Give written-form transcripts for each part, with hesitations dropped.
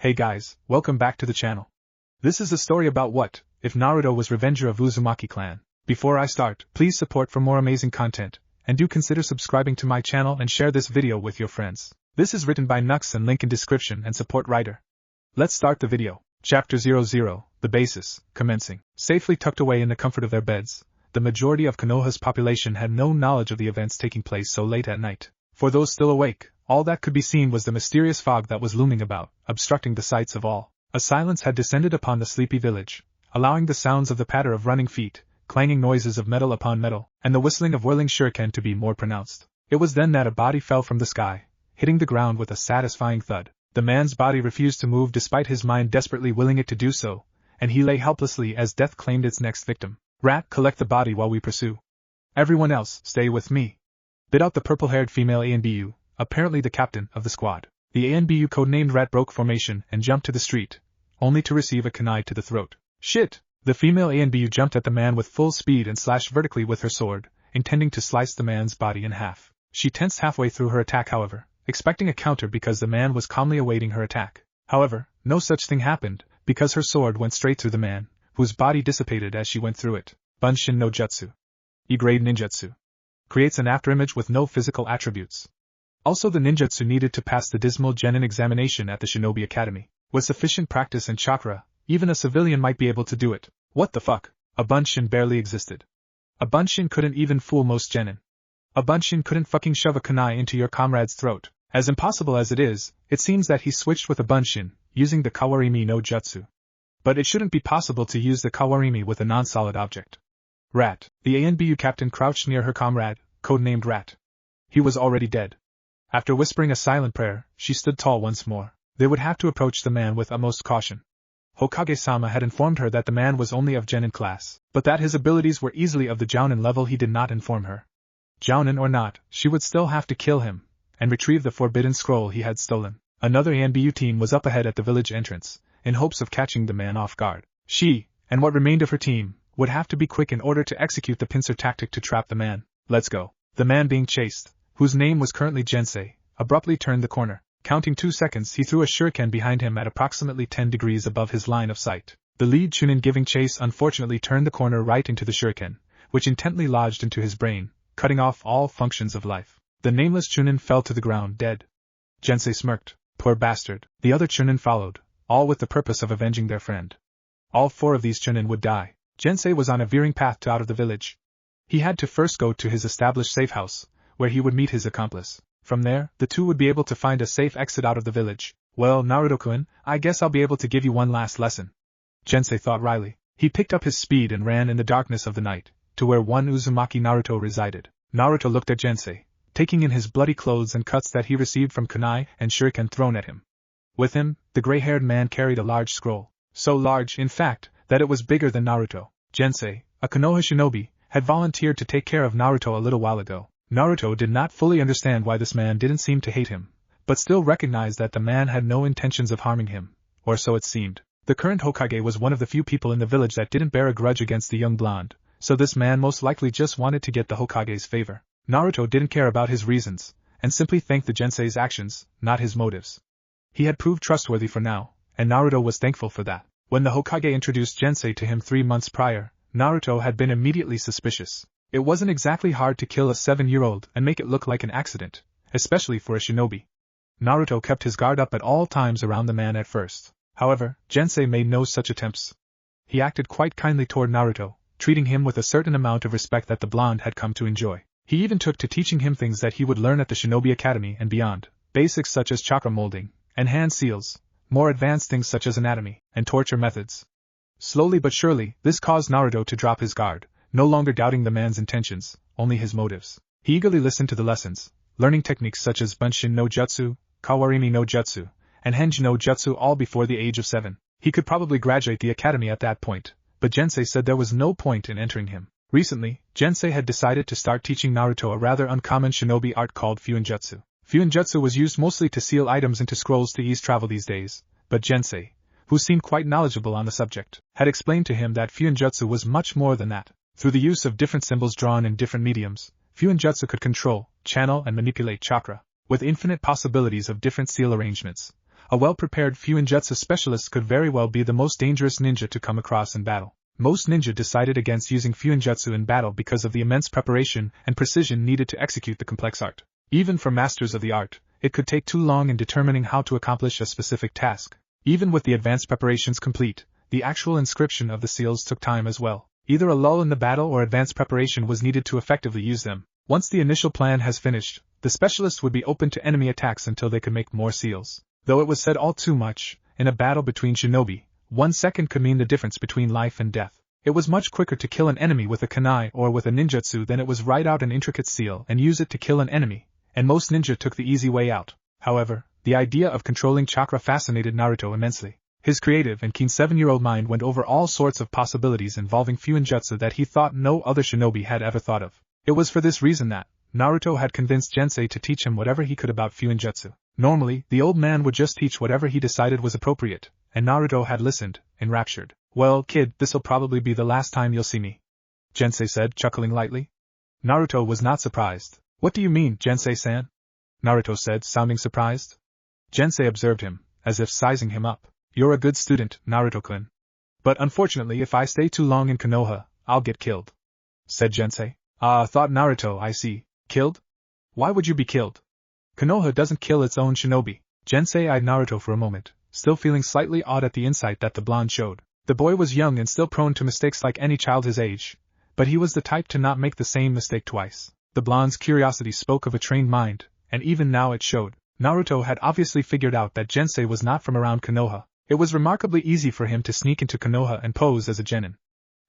Hey guys, welcome back to the channel. This is a story about what if Naruto was revenger of Uzumaki clan. Before I start, please support for more amazing content, and do consider subscribing to my channel and share this video with your friends. This is written by knuckz and link in description and support writer. Let's start the video. Chapter 00, The Basis, commencing. Safely tucked away in the comfort of their beds, the majority of Konoha's population had no knowledge of the events taking place so late at night. For those still awake, all that could be seen was the mysterious fog that was looming about, obstructing the sights of all. A silence had descended upon the sleepy village, allowing the sounds of the patter of running feet, clanging noises of metal upon metal, and the whistling of whirling shuriken to be more pronounced. It was then that a body fell from the sky, hitting the ground with a satisfying thud. The man's body refused to move despite his mind desperately willing it to do so, and he lay helplessly as death claimed its next victim. Rat, collect the body while we pursue. Everyone else, stay with me. Bit out the purple-haired female ANBU, apparently the captain of the squad. The ANBU codenamed Rat broke formation and jumped to the street, only to receive a kunai to the throat. Shit! The female ANBU jumped at the man with full speed and slashed vertically with her sword, intending to slice the man's body in half. She tensed halfway through her attack however, expecting a counter because the man was calmly awaiting her attack. However, no such thing happened, because her sword went straight through the man, whose body dissipated as she went through it. Bunshin no Jutsu. E-grade ninjutsu. Creates an afterimage with no physical attributes. Also the ninjutsu needed to pass the dismal genin examination at the Shinobi Academy. With sufficient practice and chakra, even a civilian might be able to do it. What the fuck? A bunshin barely existed. A bunshin couldn't even fool most genin. A bunshin couldn't fucking shove a kunai into your comrade's throat. As impossible as it is, it seems that he switched with a bunshin, using the kawarimi no jutsu. But it shouldn't be possible to use the kawarimi with a non-solid object. Rat. The ANBU captain crouched near her comrade, codenamed Rat. He was already dead. After whispering a silent prayer, she stood tall once more. They would have to approach the man with utmost caution. Hokage-sama had informed her that the man was only of genin class, but that his abilities were easily of the jounin level. He did not inform her. Jounin or not, she would still have to kill him, and retrieve the forbidden scroll he had stolen. Another ANBU team was up ahead at the village entrance, in hopes of catching the man off guard. She, and what remained of her team, would have to be quick in order to execute the pincer tactic to trap the man. Let's go. The man being chased, whose name was currently Jensei, abruptly turned the corner. Counting 2 seconds, he threw a shuriken behind him at approximately 10 degrees above his line of sight. The lead chunin giving chase unfortunately turned the corner right into the shuriken, which intently lodged into his brain, cutting off all functions of life. The nameless chunin fell to the ground dead. Jensei smirked. Poor bastard. The other chunin followed, all with the purpose of avenging their friend. All 4 of these chunin would die. Jensei was on a veering path out of the village. He had to first go to his established safe house, where he would meet his accomplice. From there, the two would be able to find a safe exit out of the village. Well, Naruto-kun, I guess I'll be able to give you one last lesson. Jensei thought wryly. He picked up his speed and ran in the darkness of the night, to where one Uzumaki Naruto resided. Naruto looked at Jensei, taking in his bloody clothes and cuts that he received from kunai and shuriken thrown at him. With him, the gray-haired man carried a large scroll. So large, in fact, that it was bigger than Naruto. Jensei, a Konoha shinobi, had volunteered to take care of Naruto a little while ago. Naruto did not fully understand why this man didn't seem to hate him, but still recognized that the man had no intentions of harming him, or so it seemed. The current Hokage was one of the few people in the village that didn't bear a grudge against the young blonde, so this man most likely just wanted to get the Hokage's favor. Naruto didn't care about his reasons, and simply thanked the Jensei's actions, not his motives. He had proved trustworthy for now, and Naruto was thankful for that. When the Hokage introduced Jensei to him 3 months prior, Naruto had been immediately suspicious. It wasn't exactly hard to kill a 7-year-old and make it look like an accident, especially for a shinobi. Naruto kept his guard up at all times around the man at first. However, Jensei made no such attempts. He acted quite kindly toward Naruto, treating him with a certain amount of respect that the blonde had come to enjoy. He even took to teaching him things that he would learn at the Shinobi Academy and beyond, basics such as chakra molding, and hand seals, more advanced things such as anatomy, and torture methods. Slowly but surely, this caused Naruto to drop his guard, no longer doubting the man's intentions, only his motives. He eagerly listened to the lessons, learning techniques such as Bunshin no Jutsu, Kawarimi no Jutsu, and Henji no Jutsu all before the age of 7. He could probably graduate the academy at that point, but Jensei said there was no point in entering him. Recently, Jensei had decided to start teaching Naruto a rather uncommon shinobi art called Fuinjutsu. Fuinjutsu was used mostly to seal items into scrolls to ease travel these days, but Jensei, who seemed quite knowledgeable on the subject, had explained to him that Fuinjutsu was much more than that. Through the use of different symbols drawn in different mediums, Fuinjutsu could control, channel and manipulate chakra, with infinite possibilities of different seal arrangements, A well-prepared Fuinjutsu specialist could very well be the most dangerous ninja to come across in battle. Most ninja decided against using Fuinjutsu in battle because of the immense preparation and precision needed to execute the complex art. Even for masters of the art, it could take too long in determining how to accomplish a specific task. Even with the advanced preparations complete, the actual inscription of the seals took time as well. Either a lull in the battle or advanced preparation was needed to effectively use them. Once the initial plan has finished, the specialist would be open to enemy attacks until they could make more seals. Though it was said all too much, in a battle between shinobi, 1 second could mean the difference between life and death. It was much quicker to kill an enemy with a kunai or with a ninjutsu than it was write out an intricate seal and use it to kill an enemy, and most ninja took the easy way out. However, the idea of controlling chakra fascinated Naruto immensely. His creative and keen 7-year-old mind went over all sorts of possibilities involving Fuinjutsu that he thought no other shinobi had ever thought of. It was for this reason that Naruto had convinced Jensei to teach him whatever he could about Fuinjutsu. Normally, the old man would just teach whatever he decided was appropriate, and Naruto had listened, enraptured. "Well, kid, this'll probably be the last time you'll see me," Jensei said, chuckling lightly. Naruto was not surprised. "What do you mean, Jensei-san?" Naruto said, sounding surprised. Jensei observed him, as if sizing him up. "You're a good student, Naruto-kun. But unfortunately if I stay too long in Konoha, I'll get killed," said Jensei. "Ah, thought Naruto, I see. Killed? Why would you be killed? Konoha doesn't kill its own shinobi." Jensei eyed Naruto for a moment, still feeling slightly awed at the insight that the blonde showed. The boy was young and still prone to mistakes like any child his age, but he was the type to not make the same mistake twice. The blonde's curiosity spoke of a trained mind, and even now it showed. Naruto had obviously figured out that Jensei was not from around Konoha. It was remarkably easy for him to sneak into Konoha and pose as a genin.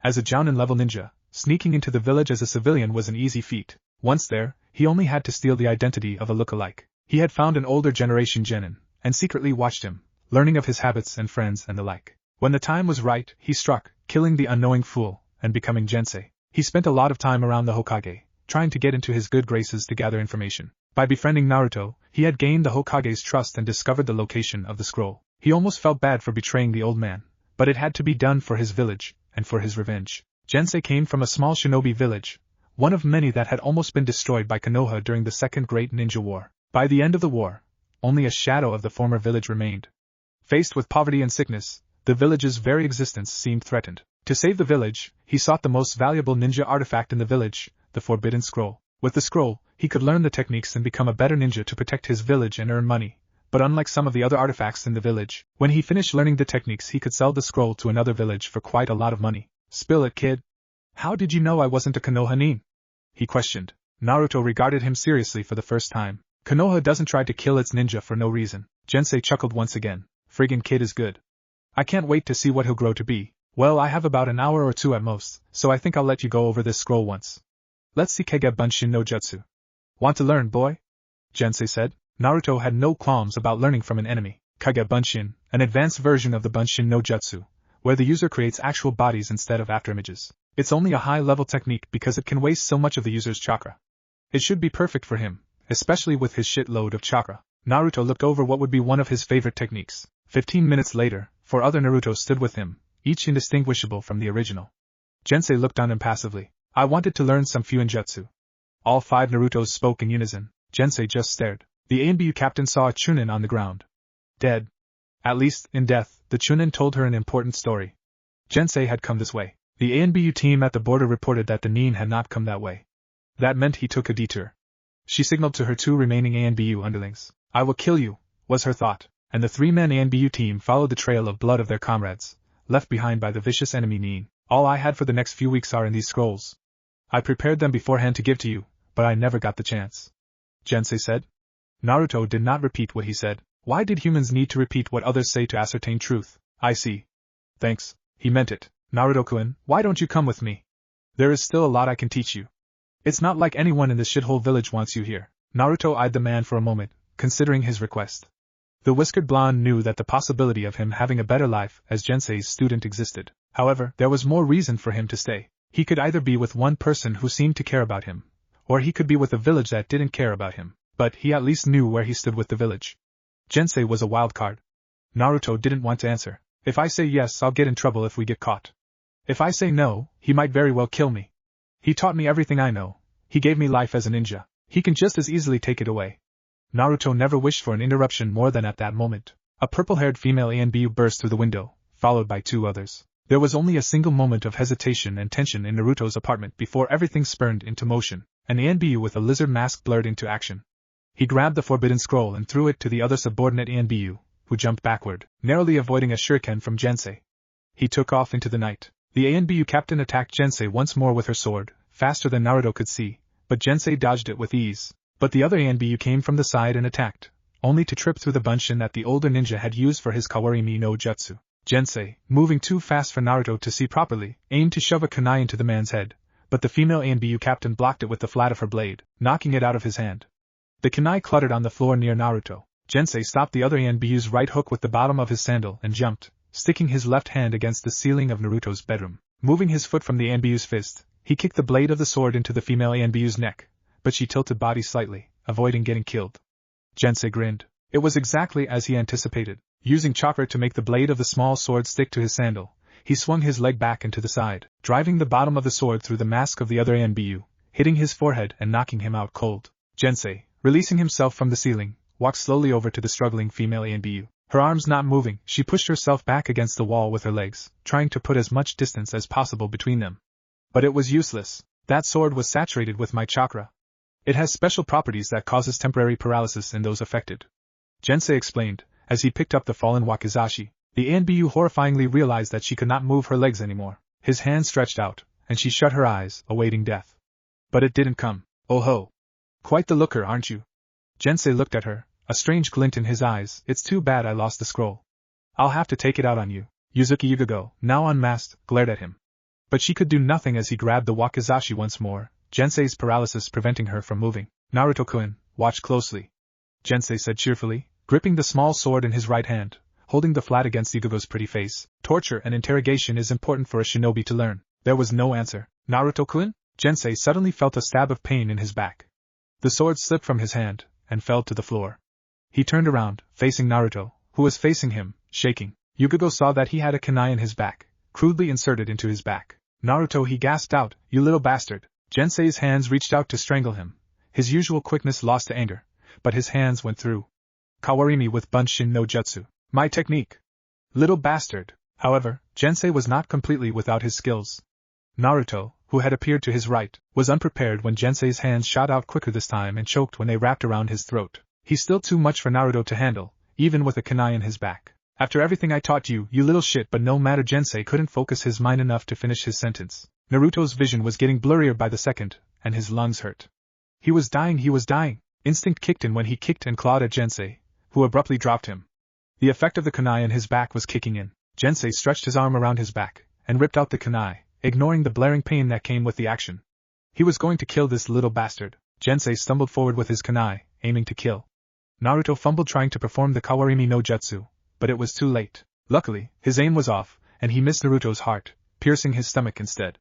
As a Jounin-level ninja, sneaking into the village as a civilian was an easy feat. Once there, he only had to steal the identity of a look-alike. He had found an older generation genin, and secretly watched him, learning of his habits and friends and the like. When the time was right, he struck, killing the unknowing fool, and becoming Jensei. He spent a lot of time around the Hokage, trying to get into his good graces to gather information. By befriending Naruto, he had gained the Hokage's trust and discovered the location of the scroll. He almost felt bad for betraying the old man, but it had to be done for his village, and for his revenge. Jensei came from a small shinobi village, one of many that had almost been destroyed by Konoha during the Second Great Ninja War. By the end of the war, only a shadow of the former village remained. Faced with poverty and sickness, the village's very existence seemed threatened. To save the village, he sought the most valuable ninja artifact in the village, the Forbidden Scroll. With the scroll, he could learn the techniques and become a better ninja to protect his village and earn money. But unlike some of the other artifacts in the village, when he finished learning the techniques he could sell the scroll to another village for quite a lot of money. "Spill it, kid. How did you know I wasn't a Konoha nin?" he questioned. Naruto regarded him seriously for the first time. "Konoha doesn't try to kill its ninja for no reason." Jensei chuckled once again. "Friggin' kid is good. I can't wait to see what he'll grow to be. Well, I have about an hour or two at most, so I think I'll let you go over this scroll once. Let's see Kage Bunshin no Jutsu." "Want to learn, boy?" Jensei said. Naruto had no qualms about learning from an enemy. Kage Bunshin, an advanced version of the Bunshin no Jutsu, where the user creates actual bodies instead of afterimages. It's only a high-level technique because it can waste so much of the user's chakra. It should be perfect for him, especially with his shitload of chakra. Naruto looked over what would be one of his favorite techniques. 15 minutes later, 4 other Naruto stood with him, each indistinguishable from the original. Jensei looked on impassively. "I wanted to learn some Fuinjutsu." All 5 Narutos spoke in unison. Jensei just stared. The ANBU captain saw a Chunin on the ground. Dead. At least, in death, the Chunin told her an important story. Jensei had come this way. The ANBU team at the border reported that the nin had not come that way. That meant he took a detour. She signaled to her 2 remaining ANBU underlings. "I will kill you," was her thought, and the 3-man ANBU team followed the trail of blood of their comrades, left behind by the vicious enemy nin. "All I had for the next few weeks are in these scrolls. I prepared them beforehand to give to you, but I never got the chance," Jensei said. Naruto did not repeat what he said. Why did humans need to repeat what others say to ascertain truth? "I see. Thanks." He meant it. "Naruto-kun, why don't you come with me? There is still a lot I can teach you. It's not like anyone in this shithole village wants you here." Naruto eyed the man for a moment, considering his request. The whiskered blonde knew that the possibility of him having a better life as Jensei's student existed. However, there was more reason for him to stay. He could either be with one person who seemed to care about him, or he could be with a village that didn't care about him. But he at least knew where he stood with the village. Jensei was a wild card. Naruto didn't want to answer. "If I say yes, I'll get in trouble if we get caught. If I say no, he might very well kill me. He taught me everything I know. He gave me life as a ninja. He can just as easily take it away." Naruto never wished for an interruption more than at that moment. A purple-haired female ANBU burst through the window, followed by 2 others. There was only a single moment of hesitation and tension in Naruto's apartment before everything spurned into motion. An ANBU with a lizard mask blurred into action. He grabbed the forbidden scroll and threw it to the other subordinate ANBU, who jumped backward, narrowly avoiding a shuriken from Jensei. He took off into the night. The ANBU captain attacked Jensei once more with her sword, faster than Naruto could see, but Jensei dodged it with ease. But the other ANBU came from the side and attacked, only to trip through the bunshin that the older ninja had used for his kawarimi no jutsu. Jensei, moving too fast for Naruto to see properly, aimed to shove a kunai into the man's head, but the female ANBU captain blocked it with the flat of her blade, knocking it out of his hand. The kunai cluttered on the floor near Naruto. Jensei stopped the other ANBU's right hook with the bottom of his sandal and jumped, sticking his left hand against the ceiling of Naruto's bedroom. Moving his foot from the ANBU's fist, he kicked the blade of the sword into the female ANBU's neck, but she tilted body slightly, avoiding getting killed. Jensei grinned. It was exactly as he anticipated. Using chakra to make the blade of the small sword stick to his sandal, he swung his leg back and to the side, driving the bottom of the sword through the mask of the other ANBU, hitting his forehead and knocking him out cold. Jensei, releasing himself from the ceiling, walked slowly over to the struggling female ANBU. Her arms not moving, she pushed herself back against the wall with her legs, trying to put as much distance as possible between them. But it was useless. That sword was saturated with my chakra. It has special properties that causes temporary paralysis in those affected. Jensei explained, as he picked up the fallen wakizashi. The ANBU horrifyingly realized that she could not move her legs anymore. His hand stretched out, and she shut her eyes, awaiting death. But it didn't come. Oh ho! Quite the looker, aren't you? Jensei looked at her, a strange glint in his eyes. It's too bad I lost the scroll. I'll have to take it out on you. Yuzuki Yugago, now unmasked, glared at him. But she could do nothing as he grabbed the wakizashi once more, Jensei's paralysis preventing her from moving. Naruto-kun, watch closely, Jensei said cheerfully, gripping the small sword in his right hand, holding the flat against Yugago's pretty face. Torture and interrogation is important for a shinobi to learn. There was no answer. Naruto-kun? Jensei suddenly felt a stab of pain in his back. The sword slipped from his hand, and fell to the floor. He turned around, facing Naruto, who was facing him, shaking. Yugago saw that he had a kunai in his back, crudely inserted into his back. Naruto, he gasped out, you little bastard. Jensei's hands reached out to strangle him. His usual quickness lost to anger, but his hands went through. Kawarimi with bunshin no jutsu. My technique. Little bastard. However, Jensei was not completely without his skills. Naruto, who had appeared to his right, was unprepared when Jensei's hands shot out quicker this time and choked when they wrapped around his throat. He's still too much for Naruto to handle, even with a kunai in his back. After everything I taught you, you little shit, but no matter. Jensei couldn't focus his mind enough to finish his sentence. Naruto's vision was getting blurrier by the second, and his lungs hurt. He was dying. Instinct kicked in when he kicked and clawed at Jensei, who abruptly dropped him. The effect of the kunai in his back was kicking in. Jensei stretched his arm around his back, and ripped out the kunai, ignoring the blaring pain that came with the action. He was going to kill this little bastard. Jensei stumbled forward with his kunai, aiming to kill. Naruto fumbled trying to perform the kawarimi no jutsu, but it was too late. Luckily, his aim was off, and he missed Naruto's heart, piercing his stomach instead.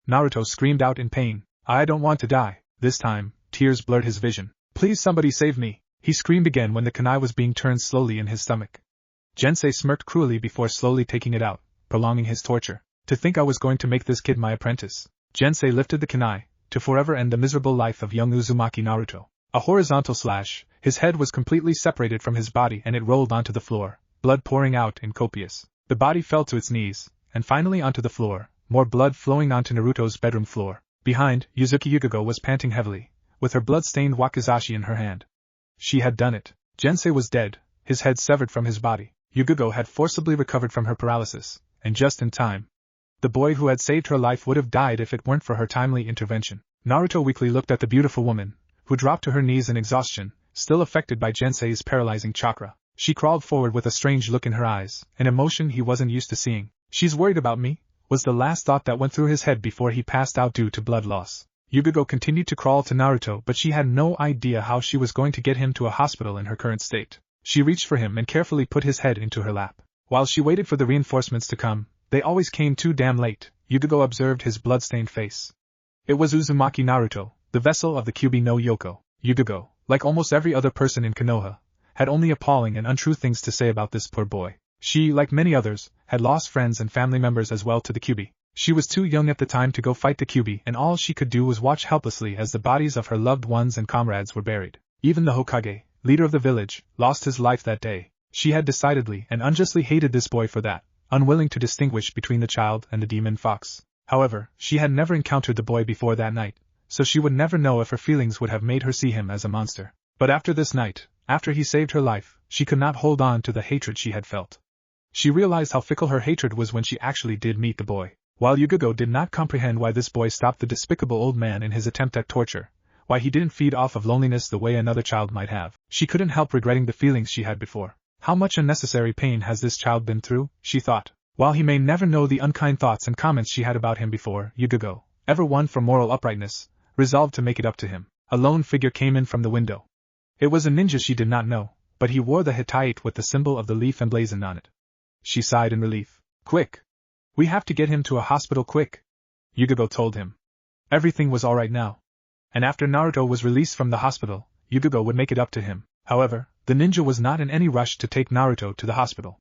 Naruto screamed out in pain. I don't want to die. This time, tears blurred his vision. Please somebody save me. He screamed again when the kunai was being turned slowly in his stomach. Jensei smirked cruelly before slowly taking it out, prolonging his torture. To think I was going to make this kid my apprentice. Jensei lifted the kunai, to forever end the miserable life of young Uzumaki Naruto. A horizontal slash, his head was completely separated from his body and it rolled onto the floor, blood pouring out in copious. The body fell to its knees, and finally onto the floor, more blood flowing onto Naruto's bedroom floor. Behind, Yuzuki Yugago was panting heavily, with her blood-stained wakizashi in her hand. She had done it. Jensei was dead, his head severed from his body. Yugago had forcibly recovered from her paralysis, and just in time. The boy who had saved her life would have died if it weren't for her timely intervention. Naruto weakly looked at the beautiful woman, who dropped to her knees in exhaustion, still affected by Jensei's paralyzing chakra. She crawled forward with a strange look in her eyes, an emotion he wasn't used to seeing. She's worried about me, was the last thought that went through his head before he passed out due to blood loss. Yugago continued to crawl to Naruto, but she had no idea how she was going to get him to a hospital in her current state. She reached for him and carefully put his head into her lap. While she waited for the reinforcements to come, they always came too damn late. Yugago observed his blood-stained face. It was Uzumaki Naruto, the vessel of the Kyuubi no Yoko. Yugago, like almost every other person in Konoha, had only appalling and untrue things to say about this poor boy. She, like many others, had lost friends and family members as well to the Kyuubi. She was too young at the time to go fight the Kyuubi, and all she could do was watch helplessly as the bodies of her loved ones and comrades were buried. Even the Hokage, leader of the village, lost his life that day. She had decidedly and unjustly hated this boy for that, unwilling to distinguish between the child and the demon fox. However, she had never encountered the boy before that night, so she would never know if her feelings would have made her see him as a monster. But after this night, after he saved her life, she could not hold on to the hatred she had felt. She realized how fickle her hatred was when she actually did meet the boy. While Yugogo did not comprehend why this boy stopped the despicable old man in his attempt at torture, why he didn't feed off of loneliness the way another child might have, she couldn't help regretting the feelings she had before. How much unnecessary pain has this child been through, she thought. While he may never know the unkind thoughts and comments she had about him before, Yugogo, ever one for moral uprightness, resolved to make it up to him. A lone figure came in from the window. It was a ninja she did not know, but he wore the Hittite with the symbol of the leaf emblazoned on it. She sighed in relief. Quick! We have to get him to a hospital quick, Yugogo told him. Everything was alright now. And after Naruto was released from the hospital, Yugogo would make it up to him. However, the ninja was not in any rush to take Naruto to the hospital.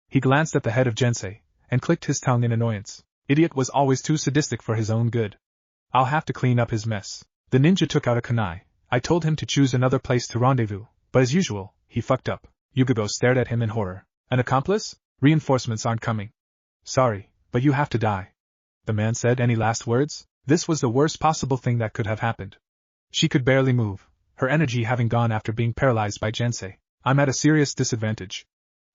He glanced at the head of Jensei, and clicked his tongue in annoyance. Idiot was always too sadistic for his own good. I'll have to clean up his mess. The ninja took out a kunai. I told him to choose another place to rendezvous, but as usual, he fucked up. Yugogo stared at him in horror. An accomplice? Reinforcements aren't coming. Sorry, but you have to die. The man said. Any last words? This was the worst possible thing that could have happened. She could barely move, her energy having gone after being paralyzed by Jensei. I'm at a serious disadvantage.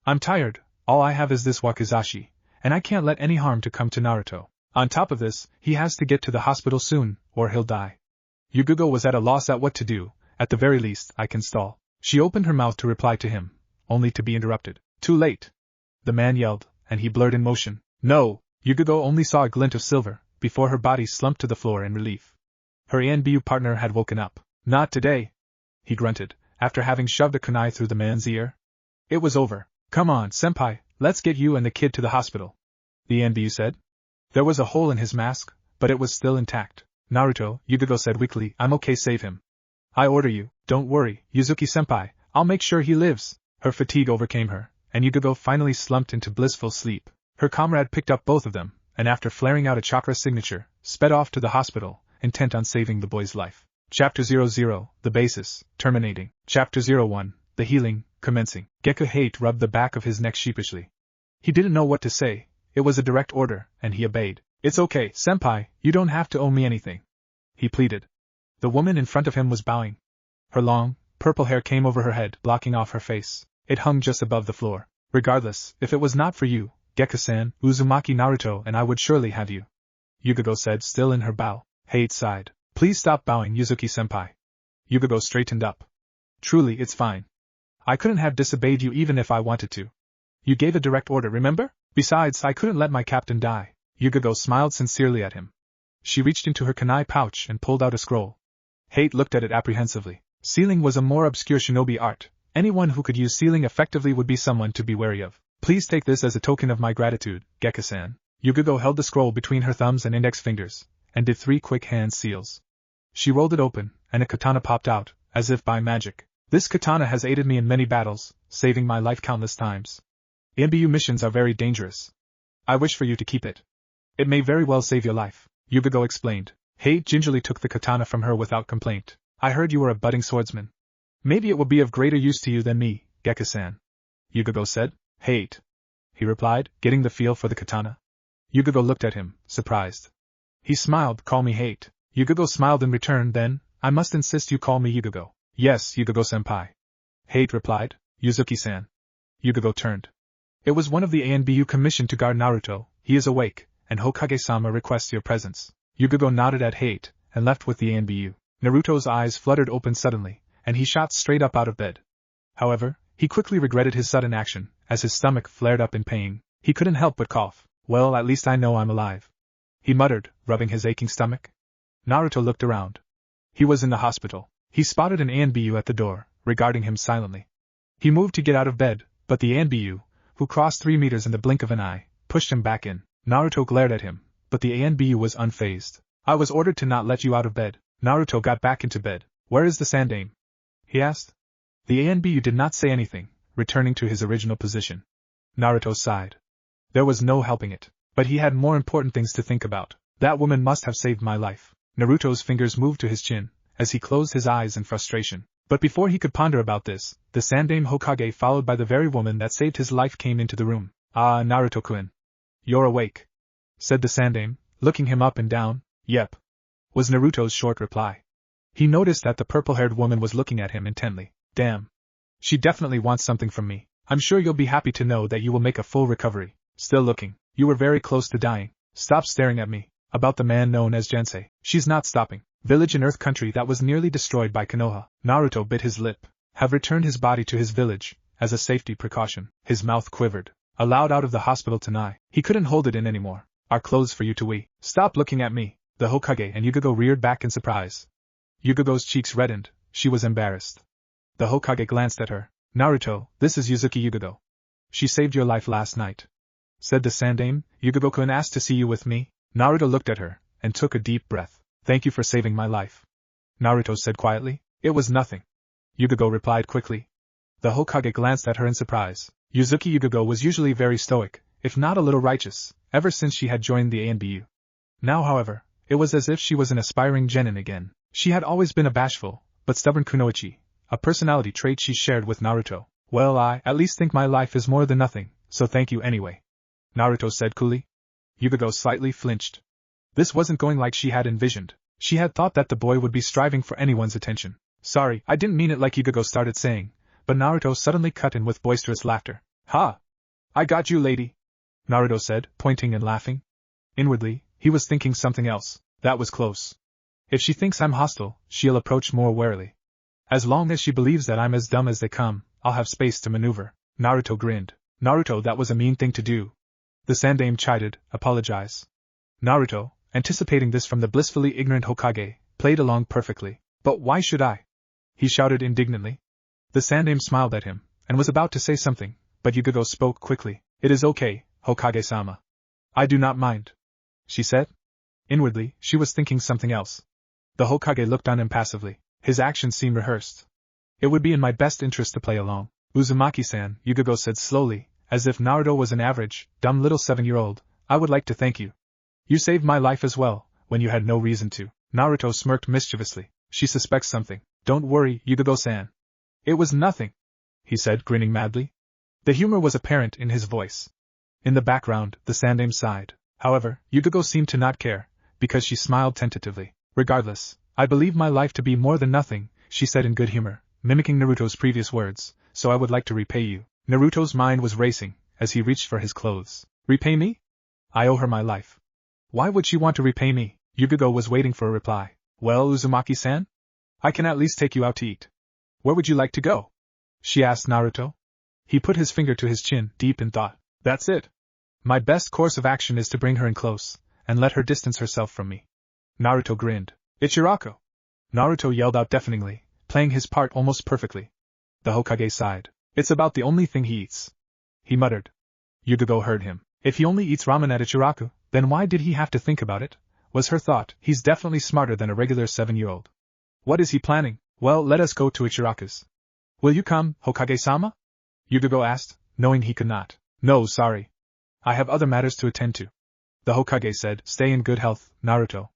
I'm tired, all I have is this wakizashi, and I can't let any harm to come to Naruto. On top of this, he has to get to the hospital soon, or he'll die. Yugogo was at a loss at what to do. At the very least, I can stall. She opened her mouth to reply to him, only to be interrupted. Too late! The man yelled, and he blurred in motion. No! Yugogo only saw a glint of silver, before her body slumped to the floor in relief. Her ANBU partner had woken up. Not today! He grunted, after having shoved a kunai through the man's ear. It was over. Come on, senpai, let's get you and the kid to the hospital, the ANBU said. There was a hole in his mask, but it was still intact. Naruto, Yugogo said weakly, I'm okay, save him. I order you, don't worry, Yuzuki-senpai, I'll make sure he lives. Her fatigue overcame her, and Yugogo finally slumped into blissful sleep. Her comrade picked up both of them, and after flaring out a chakra signature, sped off to the hospital, intent on saving the boy's life. Chapter 00, The Basis, terminating. Chapter 01, The Healing, commencing. Gekko Hate rubbed the back of his neck sheepishly. He didn't know what to say. It was a direct order, and he obeyed. It's okay, senpai, you don't have to owe me anything, he pleaded. The woman in front of him was bowing. Her long, purple hair came over her head, blocking off her face. It hung just above the floor. Regardless, if it was not for you, Gekko-san, Uzumaki Naruto and I would surely have you, Yugogo said, still in her bow. Hate sighed. Please stop bowing, Yuzuki-senpai. Yugogo straightened up. Truly, it's fine. I couldn't have disobeyed you even if I wanted to. You gave a direct order, remember? Besides, I couldn't let my captain die. Yugogo smiled sincerely at him. She reached into her kunai pouch and pulled out a scroll. Hate looked at it apprehensively. Sealing was a more obscure shinobi art. Anyone who could use sealing effectively would be someone to be wary of. Please take this as a token of my gratitude, Gekko-san. Yugogo held the scroll between her thumbs and index fingers, and did 3 quick hand seals. She rolled it open, and a katana popped out, as if by magic. This katana has aided me in many battles, saving my life countless times. MBU missions are very dangerous. I wish for you to keep it. It may very well save your life, Yugogo explained. Hate gingerly took the katana from her without complaint. I heard you were a budding swordsman. Maybe it will be of greater use to you than me, Gekko-san, Yugogo said. Hate, he replied, getting the feel for the katana. Yugogo looked at him, surprised. He smiled. Call me Hate. Yugogo smiled in return. Then, I must insist you call me Yugogo. Yes, Yugogo-senpai. Hate replied. Yuzuki-san. Yugogo turned. It was one of the ANBU commissioned to guard Naruto. He is awake, and Hokage-sama requests your presence. Yugogo nodded at Hate, and left with the ANBU. Naruto's eyes fluttered open suddenly, and he shot straight up out of bed. However, he quickly regretted his sudden action, as his stomach flared up in pain. He couldn't help but cough. Well, at least I know I'm alive, he muttered, rubbing his aching stomach. Naruto looked around. He was in the hospital. He spotted an ANBU at the door, regarding him silently. He moved to get out of bed, but the ANBU, who crossed 3 meters in the blink of an eye, pushed him back in. Naruto glared at him, but the ANBU was unfazed. I was ordered to not let you out of bed. Naruto got back into bed. Where is the Sandaime? He asked. The ANBU did not say anything, returning to his original position. Naruto sighed. There was no helping it, but he had more important things to think about. That woman must have saved my life. Naruto's fingers moved to his chin, as he closed his eyes in frustration. But before he could ponder about this, the Sandaime Hokage followed by the very woman that saved his life came into the room. "Ah, Naruto-kun. You're awake," said the Sandaime, looking him up and down. "Yep," was Naruto's short reply. He noticed that the purple-haired woman was looking at him intently. "Damn. She definitely wants something from me. I'm sure you'll be happy to know that you will make a full recovery. Still looking. You were very close to dying. Stop staring at me." About the man known as Jensei. She's not stopping. Village in Earth Country that was nearly destroyed by Konoha. Naruto bit his lip. Have returned his body to his village, as a safety precaution. His mouth quivered. Allowed out of the hospital tonight. He couldn't hold it in anymore. "Our clothes for you to wear." "Stop looking at me." The Hokage and Yugogo reared back in surprise. Yugogo's cheeks reddened. She was embarrassed. The Hokage glanced at her. "Naruto, this is Yuzuki Yugogo. She saved your life last night," said the Sandaime. "Yugogo-kun asked to see you with me." Naruto looked at her, and took a deep breath. "Thank you for saving my life," Naruto said quietly. "It was nothing," Yugogo replied quickly. The Hokage glanced at her in surprise. Yuzuki Yugogo was usually very stoic, if not a little righteous, ever since she had joined the ANBU. Now, however, it was as if she was an aspiring genin again. She had always been a bashful, but stubborn kunoichi, a personality trait she shared with Naruto. "Well, I at least think my life is more than nothing, so thank you anyway," Naruto said coolly. Yugogo slightly flinched. This wasn't going like she had envisioned. She had thought that the boy would be striving for anyone's attention. "Sorry, I didn't mean it," like Yugogo started saying, but Naruto suddenly cut in with boisterous laughter. "Ha! I got you, lady," Naruto said, pointing and laughing. Inwardly, he was thinking something else. That was close. If she thinks I'm hostile, she'll approach more warily. As long as she believes that I'm as dumb as they come, I'll have space to maneuver. Naruto grinned. "Naruto, that was a mean thing to do." The Sandaime chided. "Apologize." Naruto, anticipating this from the blissfully ignorant Hokage, played along perfectly. "But why should I?" he shouted indignantly. The Sandaime smiled at him, and was about to say something, but Yugogo spoke quickly. "It is okay, Hokage-sama. I do not mind," she said. Inwardly, she was thinking something else. The Hokage looked on impassively. His actions seemed rehearsed. "It would be in my best interest to play along." "Uzumaki-san," Yugogo said slowly, as if Naruto was an average, dumb little 7-year-old, "I would like to thank you. You saved my life as well, when you had no reason to." Naruto smirked mischievously. "She suspects something." "Don't worry, Yugogo-san. It was nothing," he said, grinning madly. The humor was apparent in his voice. In the background, the Sandaime sighed. However, Yugogo seemed to not care, because she smiled tentatively. "Regardless, I believe my life to be more than nothing," she said in good humor, mimicking Naruto's previous words, "so I would like to repay you." Naruto's mind was racing, as he reached for his clothes. "Repay me? I owe her my life. Why would she want to repay me?" Yugogo was waiting for a reply. "Well, Uzumaki-san? I can at least take you out to eat. Where would you like to go?" she asked Naruto. He put his finger to his chin, deep in thought. "That's it. My best course of action is to bring her in close, and let her distance herself from me." Naruto grinned. "Ichiraku!" Naruto yelled out deafeningly, playing his part almost perfectly. The Hokage sighed. "It's about the only thing he eats," he muttered. Yugogo heard him. "If he only eats ramen at Ichiraku, then why did he have to think about it?" was her thought. "He's definitely smarter than a regular 7-year-old. What is he planning? Well, let us go to Ichiraku's." "Will you come, Hokage-sama?" Yugogo asked, knowing he could not. "No, sorry. I have other matters to attend to," the Hokage said. "Stay in good health, Naruto.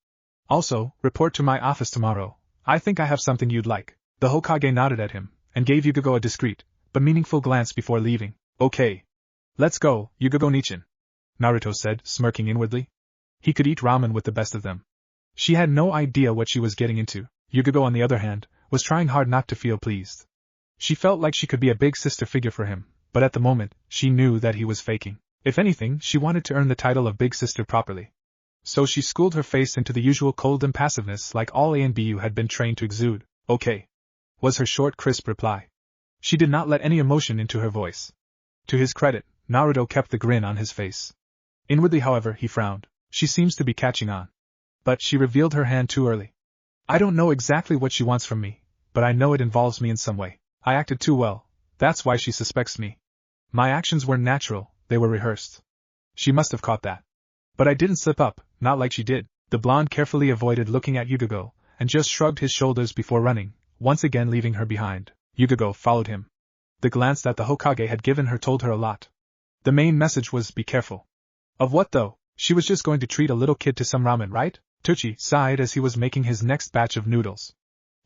Also, report to my office tomorrow. I think I have something you'd like." The Hokage nodded at him, and gave Yugogo a discreet, but meaningful glance before leaving. "Okay. Let's go, Yugogo-nichin," Naruto said, smirking inwardly. He could eat ramen with the best of them. She had no idea what she was getting into. Yugogo, on the other hand, was trying hard not to feel pleased. She felt like she could be a big sister figure for him, but at the moment, she knew that he was faking. If anything, she wanted to earn the title of big sister properly. So she schooled her face into the usual cold impassiveness like all ANBU had been trained to exude. "Okay," was her short, crisp reply. She did not let any emotion into her voice. To his credit, Naruto kept the grin on his face. Inwardly, however, he frowned. She seems to be catching on. But she revealed her hand too early. "I don't know exactly what she wants from me, but I know it involves me in some way. I acted too well, that's why she suspects me. My actions weren't natural, they were rehearsed. She must have caught that. But I didn't slip up, not like she did." The blonde carefully avoided looking at Yugogo, and just shrugged his shoulders before running, once again leaving her behind. Yugogo followed him. The glance that the Hokage had given her told her a lot. The main message was, be careful. Of what though? She was just going to treat a little kid to some ramen, right? Tucci sighed as he was making his next batch of noodles.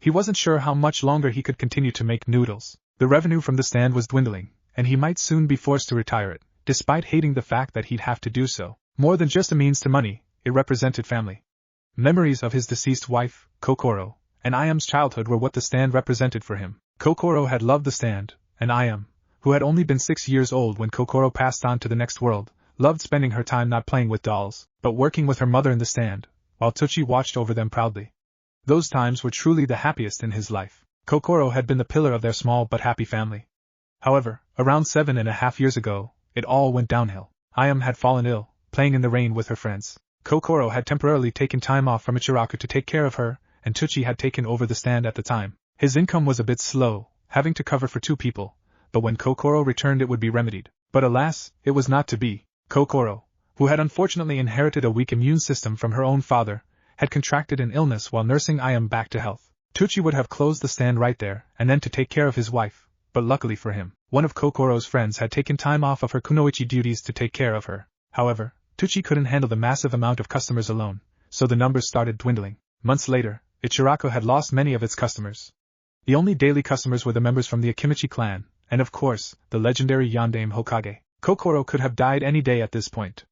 He wasn't sure how much longer he could continue to make noodles. The revenue from the stand was dwindling, and he might soon be forced to retire it, despite hating the fact that he'd have to do so. More than just a means to money, it represented family. Memories of his deceased wife, Kokoro, and Ayam's childhood were what the stand represented for him. Kokoro had loved the stand, and Ayam, who had only been 6 years old when Kokoro passed on to the next world, loved spending her time not playing with dolls, but working with her mother in the stand, while Tucci watched over them proudly. Those times were truly the happiest in his life. Kokoro had been the pillar of their small but happy family. However, around 7.5 years ago, it all went downhill. Ayam had fallen ill, playing in the rain with her friends. Kokoro had temporarily taken time off from Ichiraku to take care of her, and Tucci had taken over the stand at the time. His income was a bit slow, having to cover for 2 people, but when Kokoro returned it would be remedied. But alas, it was not to be. Kokoro, who had unfortunately inherited a weak immune system from her own father, had contracted an illness while nursing Ayam back to health. Tucci would have closed the stand right there and then to take care of his wife, but luckily for him, one of Kokoro's friends had taken time off of her kunoichi duties to take care of her. However, Tucci couldn't handle the massive amount of customers alone, so the numbers started dwindling. Months later, Ichiraku had lost many of its customers. The only daily customers were the members from the Akimichi clan, and of course, the legendary Yandame Hokage. Kokoro could have died any day at this point.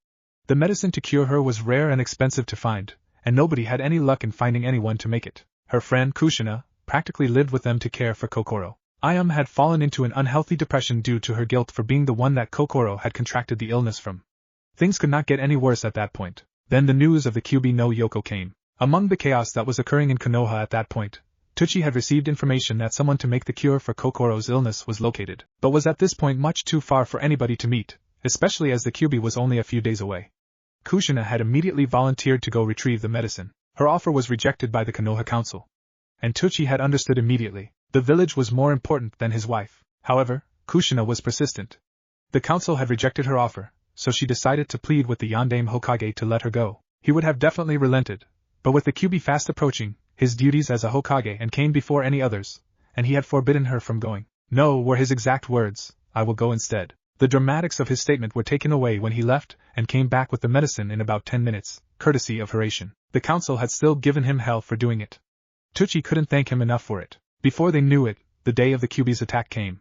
The medicine to cure her was rare and expensive to find, and nobody had any luck in finding anyone to make it. Her friend Kushina practically lived with them to care for Kokoro. Ayam had fallen into an unhealthy depression due to her guilt for being the one that Kokoro had contracted the illness from. Things could not get any worse at that point. Then the news of the Kyuubi no Yoko came. Among the chaos that was occurring in Konoha at that point, Tucci had received information that someone to make the cure for Kokoro's illness was located, but was at this point much too far for anybody to meet, especially as the Kyuubi was only a few days away. Kushina had immediately volunteered to go retrieve the medicine. Her offer was rejected by the Konoha Council. And Tucci had understood immediately. The village was more important than his wife. However, Kushina was persistent. The council had rejected her offer, so she decided to plead with the Yandame Hokage to let her go. He would have definitely relented, but with the Kyuubi fast approaching, his duties as a Hokage and came before any others, and he had forbidden her from going. No, were his exact words, I will go instead. The dramatics of his statement were taken away when he left and came back with the medicine in about 10 minutes, courtesy of Horatian. The council had still given him hell for doing it. Tucci couldn't thank him enough for it. Before they knew it, the day of the Kyuubi's attack came.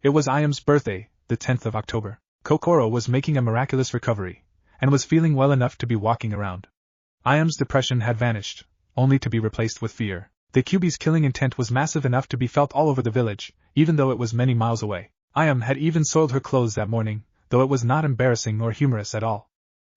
It was Ayam's birthday, the 10th of October. Kokoro was making a miraculous recovery, and was feeling well enough to be walking around. Ayam's depression had vanished, only to be replaced with fear. The Kyuubi's killing intent was massive enough to be felt all over the village, even though it was many miles away. Ayam had even soiled her clothes that morning, though it was not embarrassing nor humorous at all.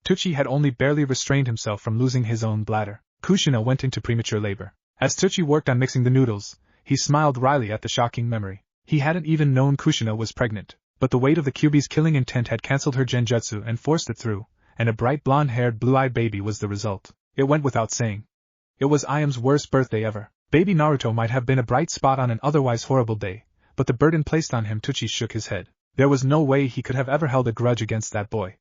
Tucci had only barely restrained himself from losing his own bladder. Kushina went into premature labor. As Tucci worked on mixing the noodles, he smiled wryly at the shocking memory. He hadn't even known Kushina was pregnant, but the weight of the Kyuubi's killing intent had cancelled her genjutsu and forced it through, and a bright blonde-haired blue-eyed baby was the result. It went without saying. It was Ayam's worst birthday ever. Baby Naruto might have been a bright spot on an otherwise horrible day, but the burden placed on him. Tucci shook his head. There was no way he could have ever held a grudge against that boy.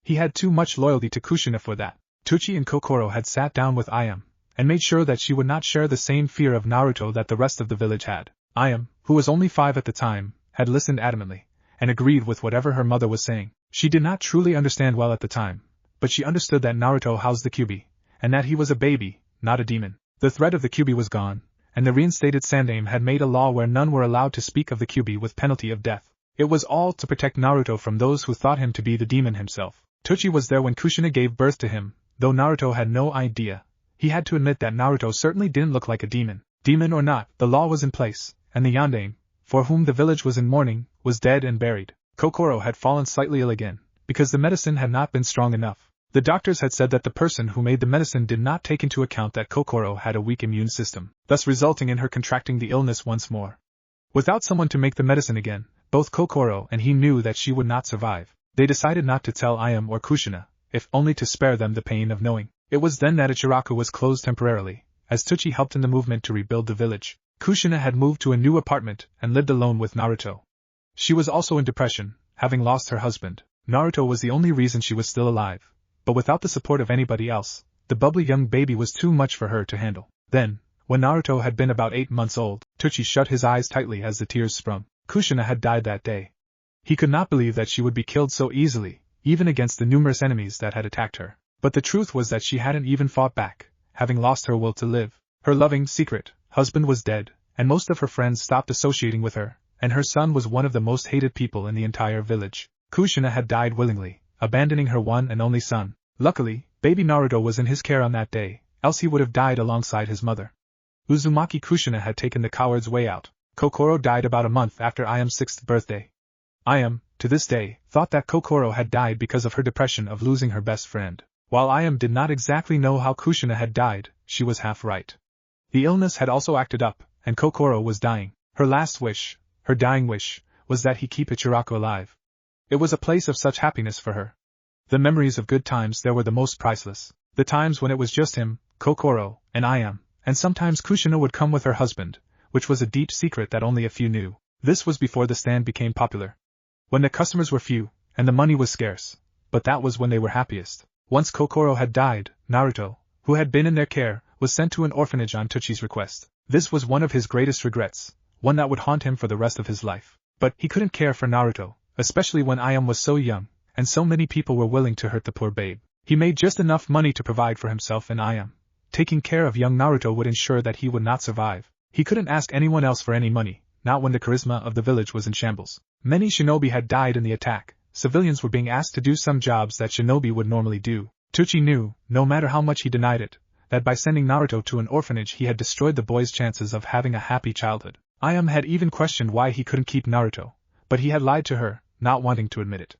He had too much loyalty to Kushina for that. Tucci and Kokoro had sat down with Ayam, and made sure that she would not share the same fear of Naruto that the rest of the village had. Ayam, who was only 5 at the time, had listened adamantly, and agreed with whatever her mother was saying. She did not truly understand well at the time, but she understood that Naruto housed the Kyuubi, and that he was a baby, not a demon. The threat of the Kyuubi was gone, and the reinstated Sandaime had made a law where none were allowed to speak of the Kyuubi with penalty of death. It was all to protect Naruto from those who thought him to be the demon himself. Tucci was there when Kushina gave birth to him, though Naruto had no idea. He had to admit that Naruto certainly didn't look like a demon. Demon or not, the law was in place, and the Yandame, for whom the village was in mourning, was dead and buried. Kokoro had fallen slightly ill again, because the medicine had not been strong enough. The doctors had said that the person who made the medicine did not take into account that Kokoro had a weak immune system, thus resulting in her contracting the illness once more. Without someone to make the medicine again, both Kokoro and he knew that she would not survive. They decided not to tell Ayam or Kushina, if only to spare them the pain of knowing. It was then that Ichiraku was closed temporarily, as Tucci helped in the movement to rebuild the village. Kushina had moved to a new apartment and lived alone with Naruto. She was also in depression, having lost her husband. Naruto was the only reason she was still alive, but without the support of anybody else, the bubbly young baby was too much for her to handle. Then, when Naruto had been about 8 months old, Tucci shut his eyes tightly as the tears sprung. Kushina had died that day. He could not believe that she would be killed so easily, even against the numerous enemies that had attacked her. But the truth was that she hadn't even fought back, having lost her will to live. Her loving secret, husband was dead, and most of her friends stopped associating with her, and her son was one of the most hated people in the entire village. Kushina had died willingly, abandoning her one and only son. Luckily, baby Naruto was in his care on that day, else he would have died alongside his mother. Uzumaki Kushina had taken the coward's way out. Kokoro died about a month after Ayam's 6th birthday. Ayam, to this day, thought that Kokoro had died because of her depression of losing her best friend. While Ayam did not exactly know how Kushina had died, she was half right. The illness had also acted up, and Kokoro was dying. Her last wish, her dying wish, was that he keep Ichiraku alive. It was a place of such happiness for her. The memories of good times there were the most priceless. The times when it was just him, Kokoro, and Ayam, and sometimes Kushina would come with her husband, which was a deep secret that only a few knew. This was before the stand became popular. When the customers were few, and the money was scarce, but that was when they were happiest. Once Kokoro had died, Naruto, who had been in their care, was sent to an orphanage on Tuchi's request. This was one of his greatest regrets, one that would haunt him for the rest of his life. But he couldn't care for Naruto, especially when Ayam was so young, and so many people were willing to hurt the poor babe. He made just enough money to provide for himself and Ayam. Taking care of young Naruto would ensure that he would not survive. He couldn't ask anyone else for any money, not when the charisma of the village was in shambles. Many shinobi had died in the attack. Civilians were being asked to do some jobs that shinobi would normally do. Tuchi knew, no matter how much he denied it, that by sending Naruto to an orphanage he had destroyed the boy's chances of having a happy childhood. Ayam had even questioned why he couldn't keep Naruto, but he had lied to her, not wanting to admit it.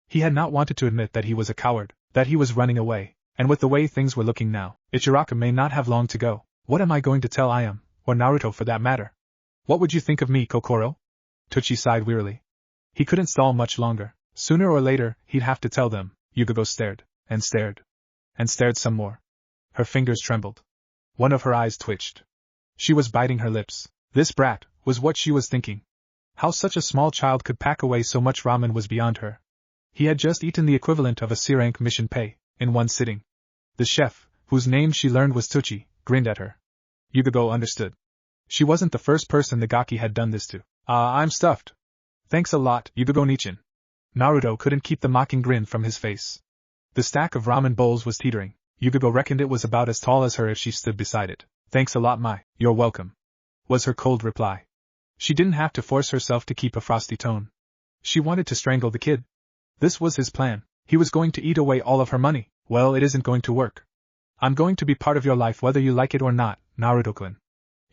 He had not wanted to admit that he was a coward, that he was running away, and with the way things were looking now, Ichiraku may not have long to go. What am I going to tell Ayam, or Naruto for that matter? What would you think of me, Kokoro? Tuchi sighed wearily. He couldn't stall much longer. Sooner or later, he'd have to tell them. Yugogo stared, and stared, and stared some more. Her fingers trembled. One of her eyes twitched. She was biting her lips. This brat, was what she was thinking. How such a small child could pack away so much ramen was beyond her. He had just eaten the equivalent of a C-rank mission pay, in one sitting. The chef, whose name she learned was Tuchi, grinned at her. Yugogo understood. She wasn't the first person the Gaki had done this to. I'm stuffed. Thanks a lot, Yugogo Nichin. Naruto couldn't keep the mocking grin from his face. The stack of ramen bowls was teetering. Yugogo reckoned it was about as tall as her if she stood beside it. Thanks a lot, you're welcome, was her cold reply. She didn't have to force herself to keep a frosty tone. She wanted to strangle the kid. This was his plan. He was going to eat away all of her money. Well, it isn't going to work. I'm going to be part of your life whether you like it or not, Naruto-kun.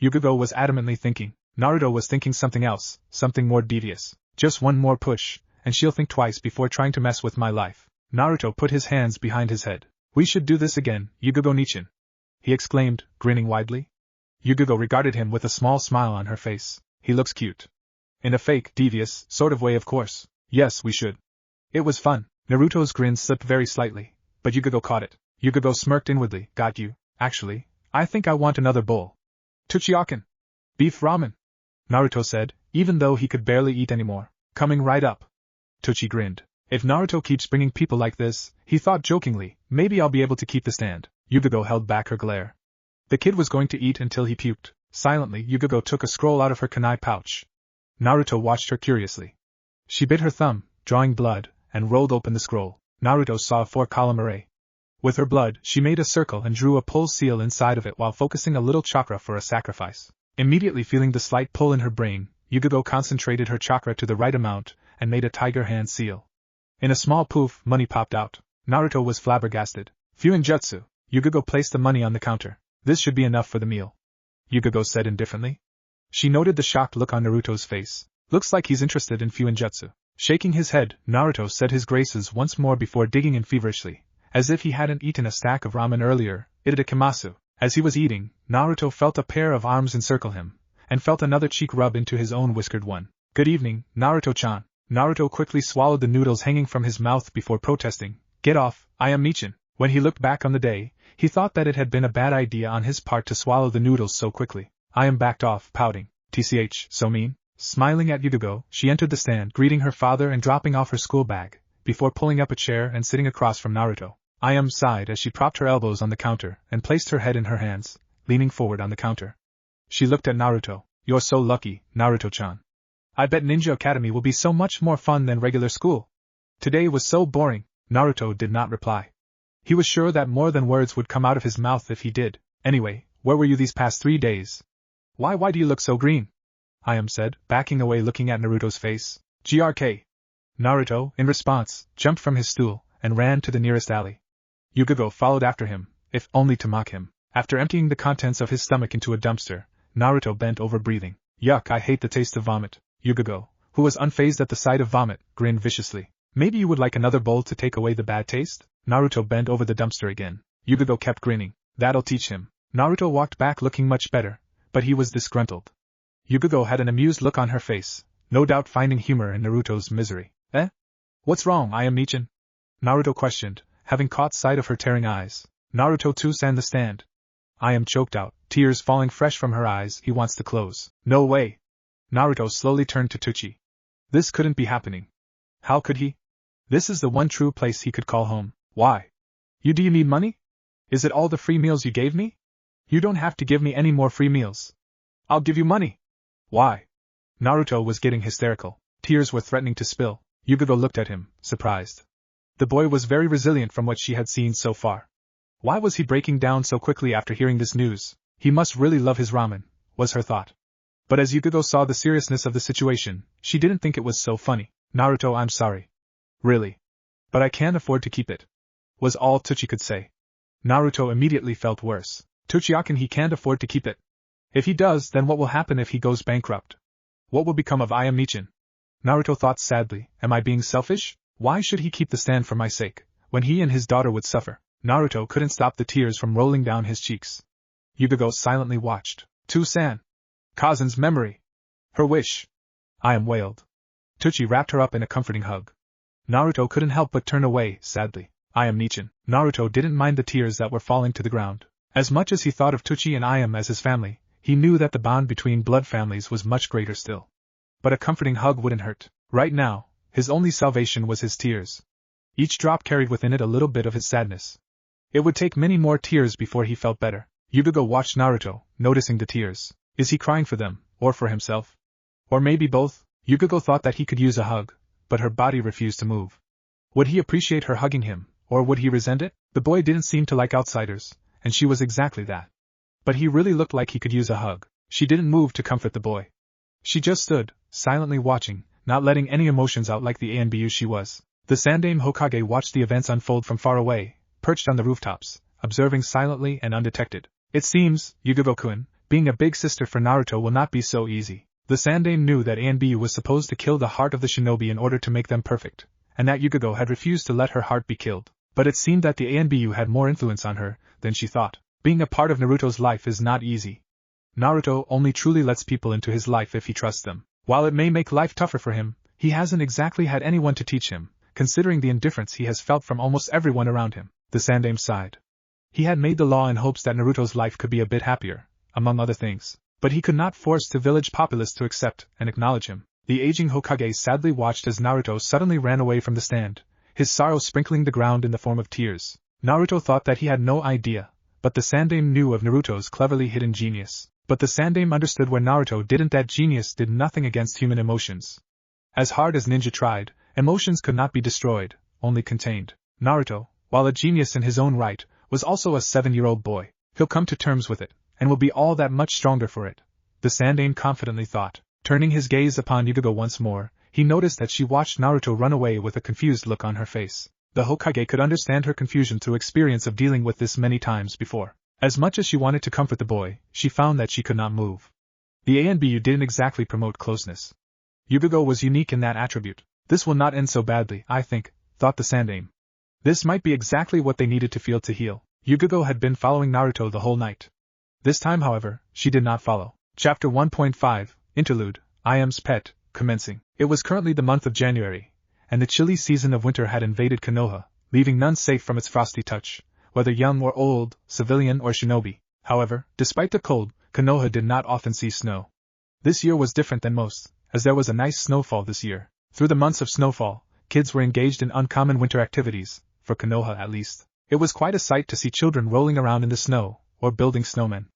Yugogo was adamantly thinking. Naruto was thinking something else, something more devious. Just one more push, and she'll think twice before trying to mess with my life. Naruto put his hands behind his head. We should do this again, Yugogo Nichin, he exclaimed, grinning widely. Yugogo regarded him with a small smile on her face. He looks cute. In a fake, devious, sort of way, of course. Yes, we should. It was fun. Naruto's grin slipped very slightly, but Yugogo caught it. Yugogo smirked inwardly. Got you. Actually, I think I want another bowl. Tuchiaken. Beef ramen. Naruto said, even though he could barely eat anymore. Coming right up. Tuchi grinned. If Naruto keeps bringing people like this, he thought jokingly, maybe I'll be able to keep the stand. Yugogo held back her glare. The kid was going to eat until he puked. Silently, Yugogo took a scroll out of her kunai pouch. Naruto watched her curiously. She bit her thumb, drawing blood, and rolled open the scroll. Naruto saw a 4-column array. With her blood, she made a circle and drew a pull seal inside of it while focusing a little chakra for a sacrifice. Immediately feeling the slight pull in her brain, Yugogo concentrated her chakra to the right amount and made a tiger hand seal. In a small poof, money popped out. Naruto was flabbergasted. Fuinjutsu. Yugogo placed the money on the counter. This should be enough for the meal, Yugogo said indifferently. She noted the shocked look on Naruto's face. Looks like he's interested in Fuinjutsu. Shaking his head, Naruto said his graces once more before digging in feverishly. As if he hadn't eaten a stack of ramen earlier, itadakimasu. As he was eating, Naruto felt a pair of arms encircle him, and felt another cheek rub into his own whiskered one. Good evening, Naruto-chan. Naruto quickly swallowed the noodles hanging from his mouth before protesting. Get off, I am Michin. When he looked back on the day, he thought that it had been a bad idea on his part to swallow the noodles so quickly. I am backed off, pouting. TCH, so mean? Smiling at Yugogo, she entered the stand, greeting her father and dropping off her school bag, before pulling up a chair and sitting across from Naruto. Ayam sighed as she propped her elbows on the counter and placed her head in her hands, leaning forward on the counter. She looked at Naruto. You're so lucky, Naruto-chan. I bet Ninja Academy will be so much more fun than regular school. Today was so boring. Naruto did not reply. He was sure that more than words would come out of his mouth if he did. Anyway, where were you these past 3 days? Why do you look so green? Ayam said, backing away looking at Naruto's face. GRK. Naruto, in response, jumped from his stool and ran to the nearest alley. Yugogo followed after him, if only to mock him. After emptying the contents of his stomach into a dumpster, Naruto bent over breathing. Yuck, I hate the taste of vomit. Yugogo, who was unfazed at the sight of vomit, grinned viciously. Maybe you would like another bowl to take away the bad taste? Naruto bent over the dumpster again. Yugogo kept grinning. That'll teach him. Naruto walked back looking much better, but he was disgruntled. Yugogo had an amused look on her face, no doubt finding humor in Naruto's misery. Eh? What's wrong, FanFiction? Naruto questioned, having caught sight of her tearing eyes. Naruto too sang the stand. Ayam choked out, tears falling fresh from her eyes. He wants to close. No way. Naruto slowly turned to Tsuchi. This couldn't be happening. How could he? This is the one true place he could call home. Why? Do you need money? Is it all the free meals you gave me? You don't have to give me any more free meals. I'll give you money. Why? Naruto was getting hysterical. Tears were threatening to spill. Yugogo looked at him, surprised. The boy was very resilient from what she had seen so far. Why was he breaking down so quickly after hearing this news? He must really love his ramen, was her thought. But as Yugogo saw the seriousness of the situation, she didn't think it was so funny. Naruto, I'm sorry. Really? But I can't afford to keep it, was all Tsuchi could say. Naruto immediately felt worse. Tsuchiakan, he can't afford to keep it. If he does, then what will happen if he goes bankrupt? What will become of FanFiction? Naruto thought sadly, am I being selfish? Why should he keep the stand for my sake, when he and his daughter would suffer? Naruto couldn't stop the tears from rolling down his cheeks. Yugogo silently watched. To-san. Kazun's memory. Her wish. Ayam wailed. Tsuchi wrapped her up in a comforting hug. Naruto couldn't help but turn away, sadly. FanFiction. Naruto didn't mind the tears that were falling to the ground. As much as he thought of Tsuchi and Ayam as his family, he knew that the bond between blood families was much greater still. But a comforting hug wouldn't hurt. Right now, his only salvation was his tears. Each drop carried within it a little bit of his sadness. It would take many more tears before he felt better. Yugogo watched Naruto, noticing the tears. Is he crying for them, or for himself? Or maybe both? Yugogo thought that he could use a hug, but her body refused to move. Would he appreciate her hugging him, or would he resent it? The boy didn't seem to like outsiders, and she was exactly that. But he really looked like he could use a hug. She didn't move to comfort the boy. She just stood, silently watching, not letting any emotions out like the ANBU she was. The Sandaime Hokage watched the events unfold from far away, perched on the rooftops, observing silently and undetected. It seems, Yugogo-kun, being a big sister for Naruto will not be so easy. The Sandaime knew that ANBU was supposed to kill the heart of the shinobi in order to make them perfect, and that Yugogo had refused to let her heart be killed. But it seemed that the ANBU had more influence on her than she thought. Being a part of Naruto's life is not easy. Naruto only truly lets people into his life if he trusts them. While it may make life tougher for him, he hasn't exactly had anyone to teach him, considering the indifference he has felt from almost everyone around him. The Sandaime sighed. He had made the law in hopes that Naruto's life could be a bit happier, among other things, but he could not force the village populace to accept and acknowledge him. The aging Hokage sadly watched as Naruto suddenly ran away from the stand, his sorrow sprinkling the ground in the form of tears. Naruto thought that he had no idea, but the Sandaime knew of Naruto's cleverly hidden genius. But the Sandaime understood where Naruto didn't. That genius did nothing against human emotions. As hard as ninja tried, emotions could not be destroyed, only contained. Naruto, while a genius in his own right, was also a 7-year-old boy. He'll come to terms with it, and will be all that much stronger for it, the Sandaime confidently thought. Turning his gaze upon Yugogo once more, he noticed that she watched Naruto run away with a confused look on her face. The Hokage could understand her confusion through experience of dealing with this many times before. As much as she wanted to comfort the boy, she found that she could not move. The ANBU didn't exactly promote closeness. Yugogo was unique in that attribute. This will not end so badly, I think, thought the Sandaime. This might be exactly what they needed to feel to heal. Yugogo had been following Naruto the whole night. This time, however, she did not follow. Chapter 1.5, Interlude, Ayam's Pet, commencing. It was currently the month of January, and the chilly season of winter had invaded Konoha, leaving none safe from its frosty touch, whether young or old, civilian or shinobi. However, despite the cold, Konoha did not often see snow. This year was different than most, as there was a nice snowfall this year. Through the months of snowfall, kids were engaged in uncommon winter activities, for Konoha at least. It was quite a sight to see children rolling around in the snow, or building snowmen.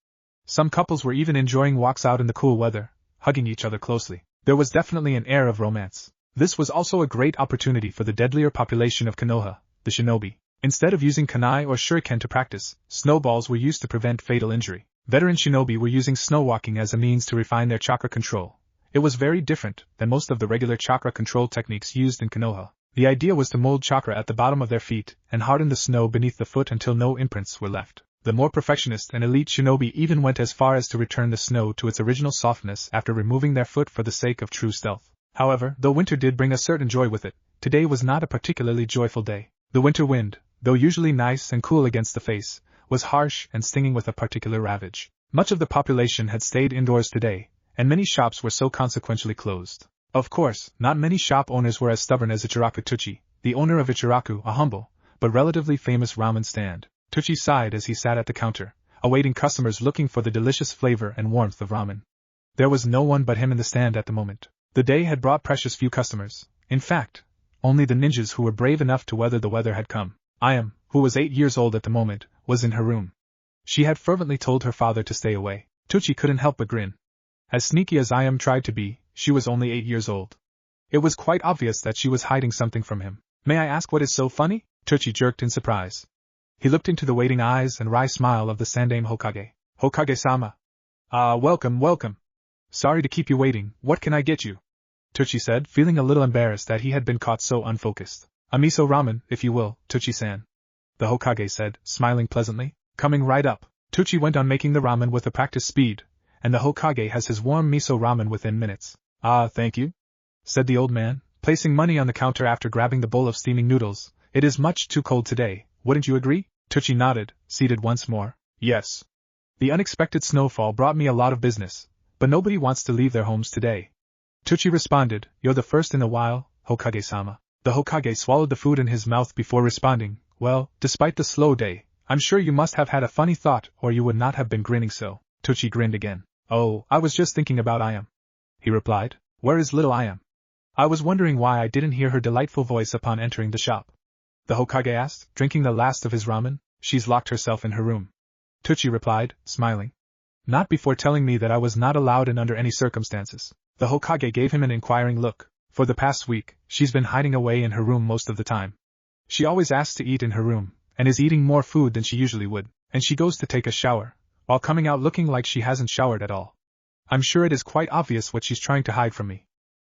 Some couples were even enjoying walks out in the cool weather, hugging each other closely. There was definitely an air of romance. This was also a great opportunity for the deadlier population of Konoha, the shinobi. Instead of using kunai or shuriken to practice, snowballs were used to prevent fatal injury. Veteran shinobi were using snow walking as a means to refine their chakra control. It was very different than most of the regular chakra control techniques used in Konoha. The idea was to mold chakra at the bottom of their feet and harden the snow beneath the foot until no imprints were left. The more perfectionist and elite shinobi even went as far as to return the snow to its original softness after removing their foot for the sake of true stealth. However, though winter did bring a certain joy with it, today was not a particularly joyful day. The winter wind, though usually nice and cool against the face, was harsh and stinging with a particular ravage. Much of the population had stayed indoors today, and many shops were so consequentially closed. Of course, not many shop owners were as stubborn as Ichiraku Tuchi, the owner of Ichiraku, a humble, but relatively famous ramen stand. Tuchi sighed as he sat at the counter, awaiting customers looking for the delicious flavor and warmth of ramen. There was no one but him in the stand at the moment. The day had brought precious few customers. In fact, only the ninjas who were brave enough to weather the weather had come. Ayam, who was 8 years old at the moment, was in her room. She had fervently told her father to stay away. Tuchi couldn't help but grin. As sneaky as Ayam tried to be, she was only 8 years old. It was quite obvious that she was hiding something from him. May I ask what is so funny? Tuchi jerked in surprise. He looked into the waiting eyes and wry smile of the Sandaime Hokage. Hokage-sama. Welcome. Sorry to keep you waiting, what can I get you? Tuchi said, feeling a little embarrassed that he had been caught so unfocused. A miso ramen, if you will, Tuchi-san. The Hokage said, smiling pleasantly. Coming right up. Tuchi went on making the ramen with a practiced speed, and the Hokage has his warm miso ramen within minutes. Thank you, said the old man, placing money on the counter after grabbing the bowl of steaming noodles. It is much too cold today, wouldn't you agree? Tuchi nodded, seated once more. Yes. The unexpected snowfall brought me a lot of business, but nobody wants to leave their homes today. Tuchi responded, You're the first in a while, Hokage-sama. The Hokage swallowed the food in his mouth before responding, Well, despite the slow day, I'm sure you must have had a funny thought or you would not have been grinning so. Tuchi grinned again. Oh, I was just thinking about Ayam, he replied. Where is little Ayam? I was wondering why I didn't hear her delightful voice upon entering the shop. The Hokage asked, drinking the last of his ramen. She's locked herself in her room. Tuchi replied, smiling. Not before telling me that I was not allowed in under any circumstances. The Hokage gave him an inquiring look. For the past week, she's been hiding away in her room most of the time. She always asks to eat in her room, and is eating more food than she usually would, and she goes to take a shower, while coming out looking like she hasn't showered at all. I'm sure it is quite obvious what she's trying to hide from me.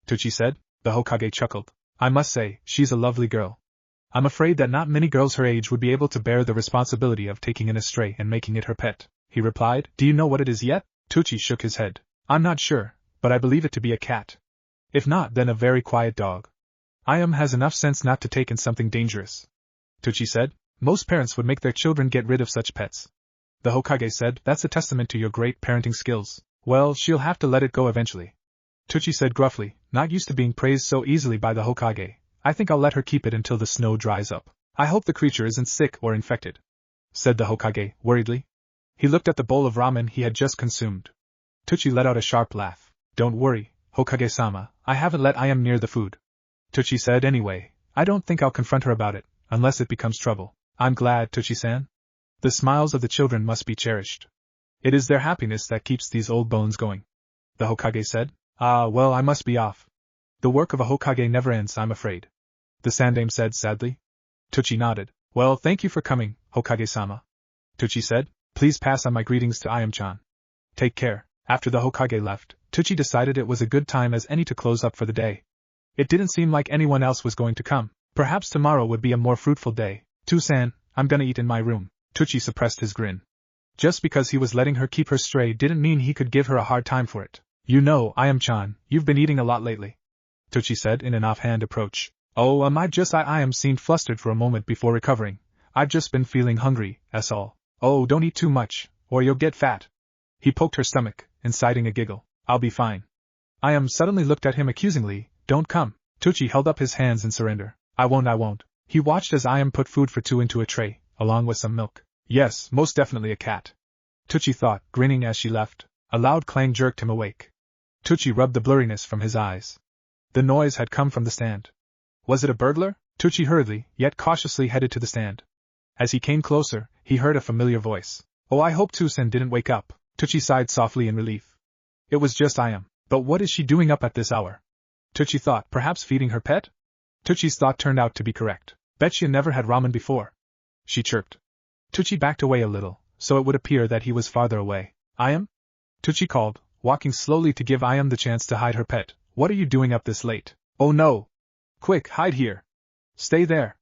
Tuchi said. The Hokage chuckled. I must say, she's a lovely girl. I'm afraid that not many girls her age would be able to bear the responsibility of taking in a stray and making it her pet, he replied. Do you know what it is yet? Tuchi shook his head. I'm not sure, but I believe it to be a cat. If not, then a very quiet dog. Ayam has enough sense not to take in something dangerous. Tuchi said. Most parents would make their children get rid of such pets. The Hokage said. That's a testament to your great parenting skills. Well, she'll have to let it go eventually. Tuchi said gruffly, not used to being praised so easily by the Hokage. I think I'll let her keep it until the snow dries up. I hope the creature isn't sick or infected, said the Hokage, worriedly. He looked at the bowl of ramen he had just consumed. Tuchi let out a sharp laugh. Don't worry, Hokage-sama, I haven't let Ayam near the food. Tuchi said anyway, I don't think I'll confront her about it, unless it becomes trouble. I'm glad, Tuchi-san. The smiles of the children must be cherished. It is their happiness that keeps these old bones going. The Hokage said. Well, I must be off. The work of a Hokage never ends, I'm afraid. The Sandaime said sadly. Tuchi nodded. Well, thank you for coming, Hokage-sama. Tuchi said. Please pass on my greetings to Ayam-chan. Take care. After the Hokage left, Tuchi decided it was a good time as any to close up for the day. It didn't seem like anyone else was going to come. Perhaps tomorrow would be a more fruitful day. Tu-san, I'm gonna eat in my room. Tuchi suppressed his grin. Just because he was letting her keep her stray didn't mean he could give her a hard time for it. You know, Ayam-chan, you've been eating a lot lately, Tuchi said in an offhand approach. Oh, Ayam seemed flustered for a moment before recovering. I've just been feeling hungry, that's all. Oh, don't eat too much, or you'll get fat. He poked her stomach, inciting a giggle. I'll be fine. Ayam suddenly looked at him accusingly. Don't come. Tuchi held up his hands in surrender. I won't. He watched as Ayam put food for two into a tray, along with some milk. Yes, most definitely a cat, Tuchi thought, grinning as she left. A loud clang jerked him awake. Tuchi rubbed the blurriness from his eyes. The noise had come from the stand. Was it a burglar? Tuchi hurriedly, yet cautiously headed to the stand. As he came closer, he heard a familiar voice. Oh, I hope Tu-san didn't wake up. Tuchi sighed softly in relief. It was just Ayam. But what is she doing up at this hour? Tuchi thought, perhaps feeding her pet? Tuchi's thought turned out to be correct. Bet you never had ramen before, she chirped. Tuchi backed away a little, so it would appear that he was farther away. Ayam? Tucci called, walking slowly to give Ayam the chance to hide her pet. What are you doing up this late? Oh no! Quick, hide here! Stay there!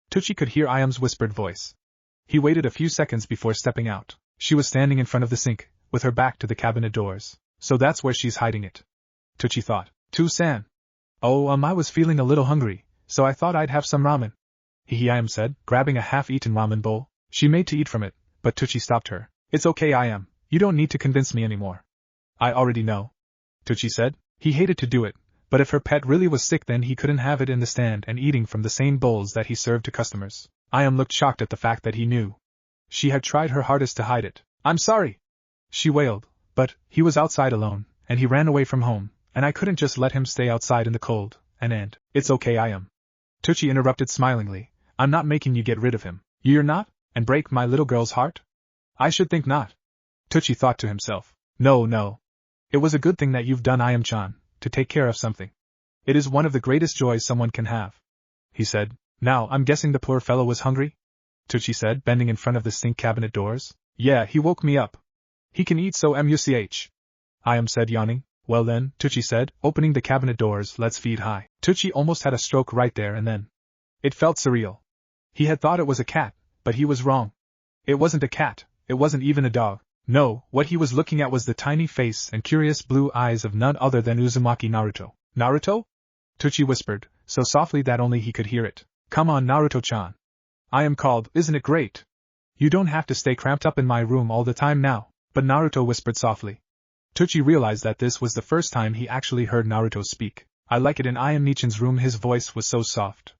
Tucci could hear Ayam's whispered voice. He waited a few seconds before stepping out. She was standing in front of the sink, with her back to the cabinet doors. So that's where she's hiding it. Tucci thought. Tu-san. Oh, I was feeling a little hungry, so I thought I'd have some ramen. Hehe, Ayam said, grabbing a half-eaten ramen bowl. She made to eat from it, but Tucci stopped her. It's okay, Ayam. You don't need to convince me anymore. I already know. Tucci said. He hated to do it, but if her pet really was sick then he couldn't have it in the stand and eating from the same bowls that he served to customers. Ayam looked shocked at the fact that he knew. She had tried her hardest to hide it. I'm sorry! She wailed, but he was outside alone, and he ran away from home, and I couldn't just let him stay outside in the cold, and it's okay, Ayam. Tucci interrupted smilingly. I'm not making you get rid of him. You're not? And break my little girl's heart? I should think not. Tucci thought to himself. No. It was a good thing that you've done, Ayam-chan, to take care of something. It is one of the greatest joys someone can have. He said. Now, I'm guessing the poor fellow was hungry? Tucci said, bending in front of the sink cabinet doors. Yeah, he woke me up. He can eat so much. Ayam said, yawning. Well then, Tucci said, opening the cabinet doors, let's feed high. Tucci almost had a stroke right there and then. It felt surreal. He had thought it was a cat, but he was wrong. It wasn't a cat, it wasn't even a dog. No, what he was looking at was the tiny face and curious blue eyes of none other than Uzumaki Naruto. Naruto? Tucci whispered, so softly that only he could hear it. Come on, Naruto-chan. Ayam called, isn't it great? You don't have to stay cramped up in my room all the time now. But Naruto whispered softly. Tucci realized that this was the first time he actually heard Naruto speak. I like it in Ayam-nichan's room, his voice was so soft.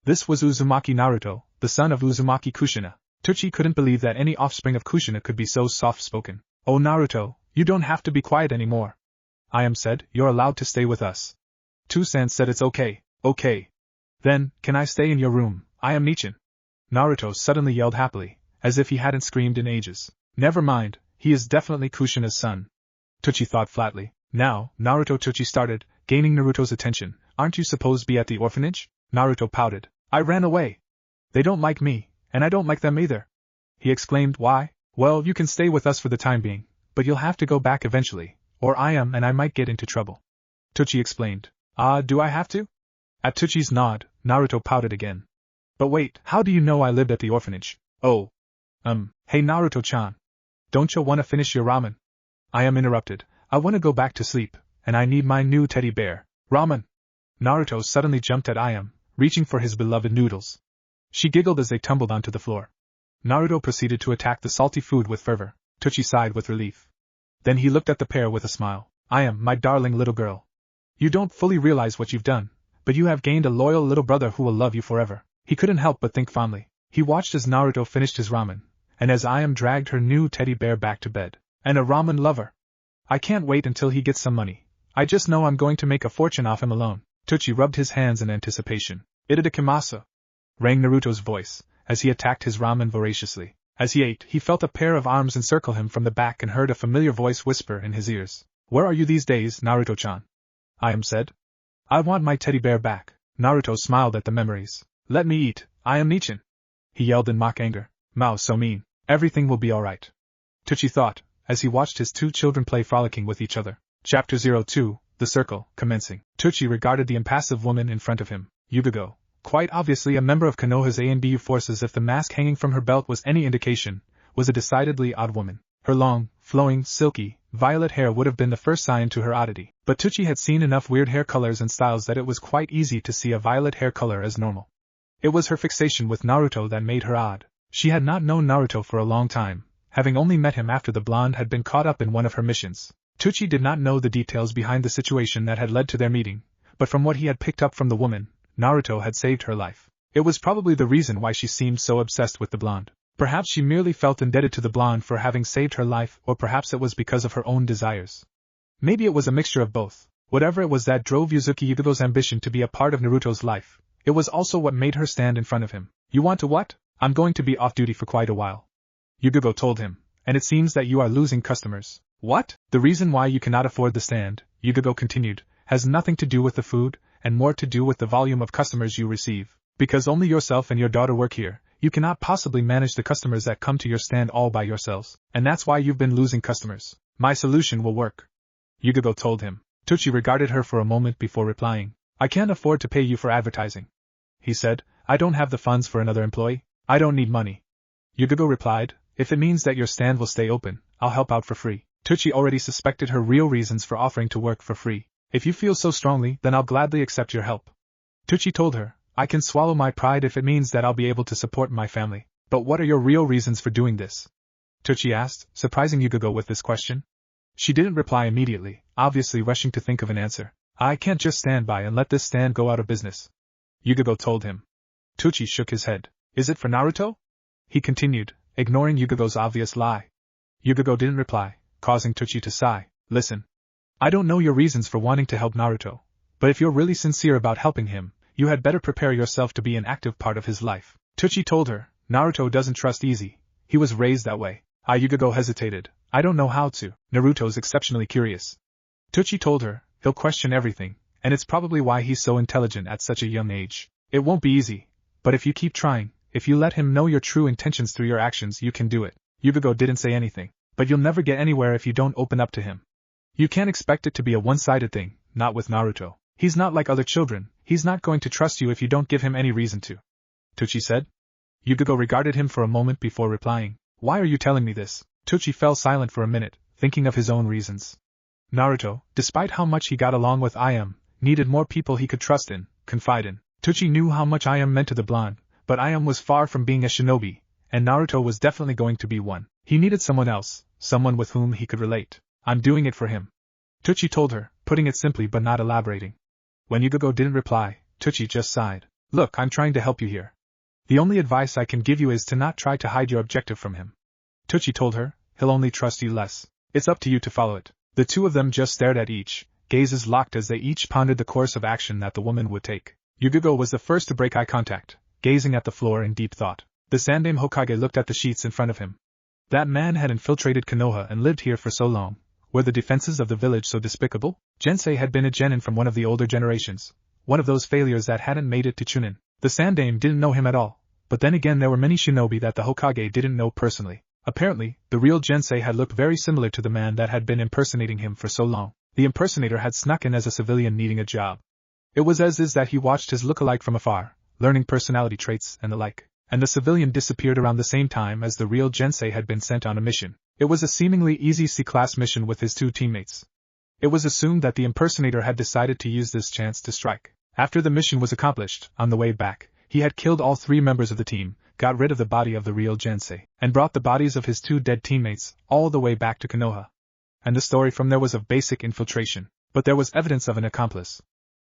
This was Uzumaki Naruto, the son of Uzumaki Kushina. Tucci couldn't believe that any offspring of Kushina could be so soft-spoken. Oh Naruto, you don't have to be quiet anymore. Ayam said, you're allowed to stay with us. Tu-san said it's okay. Then, can I stay in your room, Ayam-nichan? Naruto suddenly yelled happily, as if he hadn't screamed in ages. Never mind, he is definitely Kushina's son. Tucci thought flatly. Now, Naruto, Tucci started, gaining Naruto's attention. Aren't you supposed to be at the orphanage? Naruto pouted. I ran away. They don't like me, and I don't like them either. He exclaimed. Why? Well, you can stay with us for the time being, but you'll have to go back eventually, or Ayam and I might get into trouble. Tucci explained. Do I have to? At Tucci's nod, Naruto pouted again. But wait, how do you know I lived at the orphanage? Oh. Hey Naruto-chan. Don't you want to finish your ramen? Ayam interrupted. I want to go back to sleep, and I need my new teddy bear. Ramen! Naruto suddenly jumped at Ayam, reaching for his beloved noodles. She giggled as they tumbled onto the floor. Naruto proceeded to attack the salty food with fervor. Tucci sighed with relief. Then he looked at the pair with a smile. Ayam, my darling little girl. You don't fully realize what you've done, but you have gained a loyal little brother who will love you forever. He couldn't help but think fondly. He watched as Naruto finished his ramen, and as Ayam dragged her new teddy bear back to bed. And a ramen lover. I can't wait until he gets some money. I just know I'm going to make a fortune off him alone. Tucci rubbed his hands in anticipation. Itadakimasu, rang Naruto's voice, as he attacked his ramen voraciously. As he ate, he felt a pair of arms encircle him from the back and heard a familiar voice whisper in his ears. Where are you these days, Naruto-chan? Ayam said. I want my teddy bear back. Naruto smiled at the memories. Let me eat, Ayam-nichan. He yelled in mock anger. Mao so mean. Everything will be alright. Tucci thought, as he watched his two children play frolicking with each other. Chapter 02, The Circle, commencing. Tucci regarded the impassive woman in front of him, Yubigo, quite obviously a member of Konoha's ANBU forces. If the mask hanging from her belt was any indication, was a decidedly odd woman. Her long, flowing, silky, violet hair would have been the first sign to her oddity. But Tucci had seen enough weird hair colors and styles that it was quite easy to see a violet hair color as normal. It was her fixation with Naruto that made her odd. She had not known Naruto for a long time, having only met him after the blonde had been caught up in one of her missions. Tucci did not know the details behind the situation that had led to their meeting, but from what he had picked up from the woman, Naruto had saved her life. It was probably the reason why she seemed so obsessed with the blonde. Perhaps she merely felt indebted to the blonde for having saved her life, or perhaps it was because of her own desires. Maybe it was a mixture of both. Whatever it was that drove Yuzuki Yugigo's ambition to be a part of Naruto's life, it was also what made her stand in front of him. You want to what? I'm going to be off duty for quite a while, Yugigo told him, and it seems that you are losing customers. What? The reason why you cannot afford the stand, Yugigo continued, has nothing to do with the food, and more to do with the volume of customers you receive. Because only yourself and your daughter work here, You cannot possibly manage the customers that come to your stand all by yourselves, and that's why you've been losing customers. My solution will work, Yugogo told him. Tucci regarded her for a moment before replying. I can't afford to pay you for advertising, he said. I don't have the funds for another employee. I don't need money. Yugogo replied, if it means that your stand will stay open, I'll help out for free. Tucci already suspected her real reasons for offering to work for free. If you feel so strongly, then I'll gladly accept your help. Tucci told her, I can swallow my pride if it means that I'll be able to support my family. But what are your real reasons for doing this? Tucci asked, surprising Yugogo with this question. She didn't reply immediately, obviously rushing to think of an answer. I can't just stand by and let this stand go out of business, Yugogo told him. Tucci shook his head. Is it for Naruto? He continued, ignoring Yugogo's obvious lie. Yugogo didn't reply, causing Tucci to sigh. Listen. I don't know your reasons for wanting to help Naruto, but if you're really sincere about helping him, you had better prepare yourself to be an active part of his life. Tucci told her, Naruto doesn't trust easy. He was raised that way. Yugogo hesitated. I don't know how to. Naruto's exceptionally curious. Tucci told her, he'll question everything, and it's probably why he's so intelligent at such a young age. It won't be easy, but if you keep trying, if you let him know your true intentions through your actions, you can do it. Yugogo didn't say anything, but you'll never get anywhere if you don't open up to him. You can't expect it to be a one-sided thing, not with Naruto. He's not like other children, he's not going to trust you if you don't give him any reason to. Tucci said. Yugogo regarded him for a moment before replying. Why are you telling me this? Tucci fell silent for a minute, thinking of his own reasons. Naruto, despite how much he got along with Ayame, needed more people he could trust in, confide in. Tucci knew how much Ayame meant to the blonde, but Ayame was far from being a shinobi, and Naruto was definitely going to be one. He needed someone else, someone with whom he could relate. I'm doing it for him, Tucci told her, putting it simply but not elaborating. When Yugogo didn't reply, Tucci just sighed. Look, I'm trying to help you here. The only advice I can give you is to not try to hide your objective from him. Tucci told her, he'll only trust you less. It's up to you to follow it. The two of them just stared at each, gazes locked as they each pondered the course of action that the woman would take. Yugogo was the first to break eye contact, gazing at the floor in deep thought. The Sandaime Hokage looked at the sheets in front of him. That man had infiltrated Konoha and lived here for so long. Were the defenses of the village so despicable? Gensei had been a genin from one of the older generations, one of those failures that hadn't made it to Chunin. The Sandaime didn't know him at all, but then again there were many shinobi that the Hokage didn't know personally. Apparently, the real Gensei had looked very similar to the man that had been impersonating him for so long. The impersonator had snuck in as a civilian needing a job. It was as is that he watched his look-alike from afar, learning personality traits and the like, and the civilian disappeared around the same time as the real Gensei had been sent on a mission. It was a seemingly easy C-class mission with his two teammates. It was assumed that the impersonator had decided to use this chance to strike. After the mission was accomplished, on the way back, he had killed all three members of the team, got rid of the body of the real Gensei, and brought the bodies of his two dead teammates all the way back to Konoha. And the story from there was of basic infiltration, but there was evidence of an accomplice.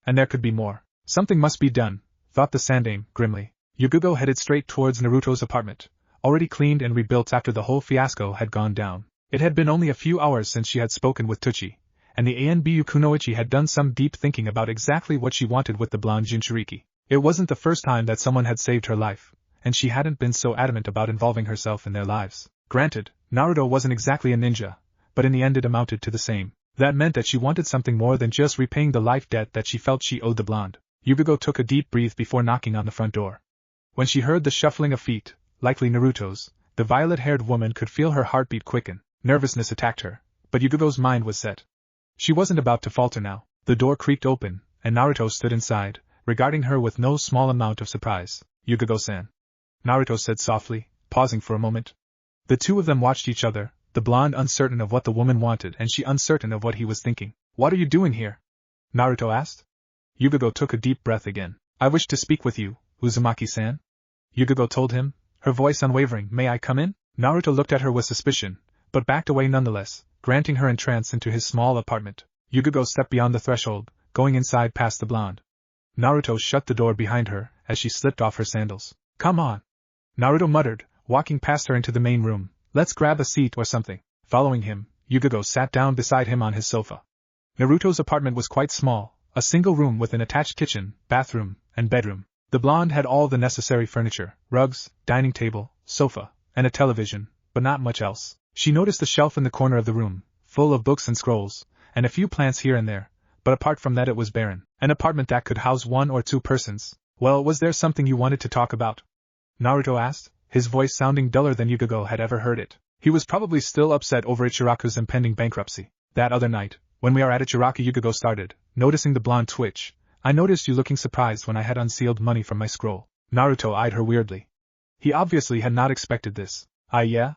And there could be more. Something must be done, thought the Sandaime, grimly. Yugogo headed straight towards Naruto's apartment, already cleaned and rebuilt after the whole fiasco had gone down. It had been only a few hours since she had spoken with Tucci, and the Anbu Kunoichi had done some deep thinking about exactly what she wanted with the blonde Jinchuriki. It wasn't the first time that someone had saved her life, and she hadn't been so adamant about involving herself in their lives. Granted, Naruto wasn't exactly a ninja, but in the end it amounted to the same. That meant that she wanted something more than just repaying the life debt that she felt she owed the blonde. Yugogo took a deep breath before knocking on the front door. When she heard the shuffling of feet, likely Naruto's, the violet-haired woman could feel her heartbeat quicken. Nervousness attacked her, but Yugogo's mind was set. She wasn't about to falter now. The door creaked open, and Naruto stood inside, regarding her with no small amount of surprise. Yugogo-san, Naruto said softly, pausing for a moment. The two of them watched each other, the blonde uncertain of what the woman wanted and she uncertain of what he was thinking. What are you doing here? Naruto asked. Yugogo took a deep breath again. I wish to speak with you, Uzumaki-san. Yugogo told him, her voice unwavering. May I come in? Naruto looked at her with suspicion, but backed away nonetheless, granting her entrance into his small apartment. Yugogo stepped beyond the threshold, going inside past the blonde. Naruto shut the door behind her as she slipped off her sandals. Come on, Naruto muttered, walking past her into the main room. Let's grab a seat or something. Following him, Yugogo sat down beside him on his sofa. Naruto's apartment was quite small, a single room with an attached kitchen, bathroom, and bedroom. The blonde had all the necessary furniture, rugs, dining table, sofa, and a television, but not much else. She noticed a shelf in the corner of the room, full of books and scrolls, and a few plants here and there, but apart from that it was barren. An apartment that could house one or two persons. Well, was there something you wanted to talk about? Naruto asked, his voice sounding duller than Yugogo had ever heard it. He was probably still upset over Ichiraku's impending bankruptcy. That other night, when we are at Ichiraku, Yugogo started, noticing the blonde twitch. I noticed you looking surprised when I had unsealed money from my scroll. Naruto eyed her weirdly. He obviously had not expected this. Yeah?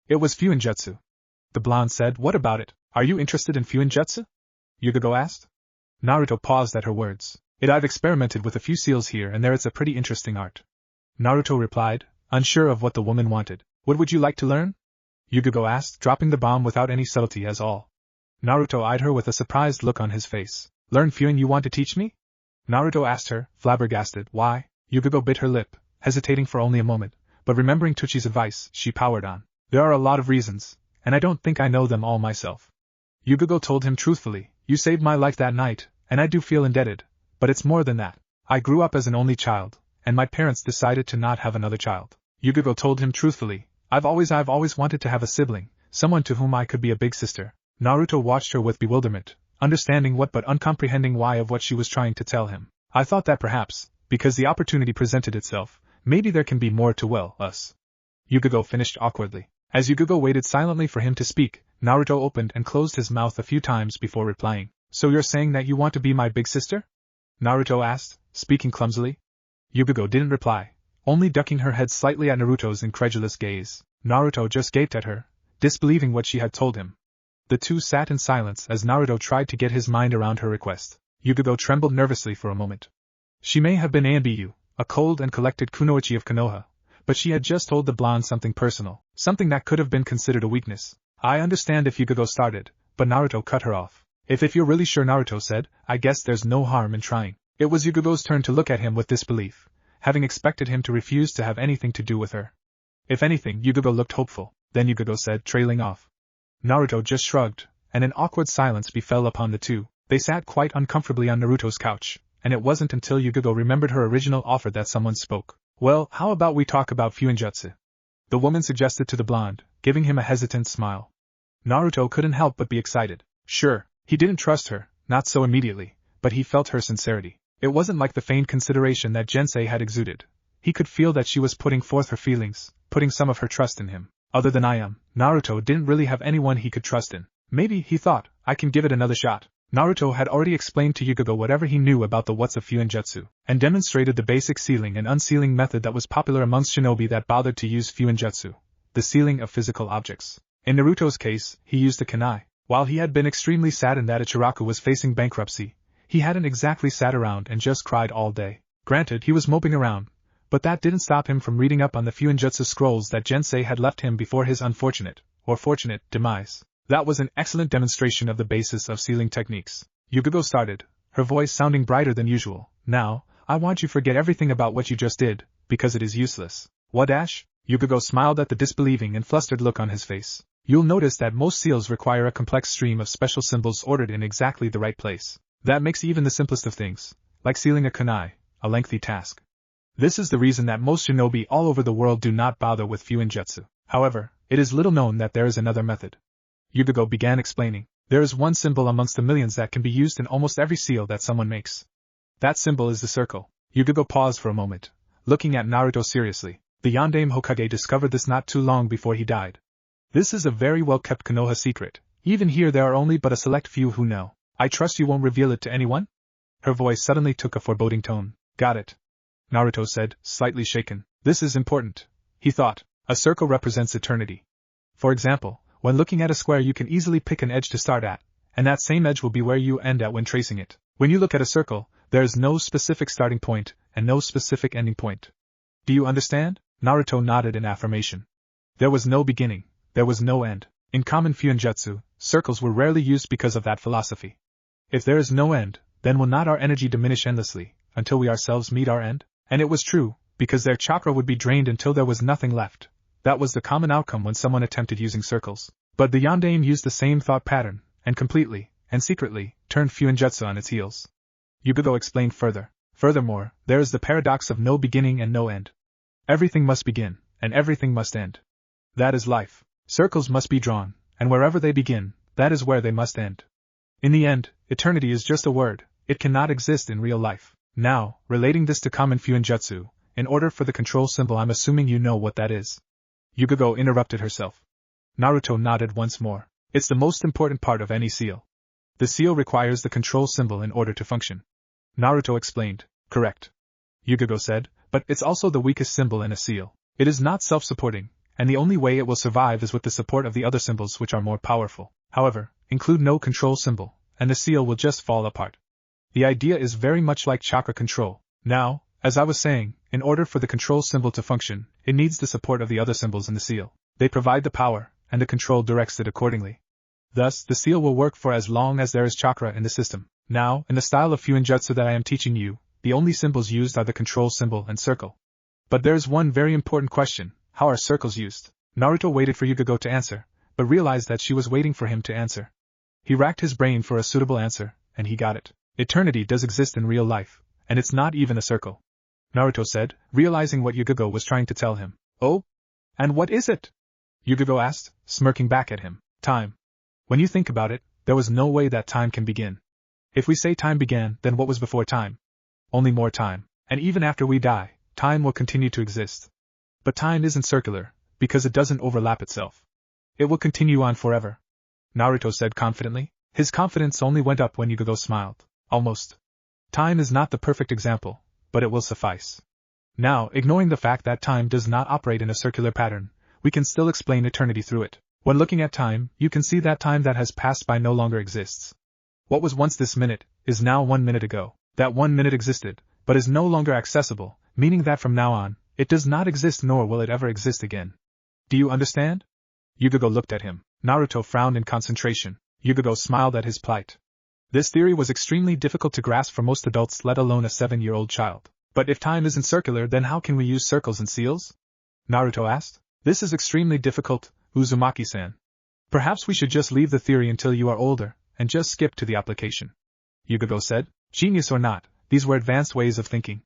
It was Fuinjutsu. The blonde said, what about it? Are you interested in Fuinjutsu? Yugogo asked. Naruto paused at her words. I've experimented with a few seals here and there. It's a pretty interesting art. Naruto replied, unsure of what the woman wanted. What would you like to learn? Yugogo asked, dropping the bomb without any subtlety as all. Naruto eyed her with a surprised look on his face. Learn Fuin, you want to teach me? Naruto asked her, flabbergasted. Why? Yugogo bit her lip, hesitating for only a moment, but remembering Tuchi's advice, she powered on. There are a lot of reasons, and I don't think I know them all myself. Yugogo told him truthfully, you saved my life that night, and I do feel indebted, but it's more than that. I grew up as an only child, and my parents decided to not have another child. Yugogo told him truthfully, I've always wanted to have a sibling, someone to whom I could be a big sister. Naruto watched her with bewilderment, understanding what but uncomprehending why of what she was trying to tell him. I thought that perhaps, because the opportunity presented itself, maybe there can be more to us. Yugogo finished awkwardly. As Yugogo waited silently for him to speak, Naruto opened and closed his mouth a few times before replying. So you're saying that you want to be my big sister? Naruto asked, speaking clumsily. Yugogo didn't reply, only ducking her head slightly at Naruto's incredulous gaze. Naruto just gaped at her, disbelieving what she had told him. The two sat in silence as Naruto tried to get his mind around her request. Yugogo trembled nervously for a moment. She may have been Anbu, a cold and collected kunoichi of Konoha, but she had just told the blonde something personal, something that could have been considered a weakness. I understand if Yugogo started, but Naruto cut her off. If you're really sure, Naruto said, I guess there's no harm in trying. It was Yugogo's turn to look at him with disbelief, having expected him to refuse to have anything to do with her. If anything, Yugogo looked hopeful. Then Yugogo said, trailing off. Naruto just shrugged, and an awkward silence befell upon the two. They sat quite uncomfortably on Naruto's couch, and it wasn't until Yugogo remembered her original offer that someone spoke. Well, how about we talk about Fuinjutsu? The woman suggested to the blonde, giving him a hesitant smile. Naruto couldn't help but be excited. Sure, he didn't trust her, not so immediately, but he felt her sincerity. It wasn't like the feigned consideration that Jensei had exuded. He could feel that she was putting forth her feelings, putting some of her trust in him. Other than Naruto didn't really have anyone he could trust in. Maybe, he thought, I can give it another shot. Naruto had already explained to Yugogo whatever he knew about the what's of Fuinjutsu, and demonstrated the basic sealing and unsealing method that was popular amongst shinobi that bothered to use Fuinjutsu, the sealing of physical objects. In Naruto's case, he used a kunai. While he had been extremely saddened that Ichiraku was facing bankruptcy, he hadn't exactly sat around and just cried all day. Granted, he was moping around, but that didn't stop him from reading up on the Fuinjutsu scrolls that Jensei had left him before his unfortunate, or fortunate, demise. That was an excellent demonstration of the basis of sealing techniques. Yugogo started, her voice sounding brighter than usual. Now, I want you to forget everything about what you just did, because it is useless. What dash? Yugogo smiled at the disbelieving and flustered look on his face. You'll notice that most seals require a complex stream of special symbols ordered in exactly the right place. That makes even the simplest of things, like sealing a kunai, a lengthy task. This is the reason that most shinobi all over the world do not bother with Fuinjutsu. However, it is little known that there is another method. Yugogo began explaining. There is one symbol amongst the millions that can be used in almost every seal that someone makes. That symbol is the circle. Yugogo paused for a moment, looking at Naruto seriously. The Yondaime Hokage discovered this not too long before he died. This is a very well-kept Konoha secret. Even here there are only but a select few who know. I trust you won't reveal it to anyone? Her voice suddenly took a foreboding tone. Got it. Naruto said, slightly shaken. This is important, he thought. A circle represents eternity. For example, when looking at a square you can easily pick an edge to start at, and that same edge will be where you end at when tracing it. When you look at a circle, there is no specific starting point, and no specific ending point. Do you understand? Naruto nodded in affirmation. There was no beginning, there was no end. In common Fuinjutsu, circles were rarely used because of that philosophy. If there is no end, then will not our energy diminish endlessly, until we ourselves meet our end? And it was true, because their chakra would be drained until there was nothing left. That was the common outcome when someone attempted using circles. But the Yondaime used the same thought pattern, and completely, and secretly, turned Fuinjutsu on its heels. Yugogo explained further. Furthermore, there is the paradox of no beginning and no end. Everything must begin, and everything must end. That is life. Circles must be drawn, and wherever they begin, that is where they must end. In the end, eternity is just a word, it cannot exist in real life. Now, relating this to common Fuinjutsu, In order for the control symbol, I'm assuming you know what that is. Yugogo interrupted herself. Naruto nodded once more. It's the most important part of any seal. The seal requires the control symbol in order to function. Naruto explained. Correct. Yugogo said, but it's also the weakest symbol in a seal. It is not self-supporting, and the only way it will survive is with the support of the other symbols which are more powerful. However, include no control symbol, and the seal will just fall apart. The idea is very much like chakra control. Now, as I was saying, in order for the control symbol to function, it needs the support of the other symbols in the seal. They provide the power, and the control directs it accordingly. Thus, the seal will work for as long as there is chakra in the system. Now, in the style of Fuinjutsu that I am teaching you, the only symbols used are the control symbol and circle. But there's one very important question: how are circles used? Naruto waited for Yugogo to answer, but realized that she was waiting for him to answer. He racked his brain for a suitable answer, and he got it. Eternity does exist in real life, and it's not even a circle. Naruto said, realizing what Yugogo was trying to tell him. Oh? And what is it? Yugogo asked, smirking back at him. Time. When you think about it, there was no way that time can begin. If we say time began, then what was before time? Only more time. And even after we die, time will continue to exist. But time isn't circular, because it doesn't overlap itself. It will continue on forever. Naruto said confidently. His confidence only went up when Yugogo smiled. Almost. Time is not the perfect example, but it will suffice. Now, ignoring the fact that time does not operate in a circular pattern, we can still explain eternity through it. When looking at time, you can see that time that has passed by no longer exists. What was once this minute, is now 1 minute ago. That 1 minute existed, but is no longer accessible, meaning that from now on, it does not exist nor will it ever exist again. Do you understand? Yugogo looked at him. Naruto frowned in concentration. Yugogo smiled at his plight. This theory was extremely difficult to grasp for most adults, let alone a 7-year-old child. But if time isn't circular, then how can we use circles and seals? Naruto asked. This is extremely difficult, Uzumaki-san. Perhaps we should just leave the theory until you are older, and just skip to the application. Yugogo said. Genius or not, these were advanced ways of thinking.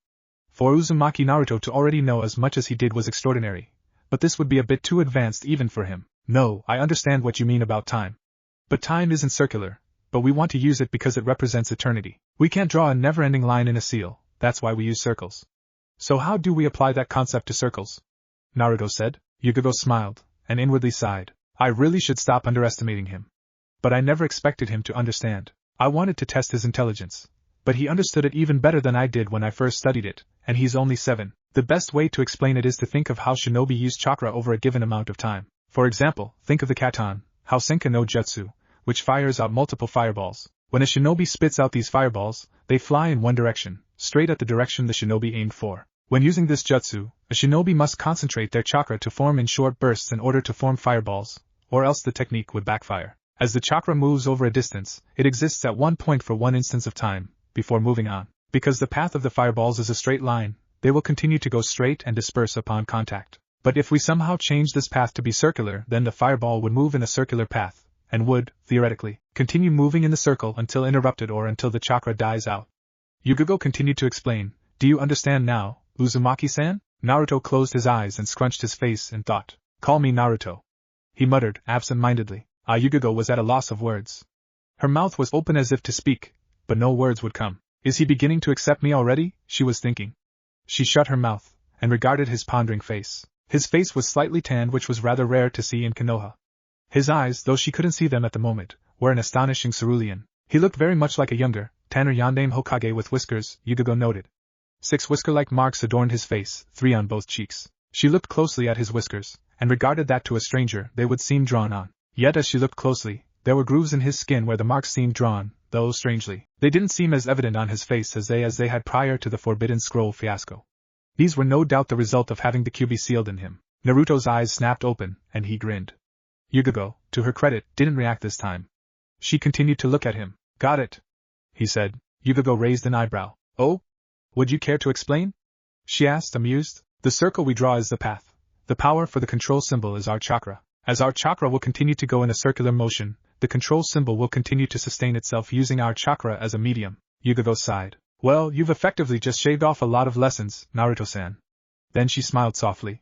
For Uzumaki Naruto to already know as much as he did was extraordinary, but this would be a bit too advanced even for him. No, I understand what you mean about time. But time isn't circular, but we want to use it because it represents eternity. We can't draw a never-ending line in a seal, that's why we use circles. So how do we apply that concept to circles? Naruto said. Yugogo smiled, and inwardly sighed. I really should stop underestimating him. But I never expected him to understand. I wanted to test his intelligence. But he understood it even better than I did when I first studied it, and he's only 7. The best way to explain it is to think of how shinobi use chakra over a given amount of time. For example, think of the katan, Housenka no Jutsu, which fires out multiple fireballs. When a shinobi spits out these fireballs, they fly in one direction, straight at the direction the shinobi aimed for. When using this jutsu, a shinobi must concentrate their chakra to form in short bursts in order to form fireballs, or else the technique would backfire. As the chakra moves over a distance, it exists at one point for one instance of time, before moving on. Because the path of the fireballs is a straight line, they will continue to go straight and disperse upon contact. But if we somehow change this path to be circular, then the fireball would move in a circular path, and would, theoretically, continue moving in the circle until interrupted or until the chakra dies out. Yugogo continued to explain. Do you understand now, Uzumaki-san? Naruto closed his eyes and scrunched his face in thought. Call me Naruto. He muttered, absent-mindedly. Yugogo was at a loss of words. Her mouth was open as if to speak, but no words would come. Is he beginning to accept me already? She was thinking. She shut her mouth, and regarded his pondering face. His face was slightly tanned, which was rather rare to see in Konoha. His eyes, though she couldn't see them at the moment, were an astonishing cerulean. He looked very much like a younger, tanner Yondaime Hokage with whiskers, Yugogo noted. 6 whisker-like marks adorned his face, 3 on both cheeks. She looked closely at his whiskers, and regarded that to a stranger they would seem drawn on. Yet as she looked closely, there were grooves in his skin where the marks seemed drawn, though strangely, they didn't seem as evident on his face as they had prior to the Forbidden Scroll fiasco. These were no doubt the result of having the Kyuubi sealed in him. Naruto's eyes snapped open, and he grinned. Yugogo, to her credit, didn't react this time. She continued to look at him. Got it, he said. Yugogo raised an eyebrow. Oh? Would you care to explain? She asked, amused. The circle we draw is the path. The power for the control symbol is our chakra. As our chakra will continue to go in a circular motion, the control symbol will continue to sustain itself using our chakra as a medium. Yugogo sighed. Well, you've effectively just shaved off a lot of lessons, Naruto-san. Then she smiled softly.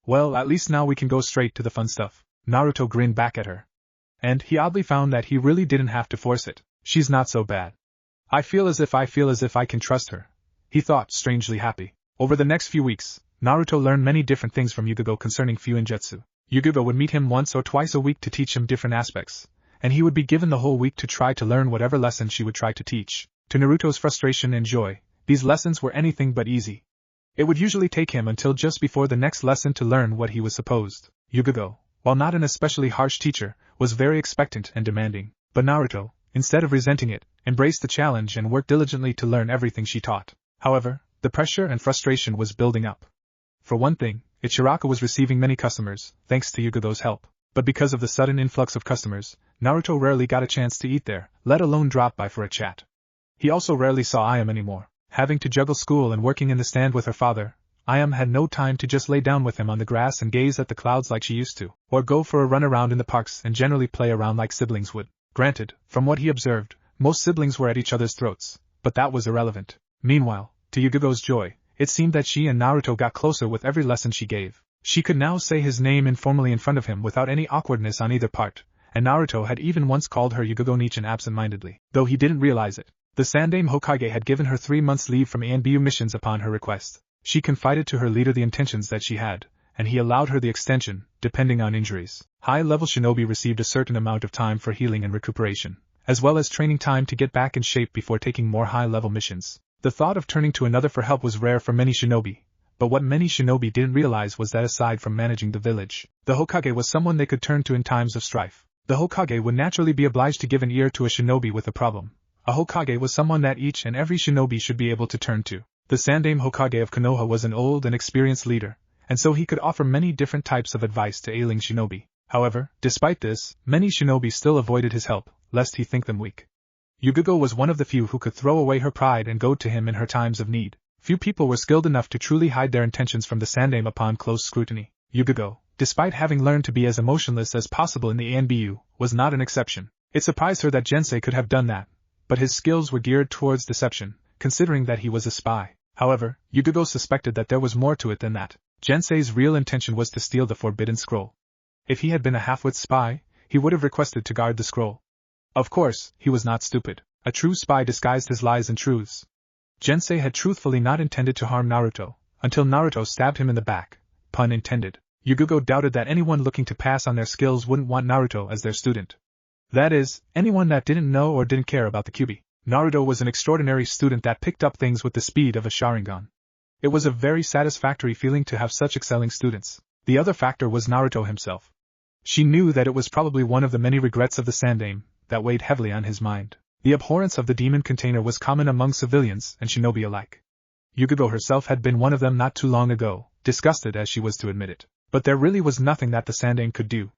Well, at least now we can go straight to the fun stuff. Naruto grinned back at her. And he oddly found that he really didn't have to force it. She's not so bad. I feel as if I can trust her. He thought, strangely happy. Over the next few weeks, Naruto learned many different things from Yugogo concerning Fuinjutsu. Yugogo would meet him once or twice a week to teach him different aspects, and he would be given the whole week to try to learn whatever lesson she would try to teach. To Naruto's frustration and joy, these lessons were anything but easy. It would usually take him until just before the next lesson to learn what he was supposed. Yugogo, while not an especially harsh teacher, was very expectant and demanding, but Naruto, instead of resenting it, embraced the challenge and worked diligently to learn everything she taught. However, the pressure and frustration was building up. For one thing, Ichiraka was receiving many customers, thanks to Yugogo's help, but because of the sudden influx of customers, Naruto rarely got a chance to eat there, let alone drop by for a chat. He also rarely saw Ayame anymore. Having to juggle school and working in the stand with her father, Ayame had no time to just lay down with him on the grass and gaze at the clouds like she used to, or go for a run around in the parks and generally play around like siblings would. Granted, from what he observed, most siblings were at each other's throats, but that was irrelevant. Meanwhile, to Yugogo's joy, it seemed that she and Naruto got closer with every lesson she gave. She could now say his name informally in front of him without any awkwardness on either part, and Naruto had even once called her Yugogo-nichan absent-mindedly, though he didn't realize it. The Sandaime Hokage had given her 3 months leave from ANBU missions upon her request. She confided to her leader the intentions that she had, and he allowed her the extension, depending on injuries. High-level shinobi received a certain amount of time for healing and recuperation, as well as training time to get back in shape before taking more high-level missions. The thought of turning to another for help was rare for many shinobi, but what many shinobi didn't realize was that aside from managing the village, the Hokage was someone they could turn to in times of strife. The Hokage would naturally be obliged to give an ear to a shinobi with a problem. A Hokage was someone that each and every shinobi should be able to turn to. The Sandaime Hokage of Konoha was an old and experienced leader, and so he could offer many different types of advice to ailing shinobi. However, despite this, many shinobi still avoided his help, lest he think them weak. Yugogo was one of the few who could throw away her pride and go to him in her times of need. Few people were skilled enough to truly hide their intentions from the Sandaime upon close scrutiny. Yugogo, despite having learned to be as emotionless as possible in the ANBU, was not an exception. It surprised her that Jensei could have done that, but his skills were geared towards deception, considering that he was a spy. However, Yugogo suspected that there was more to it than that. Jensei's real intention was to steal the forbidden scroll. If he had been a half-wit spy, he would have requested to guard the scroll. Of course, he was not stupid. A true spy disguised his lies and truths. Jensei had truthfully not intended to harm Naruto, until Naruto stabbed him in the back, pun intended. Yugogo doubted that anyone looking to pass on their skills wouldn't want Naruto as their student. That is, anyone that didn't know or didn't care about the Kyuubi. Naruto was an extraordinary student that picked up things with the speed of a Sharingan. It was a very satisfactory feeling to have such excelling students. The other factor was Naruto himself. She knew that it was probably one of the many regrets of the Sandaime that weighed heavily on his mind. The abhorrence of the demon container was common among civilians and shinobi alike. Yugogo herself had been one of them not too long ago, disgusted as she was to admit it. But there really was nothing that the Sandaime could do.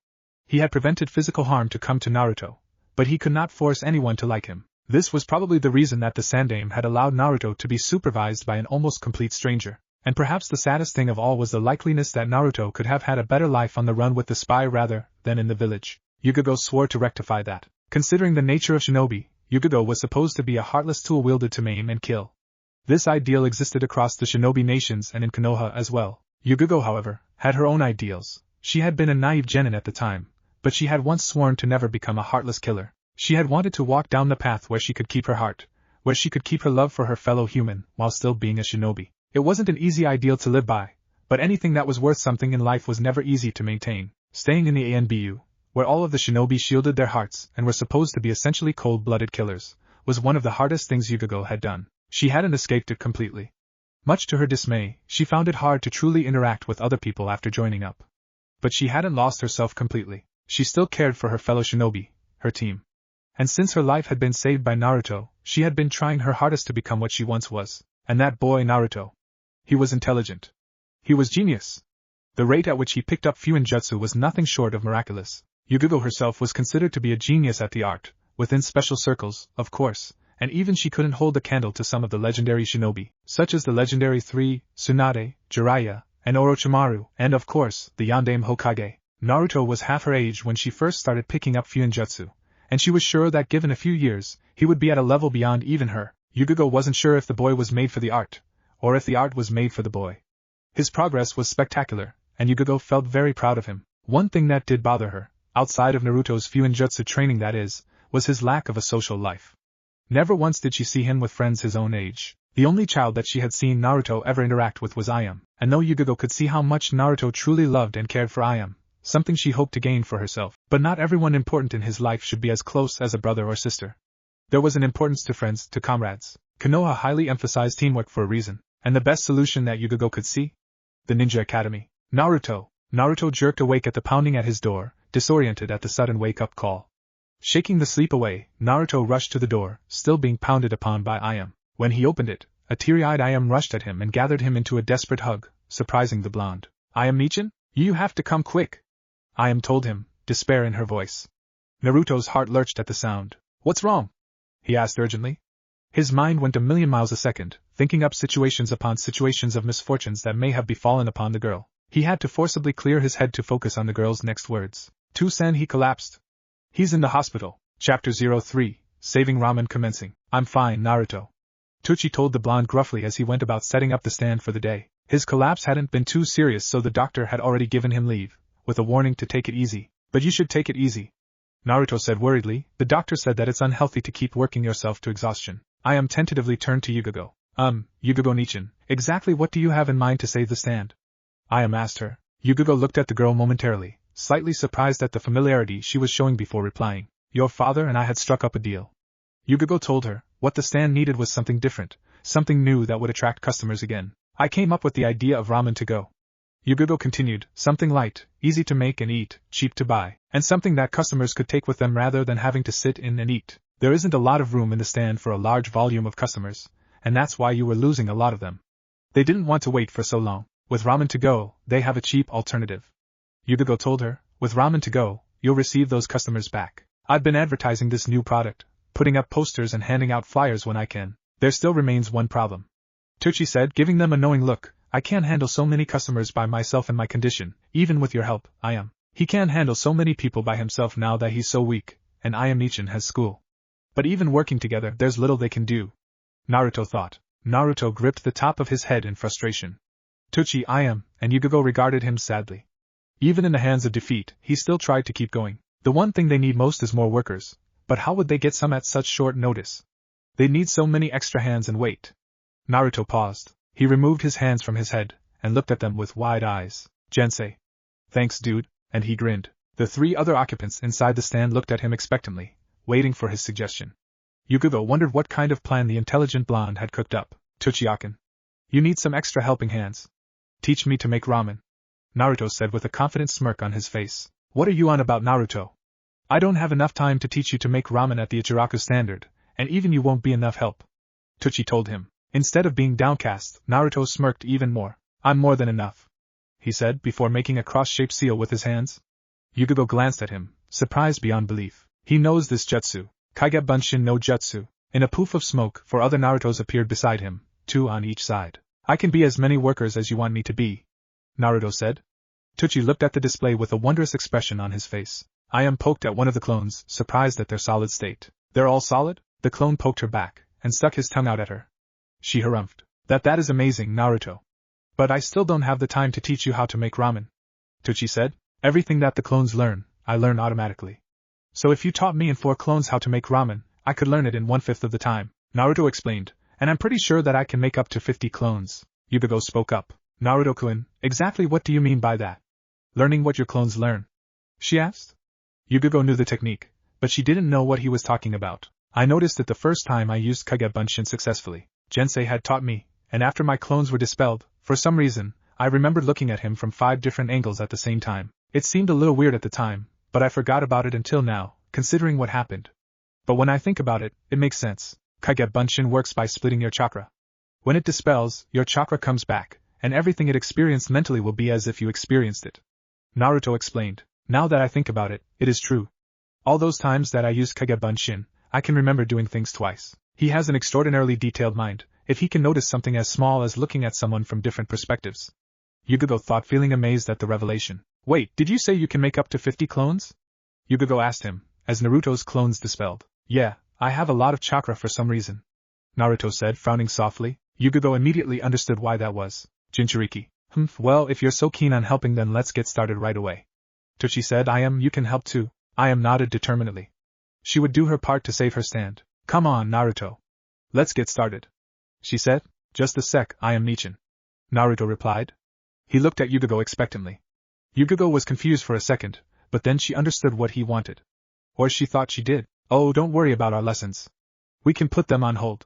He had prevented physical harm to come to Naruto, but he could not force anyone to like him. This was probably the reason that the Sandaime had allowed Naruto to be supervised by an almost complete stranger. And perhaps the saddest thing of all was the likeliness that Naruto could have had a better life on the run with the spy rather than in the village. Yugogo swore to rectify that. Considering the nature of shinobi, Yugogo was supposed to be a heartless tool wielded to maim and kill. This ideal existed across the shinobi nations and in Konoha as well. Yugogo, however, had her own ideals. She had been a naive genin at the time, but she had once sworn to never become a heartless killer. She had wanted to walk down the path where she could keep her heart, where she could keep her love for her fellow human while still being a shinobi. It wasn't an easy ideal to live by, but anything that was worth something in life was never easy to maintain. Staying in the ANBU, where all of the shinobi shielded their hearts and were supposed to be essentially cold-blooded killers, was one of the hardest things Yugogo had done. She hadn't escaped it completely. Much to her dismay, she found it hard to truly interact with other people after joining up. But she hadn't lost herself completely. She still cared for her fellow shinobi, her team. And since her life had been saved by Naruto, she had been trying her hardest to become what she once was. And that boy Naruto. He was intelligent. He was genius. The rate at which he picked up Fuinjutsu was nothing short of miraculous. Yugogo herself was considered to be a genius at the art, within special circles, of course, and even she couldn't hold a candle to some of the legendary shinobi, such as the legendary 3, Tsunade, Jiraiya, and Orochimaru, and of course, the Yondaime Hokage. Naruto was half her age when she first started picking up Fuinjutsu, and she was sure that given a few years, he would be at a level beyond even her. Yugogo wasn't sure if the boy was made for the art, or if the art was made for the boy. His progress was spectacular, and Yugogo felt very proud of him. One thing that did bother her, outside of Naruto's Fuinjutsu training that is, was his lack of a social life. Never once did she see him with friends his own age. The only child that she had seen Naruto ever interact with was Ayame, and though Yugigo could see how much Naruto truly loved and cared for Ayame, something she hoped to gain for herself, but not everyone important in his life should be as close as a brother or sister. There was an importance to friends, to comrades. Konoha highly emphasized teamwork for a reason, and the best solution that Yugigo could see? The Ninja Academy. Naruto jerked awake at the pounding at his door, disoriented at the sudden wake-up call. Shaking the sleep away, Naruto rushed to the door, still being pounded upon by Ayame. When he opened it, a teary-eyed Ayame rushed at him and gathered him into a desperate hug, surprising the blonde. Ayame-chan? You have to come quick! Ayame told him, despair in her voice. Naruto's heart lurched at the sound. What's wrong? He asked urgently. His mind went a million miles a second, thinking up situations upon situations of misfortunes that may have befallen upon the girl. He had to forcibly clear his head to focus on the girl's next words. "2-san, he collapsed. He's in the hospital." Chapter 03, Saving Ramen commencing. I'm fine, Naruto. Tucci told the blonde gruffly as he went about setting up the stand for the day. His collapse hadn't been too serious, so the doctor had already given him leave, with a warning to take it easy. But you should take it easy, Naruto said worriedly. The doctor said that it's unhealthy to keep working yourself to exhaustion. Ayame tentatively turned to Yugigo. Yugigo-nichan, exactly what do you have in mind to save the stand? Ayame asked her. Yugigo looked at the girl momentarily, slightly surprised at the familiarity she was showing before replying. Your father and I had struck up a deal. Yugigo told her, what the stand needed was something different, something new that would attract customers again. I came up with the idea of ramen to go. Yugigo continued, something light, easy to make and eat, cheap to buy, and something that customers could take with them rather than having to sit in and eat. There isn't a lot of room in the stand for a large volume of customers, and that's why you were losing a lot of them. They didn't want to wait for so long. With ramen to go, they have a cheap alternative. Yugigo told her, with ramen to go, you'll receive those customers back. I've been advertising this new product, putting up posters and handing out flyers when I can. There still remains one problem. Tucci said, giving them a knowing look. I can't handle so many customers by myself in my condition, even with your help, Ayame. He can't handle so many people by himself now that he's so weak, and Ayame-chan has school. But even working together, there's little they can do. Naruto thought. Naruto gripped the top of his head in frustration. Tucci, Ayame, and Yugigo regarded him sadly. Even in the hands of defeat, he still tried to keep going. The one thing they need most is more workers, but how would they get some at such short notice? They'd need so many extra hands and weight. Naruto paused. He removed his hands from his head, and looked at them with wide eyes. Jensei. Thanks, dude, and he grinned. The three other occupants inside the stand looked at him expectantly, waiting for his suggestion. Yugigo wondered what kind of plan the intelligent blonde had cooked up. Tucci-akin. You need some extra helping hands. Teach me to make ramen, Naruto said with a confident smirk on his face. What are you on about, Naruto? I don't have enough time to teach you to make ramen at the Ichiraku standard, and even you won't be enough help, Tucci told him. Instead of being downcast, Naruto smirked even more. I'm more than enough, he said before making a cross-shaped seal with his hands. Yugigo glanced at him, surprised beyond belief. He knows this jutsu, Kaigebunshin no Jutsu. In a poof of smoke, 4 other Narutos appeared beside him, 2 on each side. I can be as many workers as you want me to be, Naruto said. Tucci looked at the display with a wondrous expression on his face. Ayame poked at one of the clones, surprised at their solid state. They're all solid? The clone poked her back, and stuck his tongue out at her. She harumphed. That is amazing, Naruto. But I still don't have the time to teach you how to make ramen, Tucci said. Everything that the clones learn, I learn automatically. So if you taught me and 4 clones how to make ramen, I could learn it in 1/5 of the time, Naruto explained. And I'm pretty sure that I can make up to 50 clones. Yugigo spoke up. Naruto-kun, exactly what do you mean by that? Learning what your clones learn? She asked. Yugigo knew the technique, but she didn't know what he was talking about. I noticed it the first time I used Kaigebunshin successfully. Jensei had taught me, and after my clones were dispelled, for some reason, I remembered looking at him from 5 different angles at the same time. It seemed a little weird at the time, but I forgot about it until now, considering what happened. But when I think about it, it makes sense. Kaigebunshin works by splitting your chakra. When it dispels, your chakra comes back, and everything it experienced mentally will be as if you experienced it. Naruto explained. Now that I think about it, it is true. All those times that I used Kaigebunshin, I can remember doing things twice. He has an extraordinarily detailed mind, if he can notice something as small as looking at someone from different perspectives. Yugigo thought, feeling amazed at the revelation. Wait, did you say you can make up to 50 clones? Yugigo asked him, as Naruto's clones dispelled. Yeah, I have a lot of chakra for some reason, Naruto said, frowning softly. Yugigo immediately understood why that was. Jinchuriki. Well, if you're so keen on helping, then let's get started right away, Tucci said. Ayame, you can help too. Ayame nodded determinedly. She would do her part to save her stand. Come on, Naruto. Let's get started. she said. Just a sec, I am Nichin. Naruto replied. He looked at Yugigo expectantly. Yugigo was confused for a second, but then she understood what he wanted. Or she thought she did. Oh, don't worry about our lessons. We can put them on hold.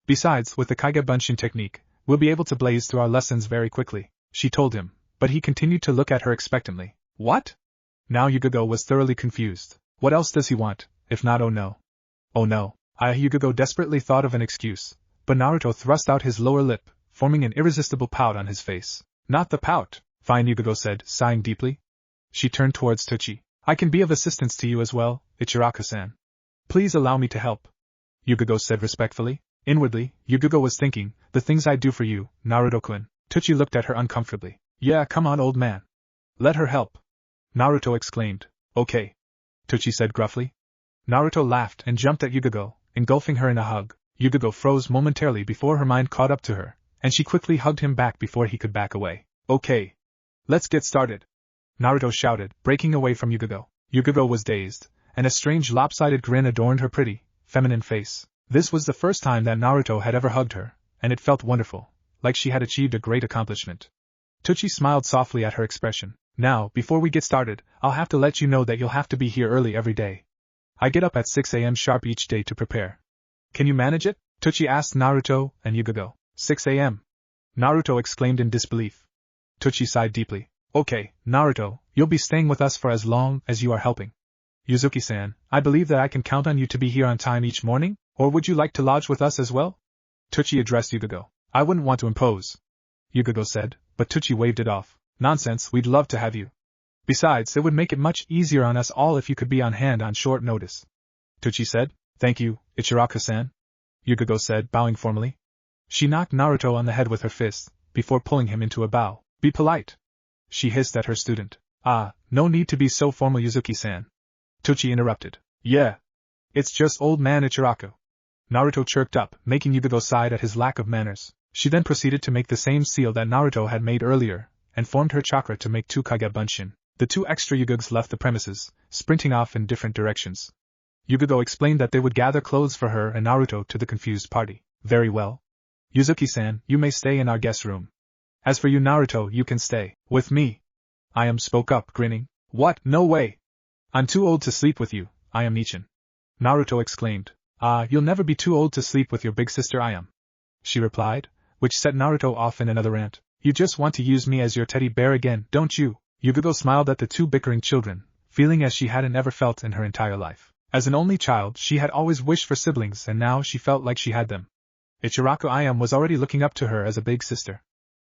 Besides, with the Kage Bunshin technique, we'll be able to blaze through our lessons very quickly, she told him, but he continued to look at her expectantly. What? Now Yugigo was thoroughly confused. What else does he want, if not oh no? Oh no. Yugigo desperately thought of an excuse, but Naruto thrust out his lower lip, forming an irresistible pout on his face. Not the pout, fine, Yugigo said, sighing deeply. She turned towards Tochi. I can be of assistance to you as well, Ichiraku-san. Please allow me to help, Yugigo said respectfully. Inwardly, Yugigo was thinking, the things I do for you, Naruto-kun. Tochi looked at her uncomfortably. Yeah, come on, old man. Let her help. Naruto exclaimed. Okay. Tochi said gruffly. Naruto laughed and jumped at Yugigo, engulfing her in a hug. Yugigo froze momentarily before her mind caught up to her, and she quickly hugged him back before he could back away. Okay. Let's get started, Naruto shouted, breaking away from Yugigo. Yugigo was dazed, and a strange lopsided grin adorned her pretty, feminine face. This was the first time that Naruto had ever hugged her, and it felt wonderful, like she had achieved a great accomplishment. Tochi smiled softly at her expression. Now, before we get started, I'll have to let you know that you'll have to be here early every day. I get up at 6 a.m. sharp each day to prepare. Can you manage it? Tochi asked Naruto and Yugigo. 6 a.m. Naruto exclaimed in disbelief. Tochi sighed deeply. Okay, Naruto, you'll be staying with us for as long as you are helping. Yuzuki-san, I believe that I can count on you to be here on time each morning, or would you like to lodge with us as well? Tochi addressed Yugigo. I wouldn't want to impose, Yugigo said, but Tochi waved it off. Nonsense, we'd love to have you. Besides, it would make it much easier on us all if you could be on hand on short notice. Tochi said. Thank you, Ichiraku-san, Yugigo said, bowing formally. She knocked Naruto on the head with her fist, before pulling him into a bow. Be polite, she hissed at her student. Ah, no need to be so formal, Yuzuki-san. Tochi interrupted. Yeah. It's just old man Ichiraku. Naruto chirped up, making Yugigo sigh at his lack of manners. She then proceeded to make the same seal that Naruto had made earlier, and formed her chakra to make 2 Kage Bunshin. The 2 extra Yugos left the premises, sprinting off in different directions. Yugigo explained that they would gather clothes for her and Naruto to the confused party. Very well. Yuzuki-san, you may stay in our guest room. As for you, Naruto, you can stay with me. I spoke up, grinning. What? No way. I'm too old to sleep with you, I am Nichin. Naruto exclaimed. Ah, you'll never be too old to sleep with your big sister I am, she replied, which set Naruto off in another rant. You just want to use me as your teddy bear again, don't you? Yugigo smiled at the 2 bickering children, feeling as she hadn't ever felt in her entire life. As an only child, she had always wished for siblings, and now she felt like she had them. Ichiraku Ayam was already looking up to her as a big sister.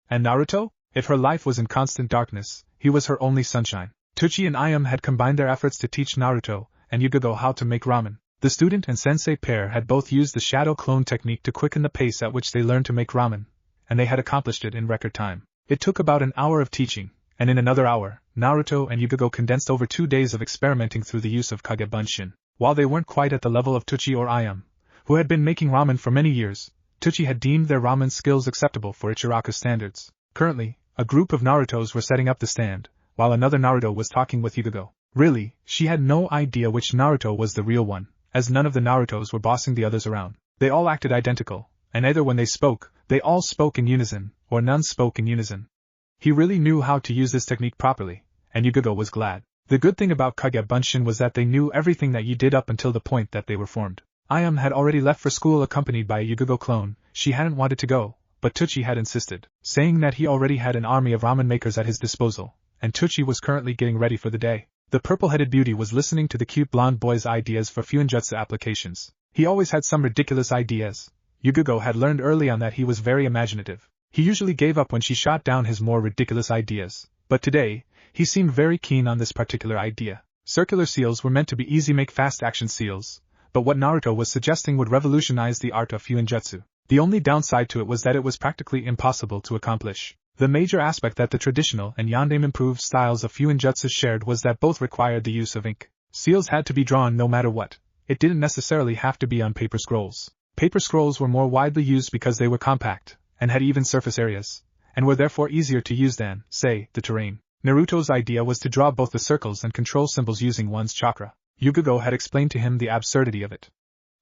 And Naruto? If her life was in constant darkness, he was her only sunshine. Tochi and Ayam had combined their efforts to teach Naruto and Yugigo how to make ramen. The student and sensei pair had both used the shadow clone technique to quicken the pace at which they learned to make ramen, and they had accomplished it in record time. It took about an hour of teaching, and in another hour, Naruto and Yugigo condensed over 2 days of experimenting through the use of Kage Bunshin. While they weren't quite at the level of Tochi or Ayam, who had been making ramen for many years, Tochi had deemed their ramen skills acceptable for Ichiraku standards. Currently, a group of Narutos were setting up the stand, while another Naruto was talking with Yugigo. Really, she had no idea which Naruto was the real one, as none of the Narutos were bossing the others around. They all acted identical, and either when they spoke, they all spoke in unison, or none spoke in unison. He really knew how to use this technique properly, and Yugigo was glad. The good thing about Kage Bunshin was that they knew everything that you did up until the point that they were formed. Ayam had already left for school accompanied by a Yugigo clone. She hadn't wanted to go, but Tochi had insisted, saying that he already had an army of ramen makers at his disposal, and Tochi was currently getting ready for the day. The purple-headed beauty was listening to the cute blonde boy's ideas for Fuinjutsu applications. He always had some ridiculous ideas. Yugigo had learned early on that he was very imaginative. He usually gave up when she shot down his more ridiculous ideas, but today, he seemed very keen on this particular idea. Circular seals were meant to be easy make fast action seals, but what Naruto was suggesting would revolutionize the art of Fuinjutsu. The only downside to it was that it was practically impossible to accomplish. The major aspect that the traditional and Yandame improved styles of Fuinjutsu shared was that both required the use of ink. Seals had to be drawn no matter what. It didn't necessarily have to be on paper scrolls. Paper scrolls were more widely used because they were compact, and had even surface areas, and were therefore easier to use than, say, the terrain. Naruto's idea was to draw both the circles and control symbols using one's chakra. Yugigo had explained to him the absurdity of it.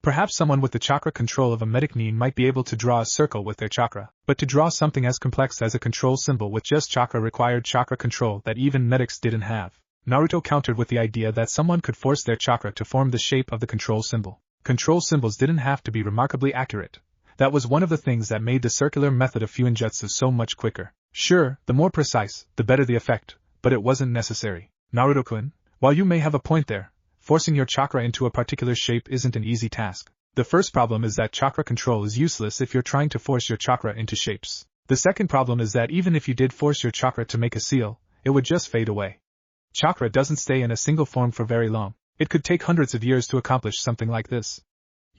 Perhaps someone with the chakra control of a medic nin might be able to draw a circle with their chakra, but to draw something as complex as a control symbol with just chakra required chakra control that even medics didn't have. Naruto countered with the idea that someone could force their chakra to form the shape of the control symbol. Control symbols didn't have to be remarkably accurate. That was one of the things that made the circular method of Fuinjutsu so much quicker. Sure, the more precise, the better the effect, but it wasn't necessary. Naruto-kun, while you may have a point there, forcing your chakra into a particular shape isn't an easy task. The first problem is that chakra control is useless if you're trying to force your chakra into shapes. The second problem is that even if you did force your chakra to make a seal, it would just fade away. Chakra doesn't stay in a single form for very long. It could take hundreds of years to accomplish something like this.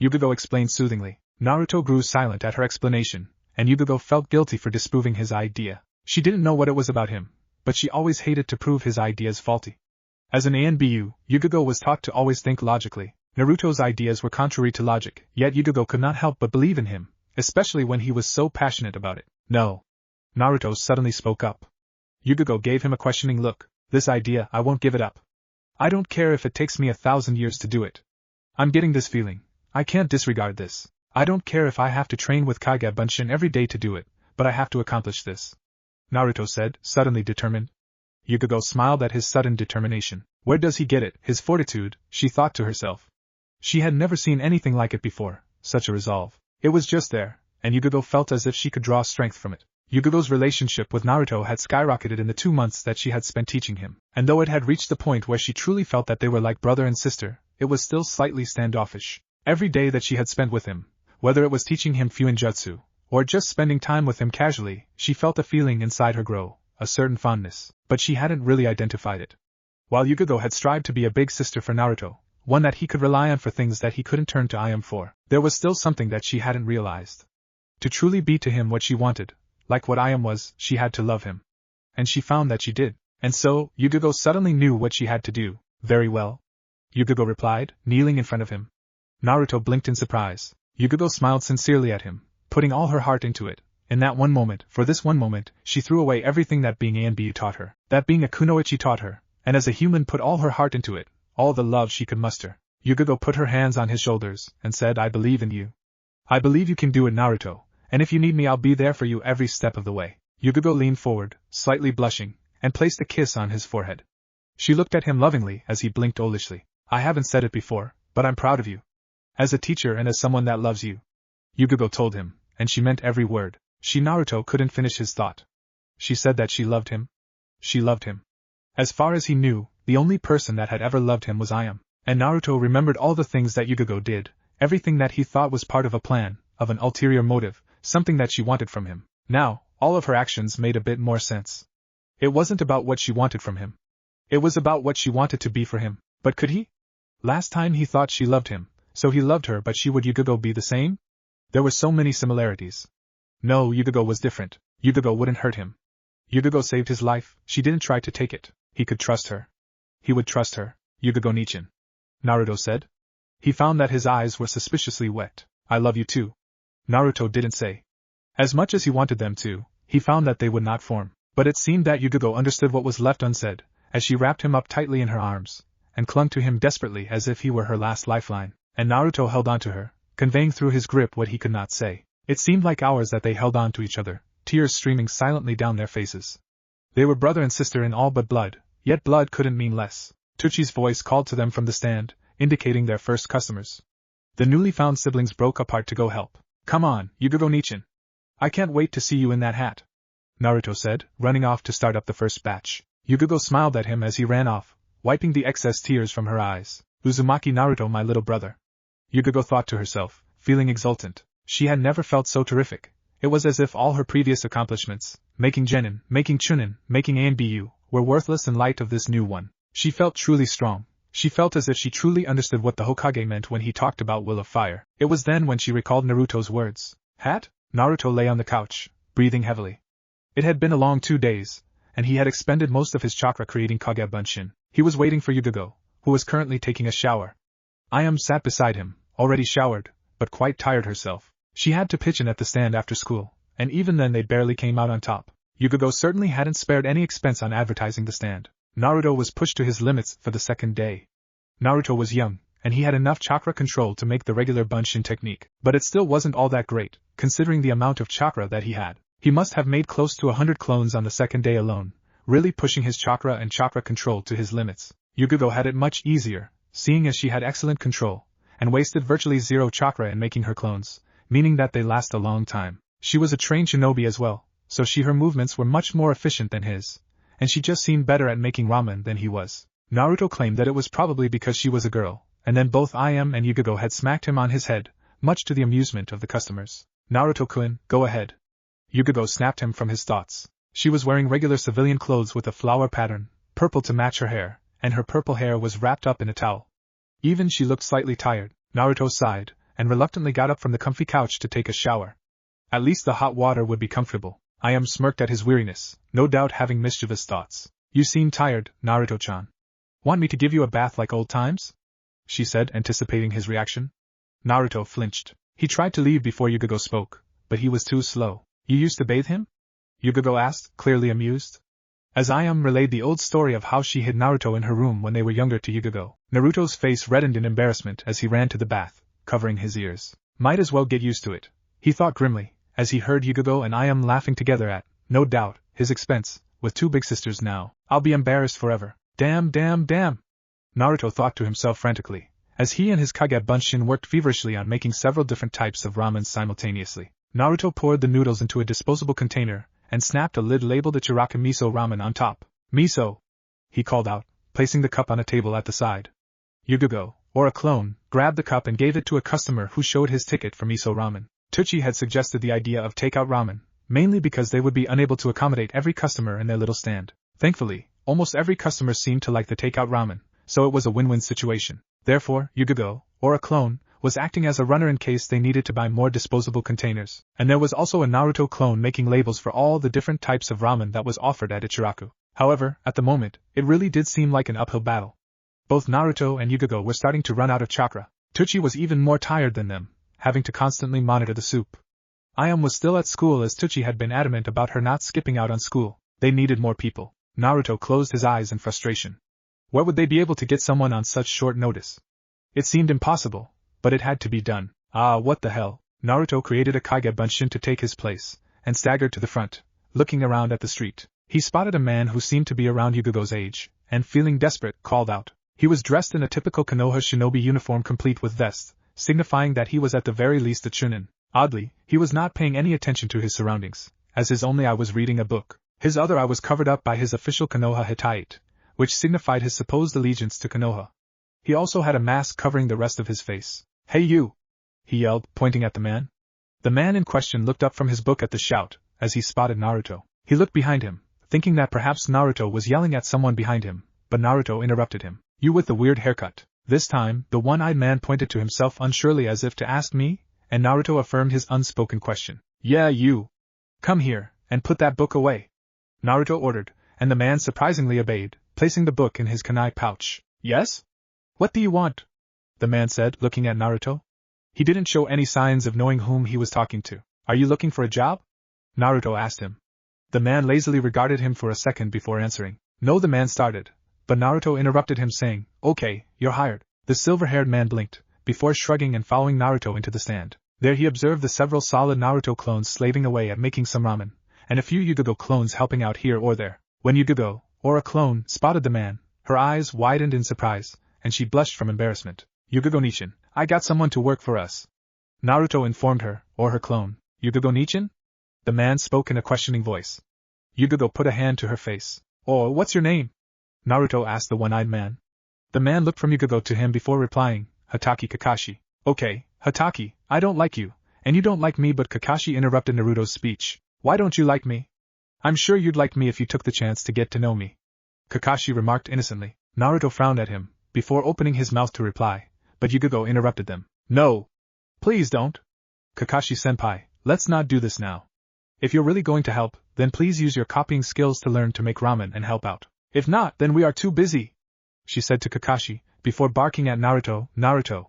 Yugogo explained soothingly. Naruto grew silent at her explanation, and Yugogo felt guilty for disproving his idea. She didn't know what it was about him, but she always hated to prove his ideas faulty. As an ANBU, Yugogo was taught to always think logically. Naruto's ideas were contrary to logic, yet Yugogo could not help but believe in him, especially when he was so passionate about it. No. Naruto suddenly spoke up. Yugogo gave him a questioning look. This idea, I won't give it up. I don't care if it takes me 1,000 years to do it. I'm getting this feeling. I can't disregard this. I don't care if I have to train with Kage Bunshin every day to do it, but I have to accomplish this. Naruto said, suddenly determined. Yugogo smiled at his sudden determination. Where does he get it, his fortitude, she thought to herself. She had never seen anything like it before, such a resolve. It was just there, and Yugogo felt as if she could draw strength from it. Yugogo's relationship with Naruto had skyrocketed in the 2 months that she had spent teaching him, and though it had reached the point where she truly felt that they were like brother and sister, it was still slightly standoffish. Every day that she had spent with him, whether it was teaching him Fuinjutsu, or just spending time with him casually, she felt a feeling inside her grow, a certain fondness, but she hadn't really identified it. While Yugogo had strived to be a big sister for Naruto, one that he could rely on for things that he couldn't turn to Ayam for, there was still something that she hadn't realized. To truly be to him what she wanted, like what Ayam was, she had to love him. And she found that she did. And so, Yugogo suddenly knew what she had to do. Very well. Yugogo replied, kneeling in front of him. Naruto blinked in surprise. Yugogo smiled sincerely at him, putting all her heart into it. In that one moment, for this one moment, she threw away everything that being Anbu taught her, that being a kunoichi taught her, and as a human put all her heart into it, all the love she could muster. Yugogo put her hands on his shoulders, and said, I believe in you. I believe you can do it, Naruto, and if you need me I'll be there for you every step of the way. Yugogo leaned forward, slightly blushing, and placed a kiss on his forehead. She looked at him lovingly as he blinked olishly. I haven't said it before, but I'm proud of you. As a teacher and as someone that loves you. Yugogo told him, and she meant every word. Naruto couldn't finish his thought. She said that she loved him. She loved him. As far as he knew, the only person that had ever loved him was Ayam. And Naruto remembered all the things that Yugogo did, everything that he thought was part of a plan, of an ulterior motive, something that she wanted from him. Now, all of her actions made a bit more sense. It wasn't about what she wanted from him. It was about what she wanted to be for him. But could he? Last time he thought she loved him, so he loved her, but would Yugogo be the same? There were so many similarities. No, Yugogo was different. Yugogo wouldn't hurt him. Yugogo saved his life, she didn't try to take it. He could trust her. He would trust her. Yugogo Nichin. Naruto said. He found that his eyes were suspiciously wet. I love you too. Naruto didn't say. As much as he wanted them to, he found that they would not form. But it seemed that Yugogo understood what was left unsaid, as she wrapped him up tightly in her arms, and clung to him desperately as if he were her last lifeline, and Naruto held on to her, conveying through his grip what he could not say. It seemed like hours that they held on to each other, tears streaming silently down their faces. They were brother and sister in all but blood, yet blood couldn't mean less. Tuchi's voice called to them from the stand, indicating their first customers. The newly found siblings broke apart to go help. Come on, Yugogo Nichin. I can't wait to see you in that hat, Naruto said, running off to start up the first batch. Yugogo smiled at him as he ran off, wiping the excess tears from her eyes. Uzumaki Naruto, my little brother. Yugogo thought to herself, feeling exultant. She had never felt so terrific. It was as if all her previous accomplishments, making Genin, making Chunin, making Anbu, were worthless in light of this new one. She felt truly strong. She felt as if she truly understood what the Hokage meant when he talked about will of fire. It was then when she recalled Naruto's words. Hat? Naruto lay on the couch, breathing heavily. It had been a long 2 days, and he had expended most of his chakra creating Kage Bunshin. He was waiting for Yugogo, who was currently taking a shower. Ayam sat beside him, already showered, but quite tired herself. She had to pitch in at the stand after school, and even then they barely came out on top. Yugogo certainly hadn't spared any expense on advertising the stand. Naruto was pushed to his limits for the second day. Naruto was young, and he had enough chakra control to make the regular bunshin technique. But it still wasn't all that great, considering the amount of chakra that he had. He must have made close to 100 clones on the second day alone, really pushing his chakra and chakra control to his limits. Yugogo had it much easier, seeing as she had excellent control, and wasted virtually zero chakra in making her clones, meaning that they last a long time. She was a trained shinobi as well, so her movements were much more efficient than his, and she just seemed better at making ramen than he was. Naruto claimed that it was probably because she was a girl, and then both IM and Yugogo had smacked him on his head, much to the amusement of the customers. Naruto-kun, go ahead. Yugogo snapped him from his thoughts. She was wearing regular civilian clothes with a flower pattern, purple to match her hair, and her purple hair was wrapped up in a towel. Even she looked slightly tired. Naruto sighed, and reluctantly got up from the comfy couch to take a shower. At least the hot water would be comfortable. IM smirked at his weariness, no doubt having mischievous thoughts. You seem tired, Naruto-chan. Want me to give you a bath like old times? She said, anticipating his reaction. Naruto flinched. He tried to leave before Yugogo spoke, but he was too slow. You used to bathe him? Yugogo asked, clearly amused. As IM relayed the old story of how she hid Naruto in her room when they were younger to Yugogo, Naruto's face reddened in embarrassment as he ran to the bath, covering his ears. Might as well get used to it, he thought grimly, as he heard Yugogo and IM laughing together at, no doubt, his expense, with two big sisters now. I'll be embarrassed forever. Damn. Naruto thought to himself frantically, as he and his Kage Bunshin worked feverishly on making several different types of ramen simultaneously. Naruto poured the noodles into a disposable container, and snapped a lid labeled Ichiraka Miso Ramen on top. Miso! He called out, placing the cup on a table at the side. Yugogo, or a clone, grabbed the cup and gave it to a customer who showed his ticket for miso ramen. Tucci had suggested the idea of takeout ramen, mainly because they would be unable to accommodate every customer in their little stand. Thankfully, almost every customer seemed to like the takeout ramen, so it was a win-win situation. Therefore, Yugogo, or a clone, was acting as a runner in case they needed to buy more disposable containers. And there was also a Naruto clone making labels for all the different types of ramen that was offered at Ichiraku. However, at the moment, it really did seem like an uphill battle. Both Naruto and Yugogo were starting to run out of chakra. Tucci was even more tired than them, having to constantly monitor the soup. Ayam was still at school as Tucci had been adamant about her not skipping out on school. They needed more people. Naruto closed his eyes in frustration. Where would they be able to get someone on such short notice? It seemed impossible, but it had to be done. Ah, what the hell. Naruto created a Kage Bunshin to take his place, and staggered to the front, looking around at the street. He spotted a man who seemed to be around Yugogo's age, and feeling desperate, called out. He was dressed in a typical Konoha shinobi uniform complete with vest, signifying that he was at the very least a chunin. Oddly, he was not paying any attention to his surroundings, as his only eye was reading a book. His other eye was covered up by his official Konoha Hittite, which signified his supposed allegiance to Konoha. He also had a mask covering the rest of his face. Hey you! He yelled, pointing at the man. The man in question looked up from his book at the shout, as he spotted Naruto. He looked behind him, thinking that perhaps Naruto was yelling at someone behind him, but Naruto interrupted him. You with the weird haircut. This time, the one-eyed man pointed to himself unsurely as if to ask me, and Naruto affirmed his unspoken question. Yeah, you. Come here, and put that book away. Naruto ordered, and the man surprisingly obeyed, placing the book in his kunai pouch. Yes? What do you want? The man said, looking at Naruto. He didn't show any signs of knowing whom he was talking to. Are you looking for a job? Naruto asked him. The man lazily regarded him for a second before answering. No, the man started, but Naruto interrupted him saying, Okay, you're hired. The silver-haired man blinked, before shrugging and following Naruto into the stand. There he observed the several solid Naruto clones slaving away at making some ramen, and a few Yugogo clones helping out here or there. When Yugogo, or a clone, spotted the man, her eyes widened in surprise, and she blushed from embarrassment. Yugogo-nichin, I got someone to work for us. Naruto informed her, or her clone. Yugogo-nichin? The man spoke in a questioning voice. Yugogo put a hand to her face. Oh, what's your name? Naruto asked the one-eyed man. The man looked from Yugogo to him before replying, Hatake Kakashi. Okay, Hatake, I don't like you, and you don't like me, but Kakashi interrupted Naruto's speech. Why don't you like me? I'm sure you'd like me if you took the chance to get to know me. Kakashi remarked innocently. Naruto frowned at him, before opening his mouth to reply, but Yugogo interrupted them. No. Please don't. Kakashi-senpai, let's not do this now. If you're really going to help, then please use your copying skills to learn to make ramen and help out. If not, then we are too busy, she said to Kakashi, before barking at Naruto. Naruto.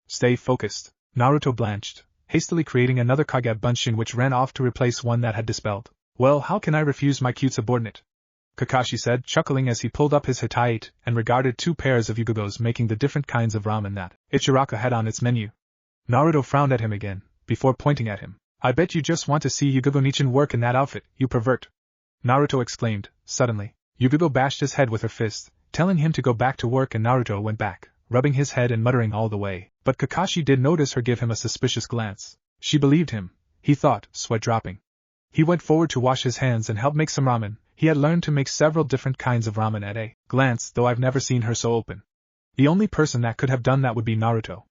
Stay focused. Naruto blanched, hastily creating another Kage Bunshin which ran off to replace one that had dispelled. Well, how can I refuse my cute subordinate? Kakashi said, chuckling as he pulled up his hitai and regarded 2 pairs of yugogos making the different kinds of ramen that Ichiraka had on its menu. Naruto frowned at him again, before pointing at him. I bet you just want to see Yugogo Nichin work in that outfit, you pervert. Naruto exclaimed, suddenly. Yugogo bashed his head with her fist, telling him to go back to work, and Naruto went back, rubbing his head and muttering all the way. But Kakashi did notice her give him a suspicious glance. She believed him, he thought, sweat dropping. He went forward to wash his hands and help make some ramen. He had learned to make several different kinds of ramen at a glance, though I've never seen her so open. The only person that could have done that would be Naruto.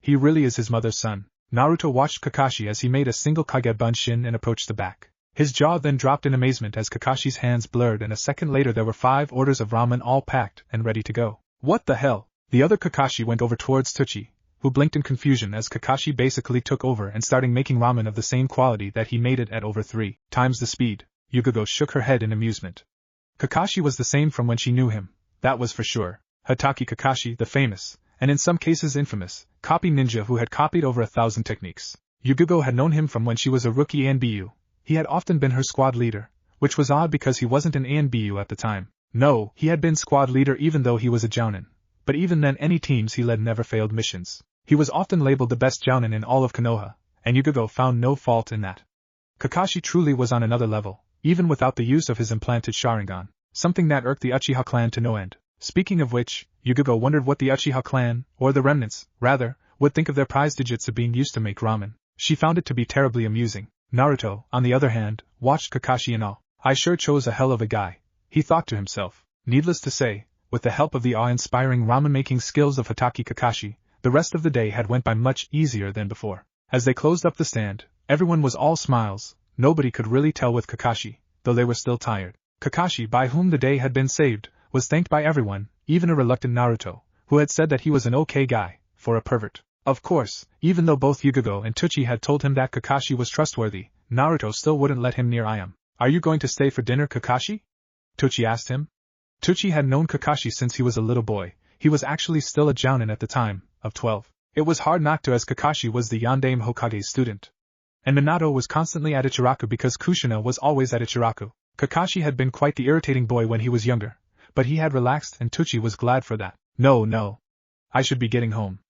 He really is his mother's son. Naruto watched Kakashi as he made a single kage bunshin and approached the back. His jaw then dropped in amazement as Kakashi's hands blurred, and a second later there were 5 orders of ramen all packed and ready to go. What the hell? The other Kakashi went over towards Tsuchi, who blinked in confusion as Kakashi basically took over and started making ramen of the same quality that he made it at over 3 times the speed. Yugogo shook her head in amusement. Kakashi was the same from when she knew him, that was for sure. Hatake Kakashi, the famous, and in some cases infamous, copy ninja who had copied over 1,000 techniques. Yugogo had known him from when she was a rookie ANBU. He had often been her squad leader, which was odd because he wasn't an ANBU at the time. No, he had been squad leader even though he was a jounin. But even then any teams he led never failed missions. He was often labeled the best jounin in all of Konoha, and Yugogo found no fault in that. Kakashi truly was on another level, even without the use of his implanted Sharingan, something that irked the Uchiha clan to no end. Speaking of which, Yugogo wondered what the Uchiha clan, or the remnants, rather, would think of their prize digits being used to make ramen. She found it to be terribly amusing. Naruto, on the other hand, watched Kakashi in awe. I sure chose a hell of a guy, he thought to himself. Needless to say, with the help of the awe-inspiring ramen-making skills of Hatake Kakashi, the rest of the day had went by much easier than before. As they closed up the stand, everyone was all smiles. Nobody could really tell with Kakashi, though they were still tired. Kakashi, by whom the day had been saved, was thanked by everyone, even a reluctant Naruto, who had said that he was an okay guy, for a pervert. Of course, even though both Yugogo and Tsuchi had told him that Kakashi was trustworthy, Naruto still wouldn't let him near Iam. Are you going to stay for dinner, Kakashi? Tsuchi asked him. Tsuchi had known Kakashi since he was a little boy. He was actually still a jounin at the time, of 12. It was hard not to, as Kakashi was the Yondaime Hokage's student. And Minato was constantly at Ichiraku because Kushina was always at Ichiraku. Kakashi had been quite the irritating boy when he was younger, but he had relaxed and Tsuchi was glad for that. No. I should be getting home.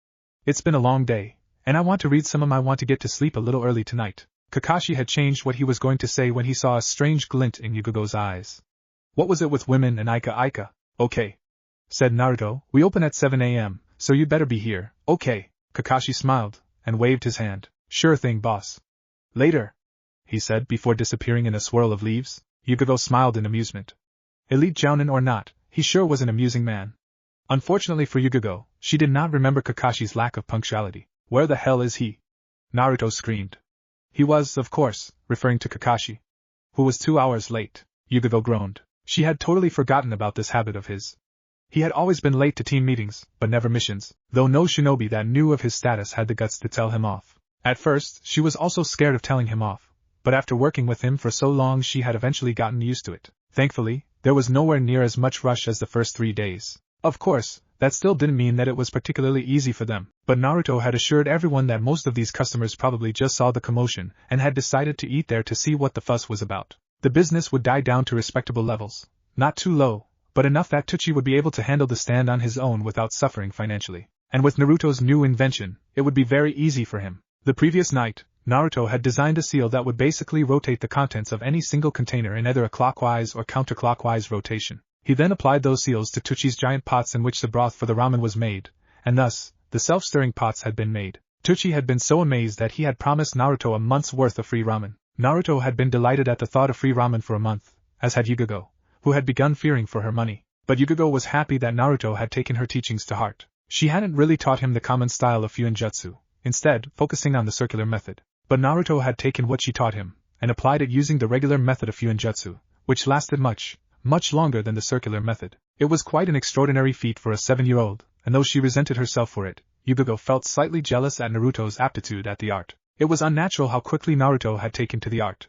It's been a long day, and I want to read some. I want to get to sleep a little early tonight. Kakashi had changed what he was going to say when he saw a strange glint in Yugogo's eyes. What was it with women and Ika? Okay, said Naruto, we open at 7 a.m., so you'd better be here. Okay. Kakashi smiled, and waved his hand. Sure thing, boss. Later, he said before disappearing in a swirl of leaves. Yugogo smiled in amusement. Elite jounin or not, he sure was an amusing man. Unfortunately for Yugogo, she did not remember Kakashi's lack of punctuality. Where the hell is he? Naruto screamed. He was, of course, referring to Kakashi, who was 2 hours late. Yugogo groaned. She had totally forgotten about this habit of his. He had always been late to team meetings, but never missions, though no shinobi that knew of his status had the guts to tell him off. At first, she was also scared of telling him off, but after working with him for so long she had eventually gotten used to it. Thankfully, there was nowhere near as much rush as the first 3 days. Of course, that still didn't mean that it was particularly easy for them, but Naruto had assured everyone that most of these customers probably just saw the commotion and had decided to eat there to see what the fuss was about. The business would die down to respectable levels, not too low, but enough that Tsuchi would be able to handle the stand on his own without suffering financially. And with Naruto's new invention, it would be very easy for him. The previous night, Naruto had designed a seal that would basically rotate the contents of any single container in either a clockwise or counterclockwise rotation. He then applied those seals to Tsuchi's giant pots in which the broth for the ramen was made, and thus, the self-stirring pots had been made. Tsuchi had been so amazed that he had promised Naruto a month's worth of free ramen. Naruto had been delighted at the thought of free ramen for a month, as had Yugogo, who had begun fearing for her money. But Yugogo was happy that Naruto had taken her teachings to heart. She hadn't really taught him the common style of Fuinjutsu, instead focusing on the circular method. But Naruto had taken what she taught him, and applied it using the regular method of Fuinjutsu, which lasted much longer than the circular method. It was quite an extraordinary feat for a 7-year-old, and though she resented herself for it, Yugogo felt slightly jealous at Naruto's aptitude at the art. It was unnatural how quickly Naruto had taken to the art.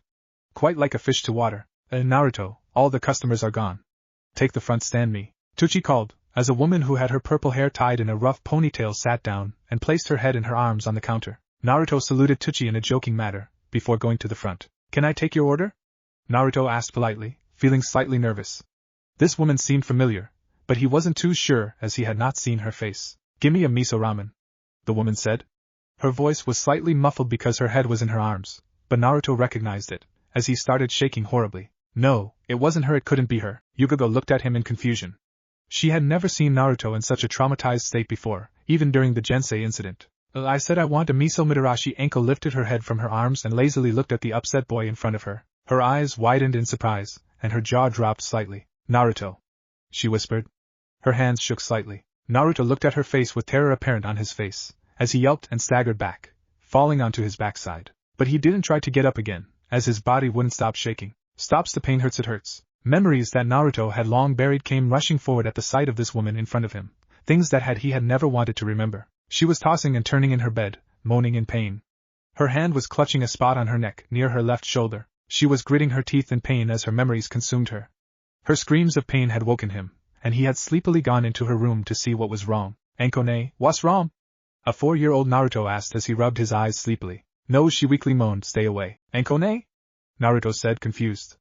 Quite like a fish to water. Naruto, all the customers are gone. Take the front stand, me. Tsuchi called, as a woman who had her purple hair tied in a rough ponytail sat down and placed her head in her arms on the counter. Naruto saluted Tsuchi in a joking manner, before going to the front. Can I take your order? Naruto asked politely, feeling slightly nervous. This woman seemed familiar, but he wasn't too sure as he had not seen her face. "Gimme a miso ramen," the woman said. Her voice was slightly muffled because her head was in her arms, but Naruto recognized it, as he started shaking horribly. No, it wasn't her, it couldn't be her. Yugogo looked at him in confusion. She had never seen Naruto in such a traumatized state before, even during the Jensei incident. "I said I want a miso Mitarashi." Anko lifted her head from her arms and lazily looked at the upset boy in front of her. Her eyes widened in surprise, and her jaw dropped slightly. "Naruto," she whispered. Her hands shook slightly. Naruto looked at her face with terror apparent on his face, as he yelped and staggered back, falling onto his backside. But he didn't try to get up again, as his body wouldn't stop shaking. "Stops the pain, hurts it hurts." Memories that Naruto had long buried came rushing forward at the sight of this woman in front of him, things that he had never wanted to remember. She was tossing and turning in her bed, moaning in pain. Her hand was clutching a spot on her neck, near her left shoulder. She was gritting her teeth in pain as her memories consumed her. Her screams of pain had woken him, and he had sleepily gone into her room to see what was wrong. "Ankone, what's wrong?" a 4-year-old Naruto asked as he rubbed his eyes sleepily. "No," she weakly moaned. "Stay away." "Ankone?" Naruto said, confused.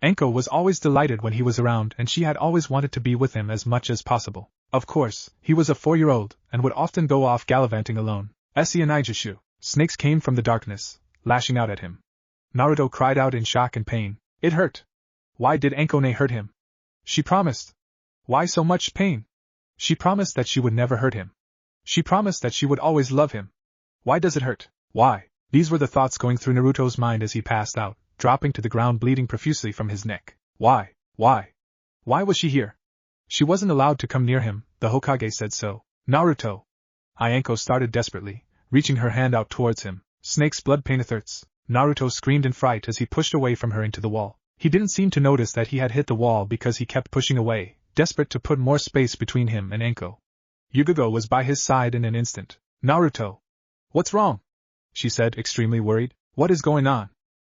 Anko was always delighted when he was around, and she had always wanted to be with him as much as possible. Of course, he was a 4-year-old, and would often go off gallivanting alone. "Essie and Ijishu." Snakes came from the darkness, lashing out at him. Naruto cried out in shock and pain. It hurt. Why did Ankone hurt him? She promised. Why so much pain? She promised that she would never hurt him. She promised that she would always love him. Why does it hurt? Why? These were the thoughts going through Naruto's mind as he passed out, dropping to the ground bleeding profusely from his neck. Why? Why? Why was she here? She wasn't allowed to come near him, the Hokage said so. "Naruto!" Anko started desperately, reaching her hand out towards him. "Snake's blood paineth hurts." Naruto screamed in fright as he pushed away from her into the wall. He didn't seem to notice that he had hit the wall because he kept pushing away, desperate to put more space between him and Anko. Yugogo was by his side in an instant. "Naruto! What's wrong?" she said, extremely worried. "What is going on?"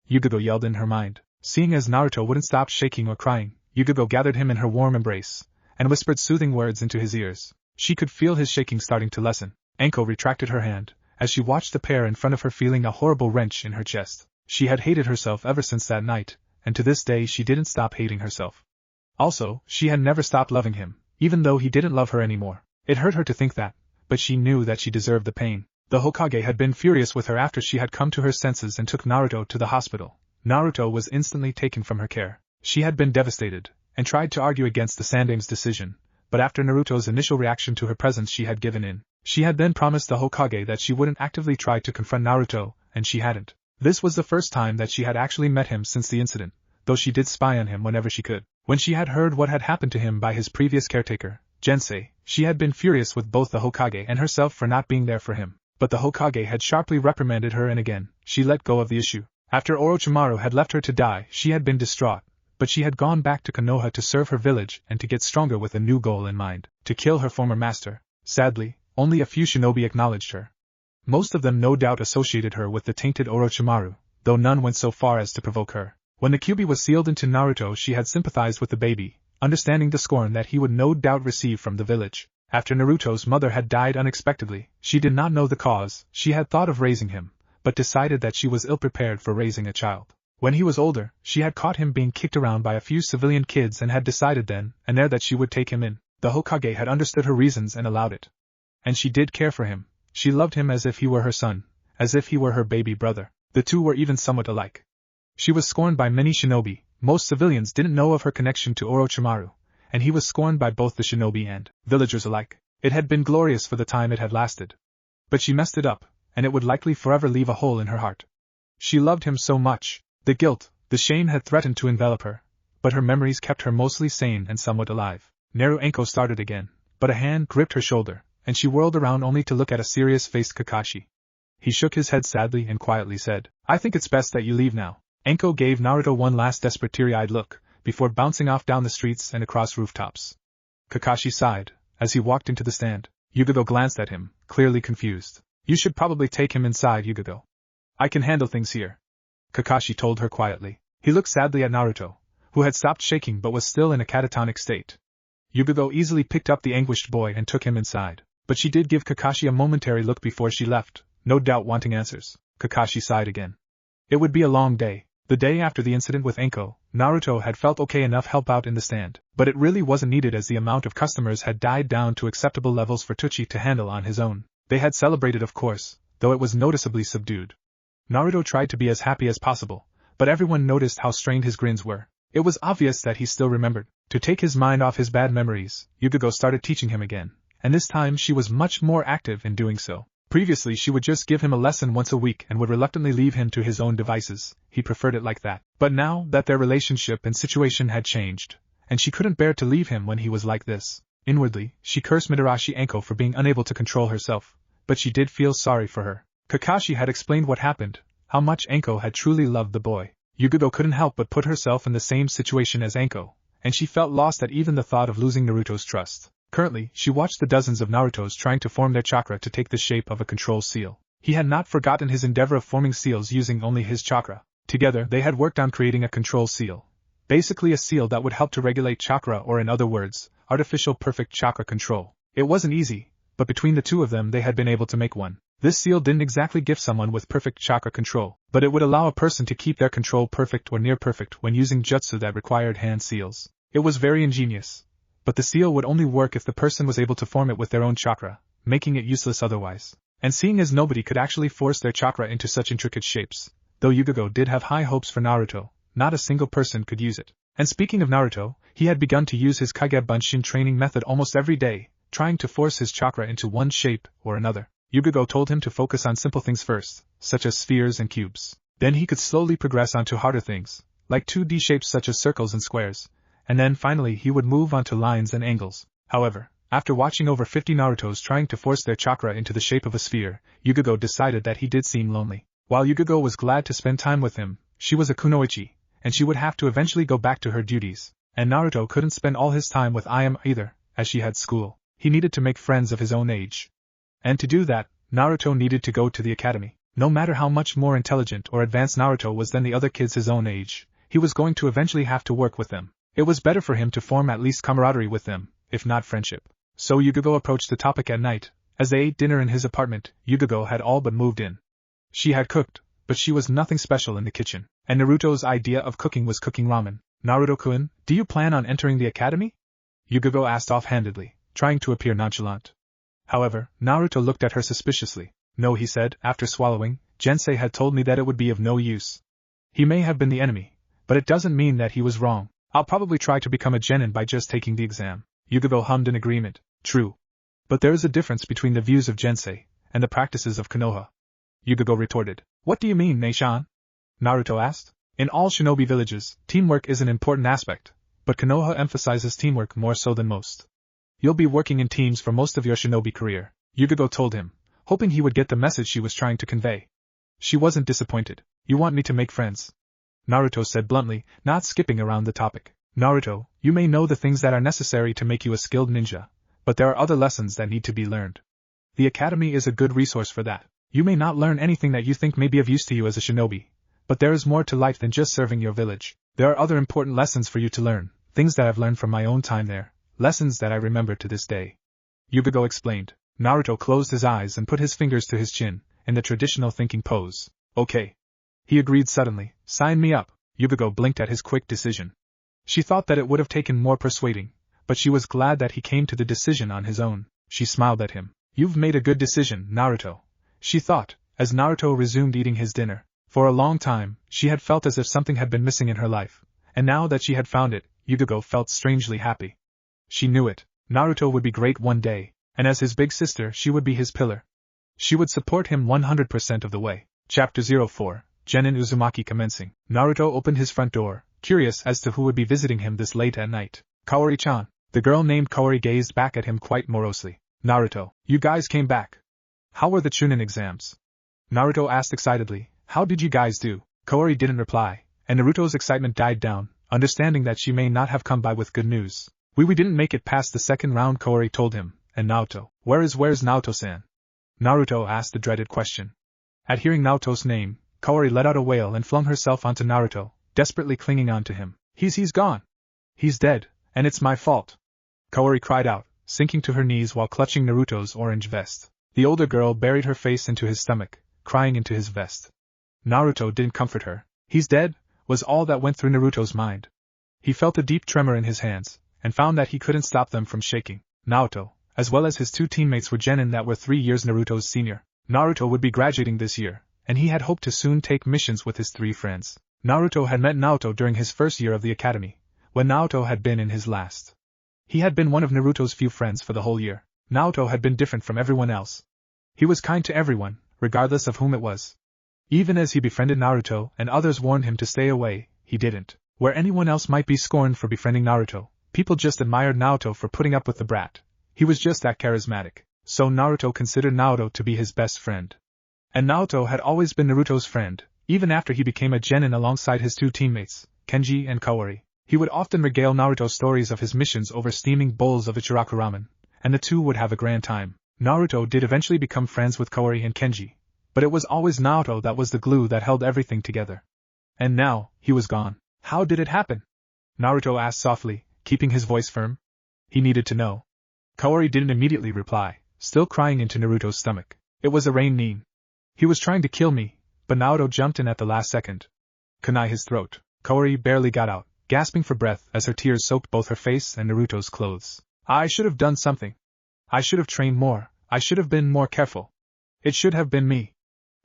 Yugogo yelled in her mind. Seeing as Naruto wouldn't stop shaking or crying, Yugogo gathered him in her warm embrace, and whispered soothing words into his ears. She could feel his shaking starting to lessen. Anko retracted her hand, as she watched the pair in front of her feeling a horrible wrench in her chest. She had hated herself ever since that night, and to this day she didn't stop hating herself. Also, she had never stopped loving him, even though he didn't love her anymore. It hurt her to think that, but she knew that she deserved the pain. The Hokage had been furious with her after she had come to her senses and took Naruto to the hospital. Naruto was instantly taken from her care. She had been devastated, and tried to argue against the Sandame's decision, but after Naruto's initial reaction to her presence she had given in. She had then promised the Hokage that she wouldn't actively try to confront Naruto, and she hadn't. This was the first time that she had actually met him since the incident, though she did spy on him whenever she could. When she had heard what had happened to him by his previous caretaker, Jensei, she had been furious with both the Hokage and herself for not being there for him. But the Hokage had sharply reprimanded her and again, she let go of the issue. After Orochimaru had left her to die, she had been distraught, but she had gone back to Konoha to serve her village and to get stronger with a new goal in mind, to kill her former master. Sadly, only a few shinobi acknowledged her. Most of them no doubt associated her with the tainted Orochimaru, though none went so far as to provoke her. When the Kyuubi was sealed into Naruto, she had sympathized with the baby, understanding the scorn that he would no doubt receive from the village. After Naruto's mother had died unexpectedly, she did not know the cause. She had thought of raising him, but decided that she was ill-prepared for raising a child. When he was older, she had caught him being kicked around by a few civilian kids and had decided then and there that she would take him in. The Hokage had understood her reasons and allowed it. And she did care for him. She loved him as if he were her son, as if he were her baby brother. The two were even somewhat alike. She was scorned by many shinobi. Most civilians didn't know of her connection to Orochimaru, and he was scorned by both the shinobi and villagers alike. It had been glorious for the time it had lasted. But she messed it up, and it would likely forever leave a hole in her heart. She loved him so much. The guilt, the shame had threatened to envelop her, but her memories kept her mostly sane and somewhat alive. Anko started again, but a hand gripped her shoulder, and she whirled around only to look at a serious-faced Kakashi. He shook his head sadly and quietly said, "I think it's best that you leave now." Anko gave Naruto one last desperate teary-eyed look, before bouncing off down the streets and across rooftops. Kakashi sighed, as he walked into the stand. Yugogo glanced at him, clearly confused. "You should probably take him inside, Yugogo. I can handle things here," Kakashi told her quietly. He looked sadly at Naruto, who had stopped shaking but was still in a catatonic state. Yugogo easily picked up the anguished boy and took him inside, but she did give Kakashi a momentary look before she left, no doubt wanting answers. Kakashi sighed again. It would be a long day. The day after the incident with Enko, Naruto had felt okay enough help out in the stand, but it really wasn't needed as the amount of customers had died down to acceptable levels for Tucci to handle on his own. They had celebrated, of course, though it was noticeably subdued. Naruto tried to be as happy as possible, but everyone noticed how strained his grins were. It was obvious that he still remembered. To take his mind off his bad memories, Yugogo started teaching him again, and this time she was much more active in doing so. Previously she would just give him a lesson once a week and would reluctantly leave him to his own devices. He preferred it like that. But now that their relationship and situation had changed, and she couldn't bear to leave him when he was like this. Inwardly, she cursed Midarashi Enko for being unable to control herself, but she did feel sorry for her. Kakashi had explained what happened, how much Enko had truly loved the boy. Yugogo couldn't help but put herself in the same situation as Enko, and she felt lost at even the thought of losing Naruto's trust. Currently, she watched the dozens of Narutos trying to form their chakra to take the shape of a control seal. He had not forgotten his endeavor of forming seals using only his chakra. Together, they had worked on creating a control seal. Basically a seal that would help to regulate chakra, or in other words, artificial perfect chakra control. It wasn't easy, but between the two of them they had been able to make one. This seal didn't exactly give someone with perfect chakra control, but it would allow a person to keep their control perfect or near perfect when using jutsu that required hand seals. It was very ingenious. But the seal would only work if the person was able to form it with their own chakra, making it useless otherwise. And seeing as nobody could actually force their chakra into such intricate shapes, though Yugogo did have high hopes for Naruto, not a single person could use it. And speaking of Naruto, he had begun to use his Kage Bunshin training method almost every day, trying to force his chakra into one shape or another. Yugogo told him to focus on simple things first, such as spheres and cubes. Then he could slowly progress onto harder things, like 2D shapes such as circles and squares. And then finally he would move on to lines and angles. However, after watching over 50 Narutos trying to force their chakra into the shape of a sphere, Yugogo decided that he did seem lonely. While Yugogo was glad to spend time with him, she was a kunoichi, and she would have to eventually go back to her duties. And Naruto couldn't spend all his time with Ayame either, as she had school. He needed to make friends of his own age. And to do that, Naruto needed to go to the academy. No matter how much more intelligent or advanced Naruto was than the other kids his own age, he was going to eventually have to work with them. It was better for him to form at least camaraderie with them, if not friendship. So Yugogo approached the topic at night. As they ate dinner in his apartment, Yugogo had all but moved in. She had cooked, but she was nothing special in the kitchen, and Naruto's idea of cooking was cooking ramen. Naruto-kun, do you plan on entering the academy? Yugogo asked offhandedly, trying to appear nonchalant. However, Naruto looked at her suspiciously. No, he said, after swallowing, Jensei had told me that it would be of no use. He may have been the enemy, but it doesn't mean that he was wrong. I'll probably try to become a genin by just taking the exam. Yugogo hummed in agreement. True. But there is a difference between the views of Jensei and the practices of Konoha. Yugogo retorted. What do you mean, Neishan? Naruto asked. In all shinobi villages, teamwork is an important aspect, but Konoha emphasizes teamwork more so than most. You'll be working in teams for most of your shinobi career, Yugogo told him, hoping he would get the message she was trying to convey. She wasn't disappointed. You want me to make friends? Naruto said bluntly, not skipping around the topic. Naruto, you may know the things that are necessary to make you a skilled ninja, but there are other lessons that need to be learned. The academy is a good resource for that. You may not learn anything that you think may be of use to you as a shinobi, but there is more to life than just serving your village. There are other important lessons for you to learn, things that I've learned from my own time there, lessons that I remember to this day. Yugogo explained. Naruto closed his eyes and put his fingers to his chin, in the traditional thinking pose. Okay. He agreed suddenly. Sign me up. Yugogo blinked at his quick decision. She thought that it would have taken more persuading, but she was glad that he came to the decision on his own. She smiled at him. You've made a good decision, Naruto, she thought, as Naruto resumed eating his dinner. For a long time, she had felt as if something had been missing in her life, and now that she had found it, Yugogo felt strangely happy. She knew it. Naruto would be great one day, and as his big sister she would be his pillar. She would support him 100% of the way. Chapter 04. Genin Uzumaki commencing. Naruto opened his front door, curious as to who would be visiting him this late at night. Kaori-chan. The girl named Kaori gazed back at him quite morosely. Naruto, you guys came back. How were the Chunin exams? Naruto asked excitedly. How did you guys do? Kaori didn't reply, and Naruto's excitement died down, understanding that she may not have come by with good news. We didn't make it past the second round, Kaori told him. And Naoto? Where's Naoto-san? Naruto asked the dreaded question. At hearing Naoto's name, Kaori let out a wail and flung herself onto Naruto, desperately clinging on to him. He's gone. He's dead, and it's my fault. Kaori cried out, sinking to her knees while clutching Naruto's orange vest. The older girl buried her face into his stomach, crying into his vest. Naruto didn't comfort her. He's dead? was all that went through Naruto's mind. He felt a deep tremor in his hands, and found that he couldn't stop them from shaking. Naoto, as well as his two teammates, were genin that were 3 years Naruto's senior. Naruto would be graduating this year, and he had hoped to soon take missions with his 3 friends. Naruto had met Naoto during his first year of the academy, when Naoto had been in his last. He had been one of Naruto's few friends for the whole year. Naoto had been different from everyone else. He was kind to everyone, regardless of whom it was. Even as he befriended Naruto and others warned him to stay away, he didn't. Where anyone else might be scorned for befriending Naruto, people just admired Naruto for putting up with the brat. He was just that charismatic. So Naruto considered Naruto to be his best friend. And Naruto had always been Naruto's friend, even after he became a genin alongside his 2 teammates, Kenji and Kaori. He would often regale Naruto stories of his missions over steaming bowls of Ichiraku ramen, and the two would have a grand time. Naruto did eventually become friends with Kaori and Kenji, but it was always Naruto that was the glue that held everything together. And now, he was gone. How did it happen? Naruto asked softly, keeping his voice firm. He needed to know. Kaori didn't immediately reply, still crying into Naruto's stomach. It was a rain Nin. He was trying to kill me, but Naruto jumped in at the last second. Kunai his throat. Kaori barely got out, gasping for breath as her tears soaked both her face and Naruto's clothes. I should have done something. I should have trained more, I should have been more careful. It should have been me.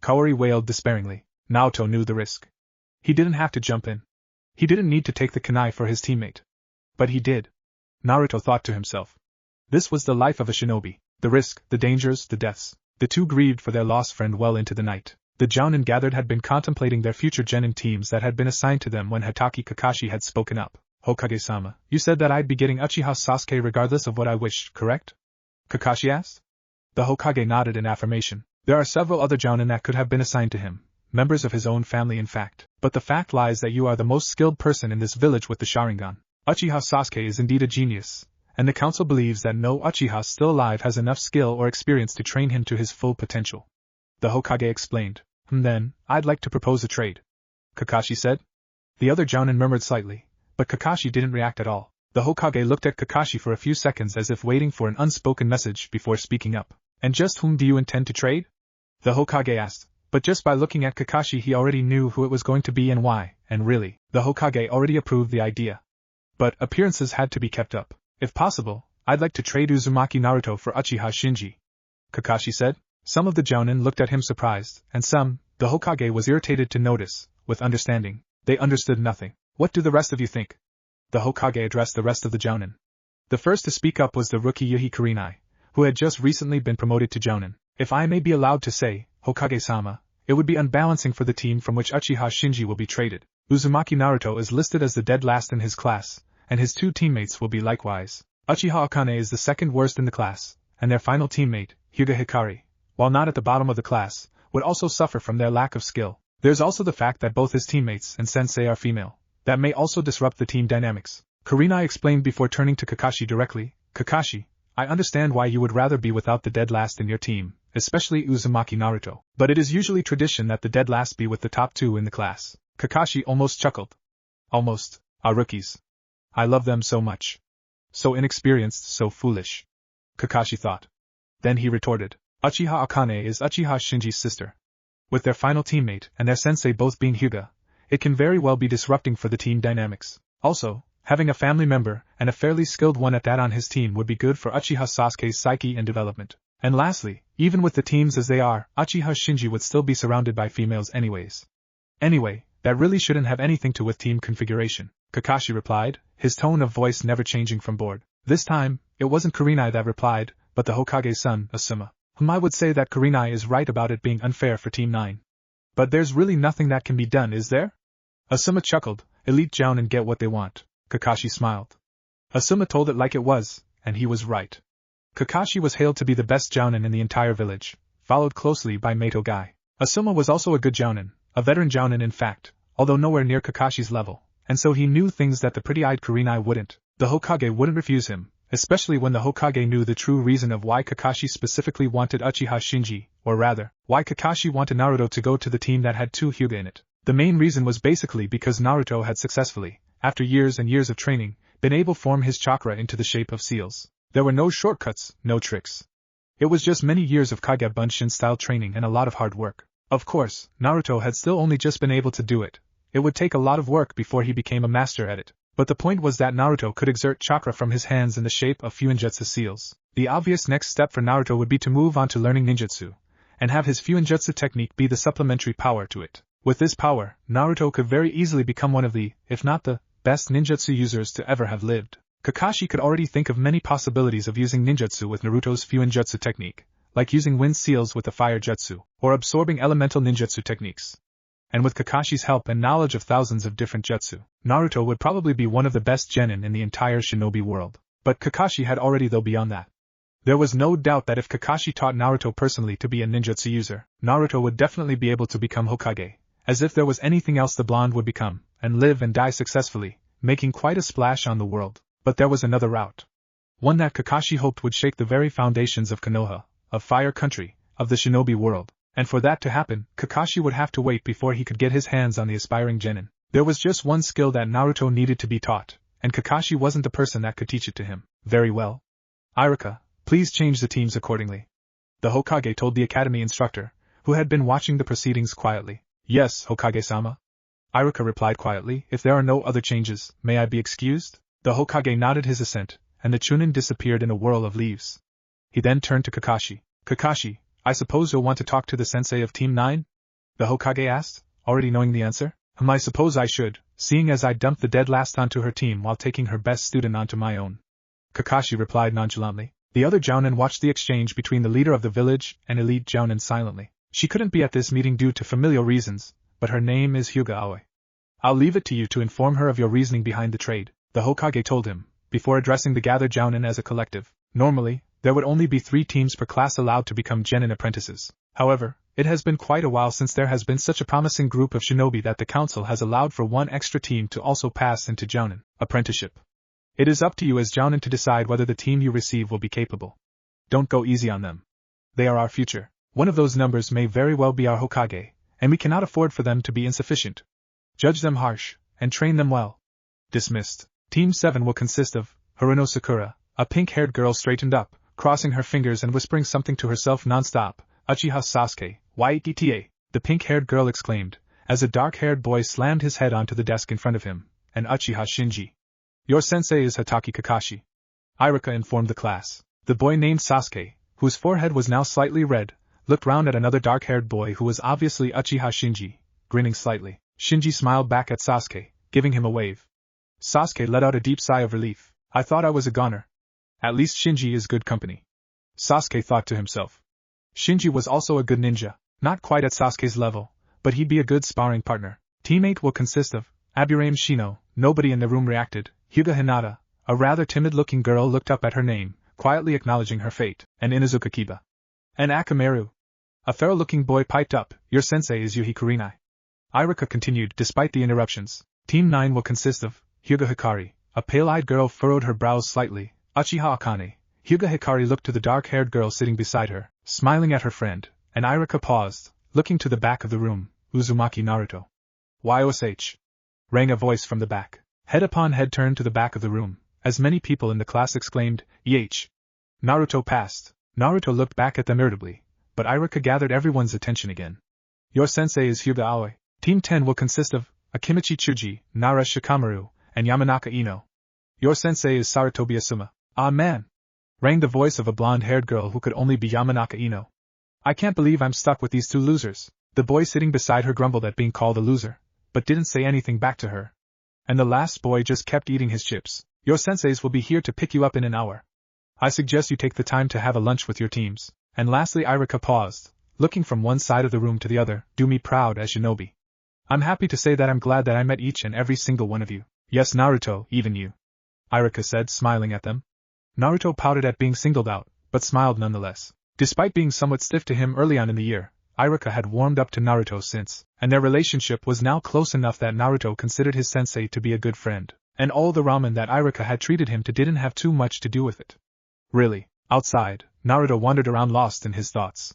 Kaori wailed despairingly. Naruto knew the risk. He didn't have to jump in. He didn't need to take the kunai for his teammate. But he did. Naruto thought to himself. This was the life of a shinobi. The risk, the dangers, the deaths. The two grieved for their lost friend well into the night. The Jounin gathered had been contemplating their future genin teams that had been assigned to them when Hatake Kakashi had spoken up. Hokage-sama, you said that I'd be getting Uchiha Sasuke regardless of what I wished, correct? Kakashi asked. The Hokage nodded in affirmation. There are several other Jounin that could have been assigned to him, members of his own family in fact. But the fact lies that you are the most skilled person in this village with the Sharingan. Uchiha Sasuke is indeed a genius, and the council believes that no Uchiha still alive has enough skill or experience to train him to his full potential. The Hokage explained. Then, I'd like to propose a trade. Kakashi said. The other Jounin murmured slightly, but Kakashi didn't react at all. The Hokage looked at Kakashi for a few seconds as if waiting for an unspoken message before speaking up. And just whom do you intend to trade? The Hokage asked, but just by looking at Kakashi he already knew who it was going to be and why, and really, the Hokage already approved the idea. But appearances had to be kept up. If possible, I'd like to trade Uzumaki Naruto for Uchiha Shinji. Kakashi said. Some of the Jounin looked at him surprised, and some, the Hokage was irritated to notice, with understanding. They understood nothing. What do the rest of you think? The Hokage addressed the rest of the Jounin. The first to speak up was the rookie Yuhi Kurenai, who had just recently been promoted to Jounin. If I may be allowed to say, Hokage-sama, it would be unbalancing for the team from which Uchiha Shinji will be traded. Uzumaki Naruto is listed as the dead last in his class, and his two teammates will be likewise. Uchiha Akane is the second worst in the class, and their final teammate, Hyuga Hikari, while not at the bottom of the class, would also suffer from their lack of skill. There's also the fact that both his teammates and sensei are female. That may also disrupt the team dynamics. Kurenai explained before turning to Kakashi directly. Kakashi, I understand why you would rather be without the dead last in your team, especially Uzumaki Naruto. But it is usually tradition that the dead last be with the top 2 in the class. Kakashi almost chuckled. Almost. Our rookies. I love them so much. So inexperienced, so foolish. Kakashi thought. Then he retorted. Uchiha Akane is Uchiha Shinji's sister. With their final teammate and their sensei both being Hyuga, it can very well be disrupting for the team dynamics. Also, having a family member, and a fairly skilled one at that on his team would be good for Uchiha Sasuke's psyche and development. And lastly, even with the teams as they are, Uchiha Shinji would still be surrounded by females anyways. Anyway, that really shouldn't have anything to with team configuration, Kakashi replied, his tone of voice never changing from bored. This time, it wasn't Kurenai that replied, but the Hokage's son, Asuma. I would say that Kurenai is right about it being unfair for Team 9. But there's really nothing that can be done, is there? Asuma chuckled. Elite Jounin get what they want. Kakashi smiled. Asuma told it like it was, and he was right. Kakashi was hailed to be the best Jounin in the entire village, followed closely by Mato Gai. Asuma was also a good Jounin, a veteran Jounin in fact, although nowhere near Kakashi's level, and so he knew things that the pretty-eyed Kurenai wouldn't. The Hokage wouldn't refuse him, especially when the Hokage knew the true reason of why Kakashi specifically wanted Uchiha Shinji, or rather, why Kakashi wanted Naruto to go to the team that had 2 Hyuga in it. The main reason was basically because Naruto had successfully, after years and years of training, been able to form his chakra into the shape of seals. There were no shortcuts, no tricks. It was just many years of Kage Bunshin-style training and a lot of hard work. Of course, Naruto had still only just been able to do it. It would take a lot of work before he became a master at it. But the point was that Naruto could exert chakra from his hands in the shape of fuinjutsu seals. The obvious next step for Naruto would be to move on to learning ninjutsu, and have his fuinjutsu technique be the supplementary power to it. With this power, Naruto could very easily become one of the, if not the, best ninjutsu users to ever have lived. Kakashi could already think of many possibilities of using ninjutsu with Naruto's fuinjutsu technique, like using wind seals with the fire jutsu, or absorbing elemental ninjutsu techniques. And with Kakashi's help and knowledge of thousands of different jutsu, Naruto would probably be one of the best genin in the entire shinobi world. But Kakashi had already though beyond that. There was no doubt that if Kakashi taught Naruto personally to be a ninjutsu user, Naruto would definitely be able to become Hokage. As if there was anything else the blonde would become, and live and die successfully, making quite a splash on the world. But there was another route. One that Kakashi hoped would shake the very foundations of Konoha, of Fire Country, of the shinobi world. And for that to happen, Kakashi would have to wait before he could get his hands on the aspiring genin. There was just one skill that Naruto needed to be taught, and Kakashi wasn't the person that could teach it to him. Very well. Iruka, please change the teams accordingly. The Hokage told the academy instructor, who had been watching the proceedings quietly. Yes, Hokage-sama. Iruka replied quietly, if there are no other changes, may I be excused? The Hokage nodded his assent, and the Chunin disappeared in a whirl of leaves. He then turned to Kakashi. Kakashi, I suppose you'll want to talk to the sensei of Team 9? The Hokage asked, already knowing the answer. I suppose I should, seeing as I dumped the dead last onto her team while taking her best student onto my own. Kakashi replied nonchalantly. The other Jounin watched the exchange between the leader of the village and elite Jounin silently. She couldn't be at this meeting due to familial reasons, but her name is Hyuga Aoi. I'll leave it to you to inform her of your reasoning behind the trade, the Hokage told him, before addressing the gathered Jounin as a collective. Normally, there would only be 3 teams per class allowed to become genin apprentices. However, it has been quite a while since there has been such a promising group of shinobi that the council has allowed for 1 extra team to also pass into jounin apprenticeship. It is up to you as jounin to decide whether the team you receive will be capable. Don't go easy on them. They are our future. One of those numbers may very well be our Hokage, and we cannot afford for them to be insufficient. Judge them harsh, and train them well. Dismissed. Team 7 will consist of Haruno Sakura, a pink-haired girl straightened up, crossing her fingers and whispering something to herself non-stop. Uchiha Sasuke, YETA, the pink-haired girl exclaimed, as a dark-haired boy slammed his head onto the desk in front of him, and Uchiha Shinji. Your sensei is Hatake Kakashi. Iruka informed the class. The boy named Sasuke, whose forehead was now slightly red, looked round at another dark-haired boy who was obviously Uchiha Shinji, grinning slightly. Shinji smiled back at Sasuke, giving him a wave. Sasuke let out a deep sigh of relief. I thought I was a goner. At least Shinji is good company. Sasuke thought to himself. Shinji was also a good ninja, not quite at Sasuke's level, but he'd be a good sparring partner. Team 8 will consist of Aburame Shino. Nobody in the room reacted. Hyuga Hinata, a rather timid-looking girl, looked up at her name, quietly acknowledging her fate, and Inuzuka Kiba. And Akamaru. A feral-looking boy piped up, your sensei is Yuhi Kurinai. Iruka continued, despite the interruptions. Team 9 will consist of Hyuga Hikari. A pale-eyed girl furrowed her brows slightly. Uchiha Akane. Hyuga Hikari looked to the dark-haired girl sitting beside her, smiling at her friend, and Iruka paused, looking to the back of the room. Uzumaki Naruto. YOSH. Rang a voice from the back. Head upon head turned to the back of the room, as many people in the class exclaimed, EH. Naruto passed. Naruto looked back at them irritably, but Iruka gathered everyone's attention again. Your sensei is Hyuga Aoi. Team 10 will consist of Akimichi Chuji, Nara Shikamaru, and Yamanaka Ino. Your sensei is Sarutobi Asuma. Ah man! Rang the voice of a blonde-haired girl who could only be Yamanaka Ino. I can't believe I'm stuck with these 2 losers. The boy sitting beside her grumbled at being called a loser, but didn't say anything back to her. And the last boy just kept eating his chips. Your senseis will be here to pick you up in an hour. I suggest you take the time to have a lunch with your teams. And lastly, Iruka paused, looking from one side of the room to the other. Do me proud as shinobi. I'm happy to say that I'm glad that I met each and every single one of you. Yes, Naruto, even you. Iruka said, smiling at them. Naruto pouted at being singled out, but smiled nonetheless. Despite being somewhat stiff to him early on in the year, Iruka had warmed up to Naruto since, and their relationship was now close enough that Naruto considered his sensei to be a good friend, and all the ramen that Iruka had treated him to didn't have too much to do with it. Really, outside, Naruto wandered around lost in his thoughts.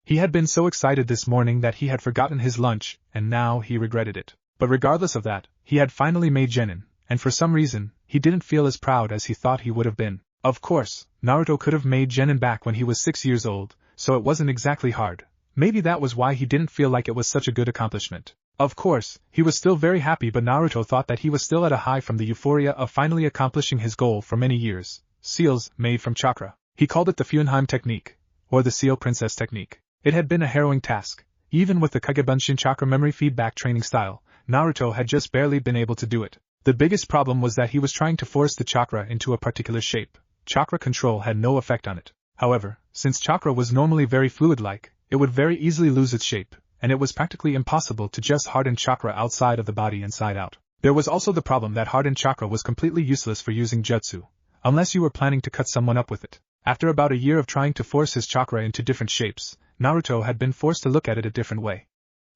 He had been so excited this morning that he had forgotten his lunch, and now he regretted it. But regardless of that, he had finally made genin, and for some reason, he didn't feel as proud as he thought he would have been. Of course, Naruto could have made genin back when he was 6 years old, so it wasn't exactly hard. Maybe that was why he didn't feel like it was such a good accomplishment. Of course, he was still very happy, but Naruto thought that he was still at a high from the euphoria of finally accomplishing his goal for many years: seals made from chakra. He called it the Fuenheim technique, or the Seal Princess technique. It had been a harrowing task. Even with the Kagebunshin chakra memory feedback training style, Naruto had just barely been able to do it. The biggest problem was that he was trying to force the chakra into a particular shape. Chakra control had no effect on it. However, since chakra was normally very fluid-like, it would very easily lose its shape, and it was practically impossible to just harden chakra outside of the body inside out. There was also the problem that hardened chakra was completely useless for using jutsu, unless you were planning to cut someone up with it. After about a year of trying to force his chakra into different shapes, Naruto had been forced to look at it a different way.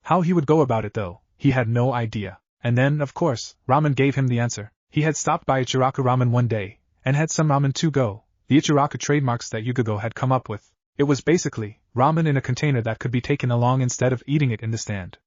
How he would go about it though, he had no idea. And then, of course, ramen gave him the answer. He had stopped by Ichiraku Ramen one day, and had some ramen to go, the Ichiraku trademarks that Yugogo had come up with. It was basically ramen in a container that could be taken along instead of eating it in the stand.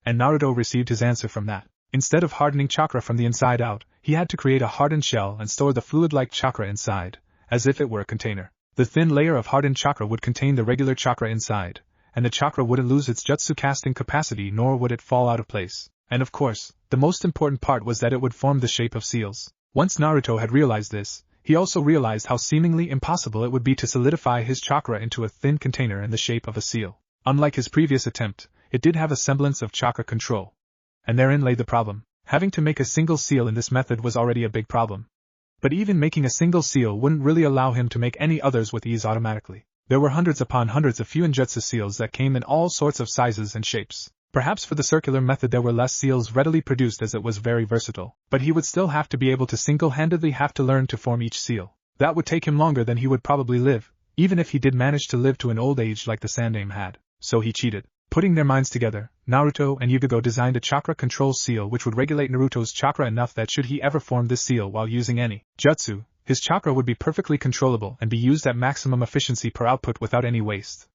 And Naruto received his answer from that. Instead of hardening chakra from the inside out, he had to create a hardened shell and store the fluid-like chakra inside, as if it were a container. The thin layer of hardened chakra would contain the regular chakra inside, and the chakra wouldn't lose its jutsu casting capacity nor would it fall out of place. And of course, the most important part was that it would form the shape of seals. Once Naruto had realized this, he also realized how seemingly impossible it would be to solidify his chakra into a thin container in the shape of a seal. Unlike his previous attempt, it did have a semblance of chakra control. And therein lay the problem. Having to make a single seal in this method was already a big problem. But even making a single seal wouldn't really allow him to make any others with ease automatically. There were hundreds upon hundreds of Fuinjutsu seals that came in all sorts of sizes and shapes. Perhaps for the circular method there were less seals readily produced as it was very versatile, but he would still have to be able to single-handedly have to learn to form each seal. That would take him longer than he would probably live, even if he did manage to live to an old age like the Sandaime had. So he cheated. Putting their minds together, Naruto and Yugogo designed a chakra control seal which would regulate Naruto's chakra enough that should he ever form this seal while using any jutsu, his chakra would be perfectly controllable and be used at maximum efficiency per output without any waste.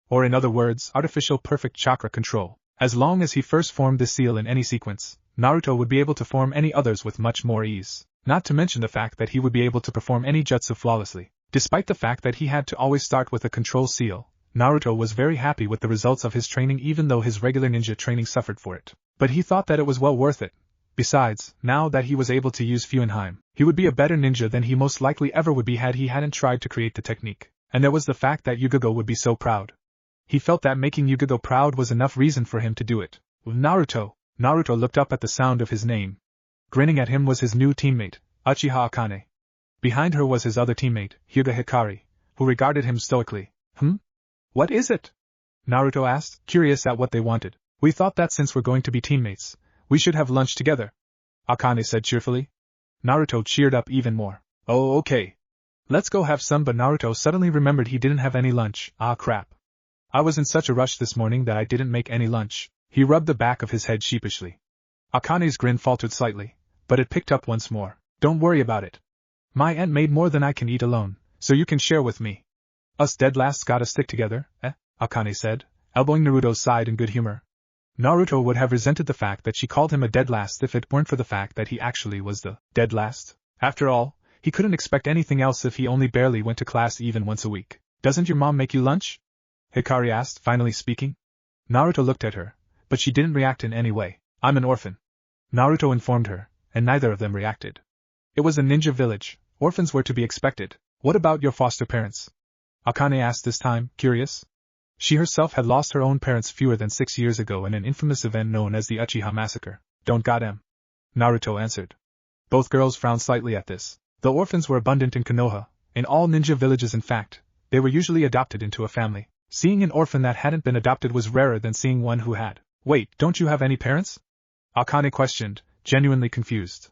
Or in other words, artificial perfect chakra control. As long as he first formed this seal in any sequence, Naruto would be able to form any others with much more ease, not to mention the fact that he would be able to perform any jutsu flawlessly. Despite the fact that he had to always start with a control seal, Naruto was very happy with the results of his training even though his regular ninja training suffered for it. But he thought that it was well worth it. Besides, now that he was able to use Fuenheim, he would be a better ninja than he most likely ever would be had he hadn't tried to create the technique. And there was the fact that Yugogo would be so proud. He felt that making Yugogo proud was enough reason for him to do it. Naruto looked up at the sound of his name. Grinning at him was his new teammate, Uchiha Akane. Behind her was his other teammate, Hyuga Hikari, who regarded him stoically. What is it? Naruto asked, curious at what they wanted. We thought that since we're going to be teammates, we should have lunch together, Akane said cheerfully. Naruto cheered up even more. Oh, okay. Let's go have some, but Naruto suddenly remembered he didn't have any lunch. Ah, crap. I was in such a rush this morning that I didn't make any lunch. He rubbed the back of his head sheepishly. Akane's grin faltered slightly, but it picked up once more. Don't worry about it. My aunt made more than I can eat alone, so you can share with me. Us dead lasts gotta stick together, Akane said, elbowing Naruto's side in good humor. Naruto would have resented the fact that she called him a dead last if it weren't for the fact that he actually was the dead last. After all, he couldn't expect anything else if he only barely went to class even once a week. Doesn't your mom make you lunch? Hikari asked, finally speaking. Naruto looked at her, but she didn't react in any way. I'm an orphan, Naruto informed her, and neither of them reacted. It was a ninja village. Orphans were to be expected. What about your foster parents? Akane asked this time, curious. She herself had lost her own parents fewer than 6 years ago in an infamous event known as the Uchiha Massacre. Don't got 'em, Naruto answered. Both girls frowned slightly at this. The orphans were abundant in Konoha. In all ninja villages in fact, they were usually adopted into a family. Seeing an orphan that hadn't been adopted was rarer than seeing one who had. Wait, don't you have any parents? Akane questioned, genuinely confused.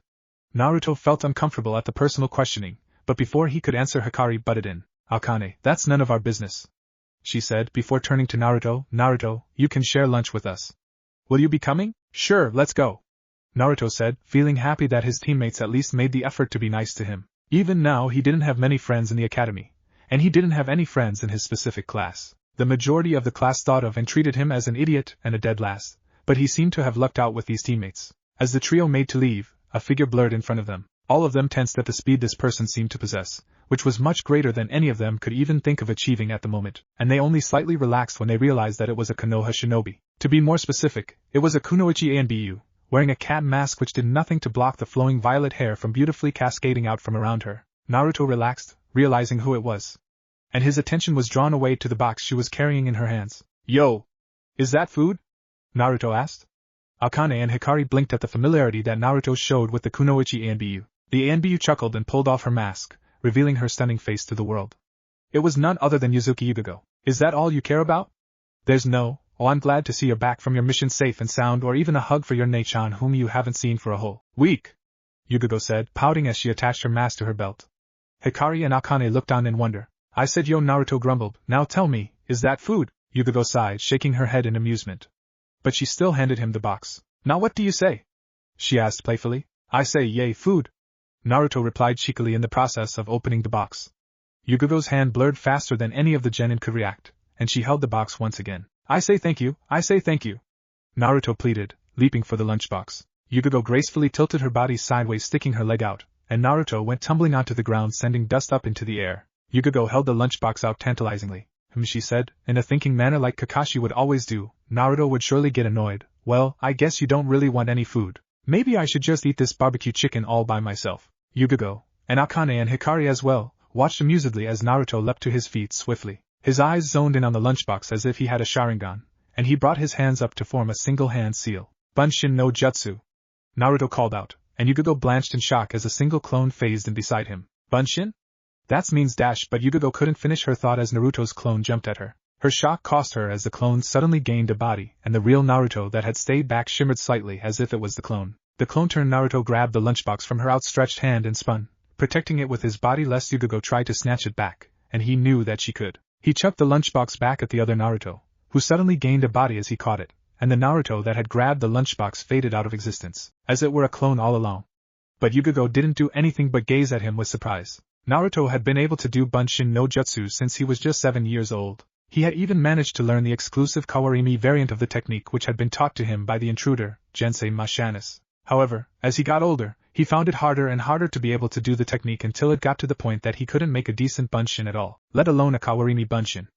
Naruto felt uncomfortable at the personal questioning, but before he could answer Hikari butted in. Akane, that's none of our business, she said before turning to Naruto. Naruto, you can share lunch with us. Will you be coming? Sure, let's go, Naruto said, feeling happy that his teammates at least made the effort to be nice to him. Even now he didn't have many friends in the academy, and he didn't have any friends in his specific class. The majority of the class thought of and treated him as an idiot and a dead last, but he seemed to have lucked out with these teammates. As the trio made to leave, a figure blurred in front of them. All of them tensed at the speed this person seemed to possess, which was much greater than any of them could even think of achieving at the moment, and they only slightly relaxed when they realized that it was a Konoha shinobi. To be more specific, it was a kunoichi Anbu, wearing a cat mask which did nothing to block the flowing violet hair from beautifully cascading out from around her. Naruto relaxed, realizing who it was, and his attention was drawn away to the box she was carrying in her hands. Yo! Is that food? Naruto asked. Akane and Hikari blinked at the familiarity that Naruto showed with the kunoichi Anbu. The Anbu chuckled and pulled off her mask, revealing her stunning face to the world. It was none other than Yuzuki Yugogo. Is that all you care about? There's no, oh I'm glad to see you're back from your mission safe and sound, or even a hug for your Nei-chan whom you haven't seen for a whole week, Yugogo said, pouting as she attached her mask to her belt. Hikari and Akane looked on in wonder. I said yo, Naruto grumbled. Now tell me, is that food? Yugogo sighed, shaking her head in amusement. But she still handed him the box. Now what do you say? She asked playfully. I say yay, food. Naruto replied cheekily in the process of opening the box. Yugogo's hand blurred faster than any of the genin could react, and she held the box once again. I say thank you, I say thank you, Naruto pleaded, leaping for the lunchbox. Yugogo gracefully tilted her body sideways, sticking her leg out, and Naruto went tumbling onto the ground, sending dust up into the air. Yugogo held the lunchbox out tantalizingly. She said, in a thinking manner like Kakashi would always do. Naruto would surely get annoyed. Well, I guess you don't really want any food. Maybe I should just eat this barbecue chicken all by myself. Yugogo, and Akane and Hikari as well, watched amusedly as Naruto leapt to his feet swiftly. His eyes zoned in on the lunchbox as if he had a Sharingan, and he brought his hands up to form a single hand seal. Bunshin no Jutsu, Naruto called out, and Yugogo blanched in shock as a single clone phased in beside him. Bunshin? That means dash, but Yugogo couldn't finish her thought as Naruto's clone jumped at her. Her shock cost her as the clone suddenly gained a body, and the real Naruto that had stayed back shimmered slightly as if it was the clone. The clone turned. Naruto grabbed the lunchbox from her outstretched hand and spun, protecting it with his body lest Yugogo tried to snatch it back, and he knew that she could. He chucked the lunchbox back at the other Naruto, who suddenly gained a body as he caught it, and the Naruto that had grabbed the lunchbox faded out of existence, as it were a clone all along. But Yugogo didn't do anything but gaze at him with surprise. Naruto had been able to do Bunshin no Jutsu since he was just 7 years old. He had even managed to learn the exclusive Kawarimi variant of the technique which had been taught to him by the intruder, Jensei Mashanis. However, as he got older, he found it harder and harder to be able to do the technique until it got to the point that he couldn't make a decent Bunshin at all, let alone a Kawarimi Bunshin.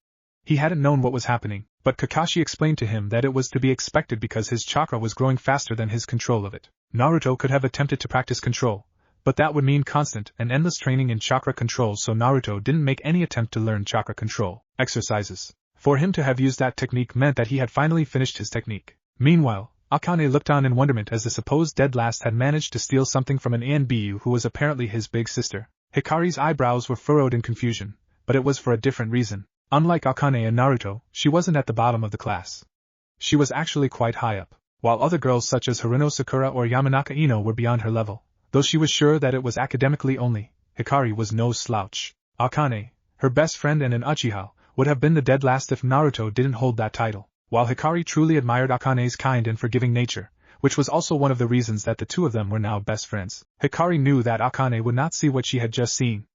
He hadn't known what was happening, but Kakashi explained to him that it was to be expected because his chakra was growing faster than his control of it. Naruto could have attempted to practice control, but that would mean constant and endless training in chakra control, so Naruto didn't make any attempt to learn chakra control exercises. For him to have used that technique meant that he had finally finished his technique. Meanwhile, Akane looked on in wonderment as the supposed dead last had managed to steal something from an Anbu who was apparently his big sister. Hikari's eyebrows were furrowed in confusion, but it was for a different reason. Unlike Akane and Naruto, she wasn't at the bottom of the class. She was actually quite high up, while other girls such as Haruno Sakura or Yamanaka Ino were beyond her level. Though she was sure that it was academically only, Hikari was no slouch. Akane, her best friend and an Uchiha, would have been the dead last if Naruto didn't hold that title. While Hikari truly admired Akane's kind and forgiving nature, which was also one of the reasons that the two of them were now best friends, Hikari knew that Akane would not see what she had just seen.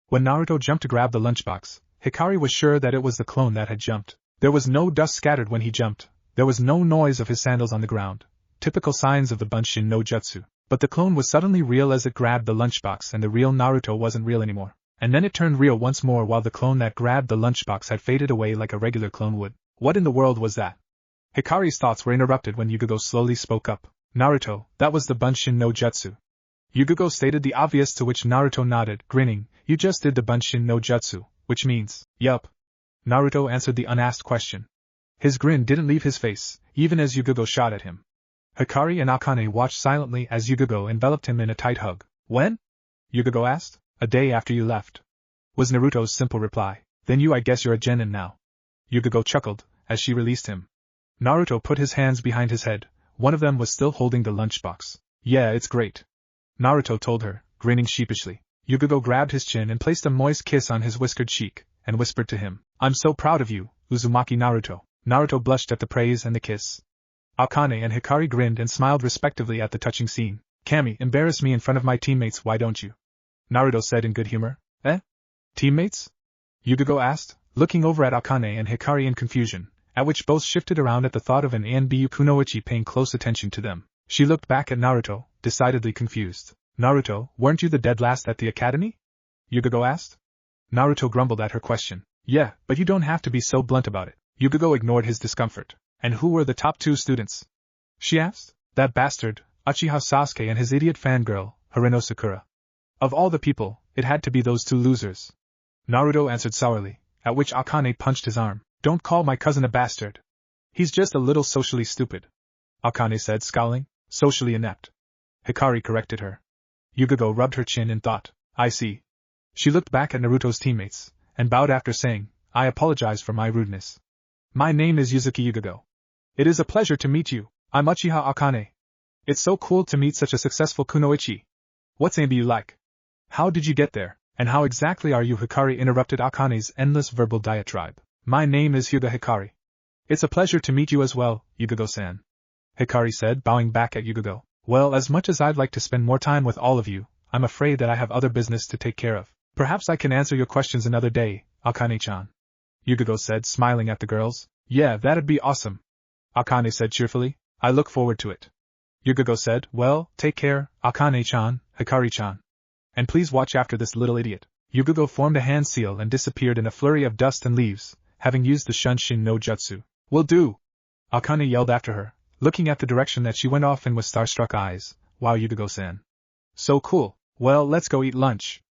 When Naruto jumped to grab the lunchbox, Hikari was sure that it was the clone that had jumped. There was no dust scattered when he jumped, there was no noise of his sandals on the ground, typical signs of the Bunshin no Jutsu. But the clone was suddenly real as it grabbed the lunchbox, and the real Naruto wasn't real anymore. And then it turned real once more while the clone that grabbed the lunchbox had faded away like a regular clone would. What in the world was that? Hikari's thoughts were interrupted when Yugogo slowly spoke up. Naruto, that was the Bunshin no Jutsu. Yugogo stated the obvious, to which Naruto nodded, grinning. You just did the Bunshin no Jutsu, which means, yup. Naruto answered the unasked question. His grin didn't leave his face, even as Yugogo shot at him. Hikari and Akane watched silently as Yugogo enveloped him in a tight hug. When? Yugogo asked. A day after you left, was Naruto's simple reply. Then I guess you're a genin now. Yugogo chuckled, as she released him. Naruto put his hands behind his head. One of them was still holding the lunchbox. Yeah, it's great, Naruto told her, grinning sheepishly. Yugogo grabbed his chin and placed a moist kiss on his whiskered cheek, and whispered to him, I'm so proud of you, Uzumaki Naruto. Naruto blushed at the praise and the kiss. Akane and Hikari grinned and smiled respectively at the touching scene. Kami, embarrass me in front of my teammates, why don't you? Naruto said in good humor. Eh? Teammates? Yugogo asked, looking over at Akane and Hikari in confusion, at which both shifted around at the thought of an Anbu Kunoichi paying close attention to them. She looked back at Naruto, decidedly confused. Naruto, weren't you the dead last at the academy? Yugogo asked. Naruto grumbled at her question. Yeah, but you don't have to be so blunt about it. Yugogo ignored his discomfort. And who were the top 2 students? She asked. That bastard, Uchiha Sasuke, and his idiot fangirl, Harino Sakura. Of all the people, it had to be those 2 losers. Naruto answered sourly, at which Akane punched his arm. Don't call my cousin a bastard. He's just a little socially stupid. Akane said, scowling. Socially inept. Hikari corrected her. Yugogo rubbed her chin in thought. I see. She looked back at Naruto's teammates, and bowed after saying, I apologize for my rudeness. My name is Yuzuki Yugogo. It is a pleasure to meet you. I'm Uchiha Akane. It's so cool to meet such a successful kunoichi. What's name do you like? How did you get there, and how exactly are you? Hikari interrupted Akane's endless verbal diatribe. My name is Hyuga Hikari. It's a pleasure to meet you as well, Yugogo-san. Hikari said, bowing back at Yugogo. Well, as much as I'd like to spend more time with all of you, I'm afraid that I have other business to take care of. Perhaps I can answer your questions another day, Akane-chan. Yugogo said, smiling at the girls. Yeah, that'd be awesome. Akane said cheerfully. I look forward to it. Yugogo said, well, take care, Akane-chan, Hikari-chan. And please watch after this little idiot. Yugogo formed a hand seal and disappeared in a flurry of dust and leaves, having used the Shunshin no Jutsu. Will do! Akane yelled after her, looking at the direction that she went off in with starstruck eyes. Wow, Yugogo-san. So cool. Well, let's go eat lunch.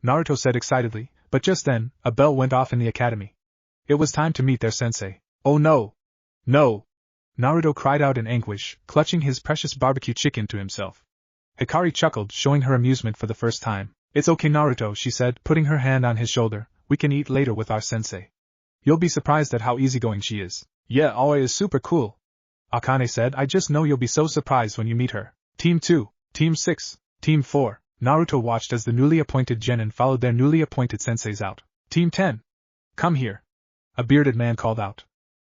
Naruto said excitedly, but just then, a bell went off in the academy. It was time to meet their sensei. Oh no! No! Naruto cried out in anguish, clutching his precious barbecue chicken to himself. Hikari chuckled, showing her amusement for the first time. It's okay, Naruto, she said, putting her hand on his shoulder. We can eat later with our sensei. You'll be surprised at how easygoing she is. Yeah, Aoi is super cool. Akane said, I just know you'll be so surprised when you meet her. Team 2, Team 6, Team 4. Naruto watched as the newly appointed genin followed their newly appointed senseis out. Team 10. Come here. A bearded man called out.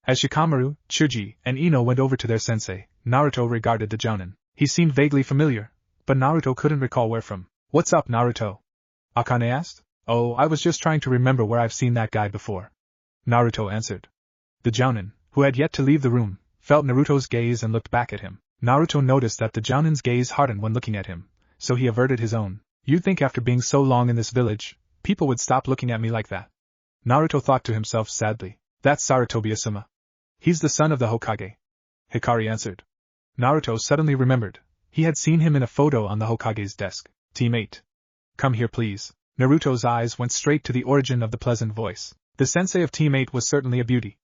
As Shikamaru, Chuji, and Ino went over to their sensei, Naruto regarded the jounin. He seemed vaguely familiar, but Naruto couldn't recall where from. What's up, Naruto? Akane asked. Oh, I was just trying to remember where I've seen that guy before. Naruto answered. The jounin, who had yet to leave the room, felt Naruto's gaze and looked back at him. Naruto noticed that the jounin's gaze hardened when looking at him, so he averted his own. You'd think after being so long in this village, people would stop looking at me like that. Naruto thought to himself sadly. That's Sarutobi Asuma. He's the son of the Hokage. Hikari answered. Naruto suddenly remembered. He had seen him in a photo on the Hokage's desk. Team 8. Come here please. Naruto's eyes went straight to the origin of the pleasant voice. The sensei of Team 8 was certainly a beauty.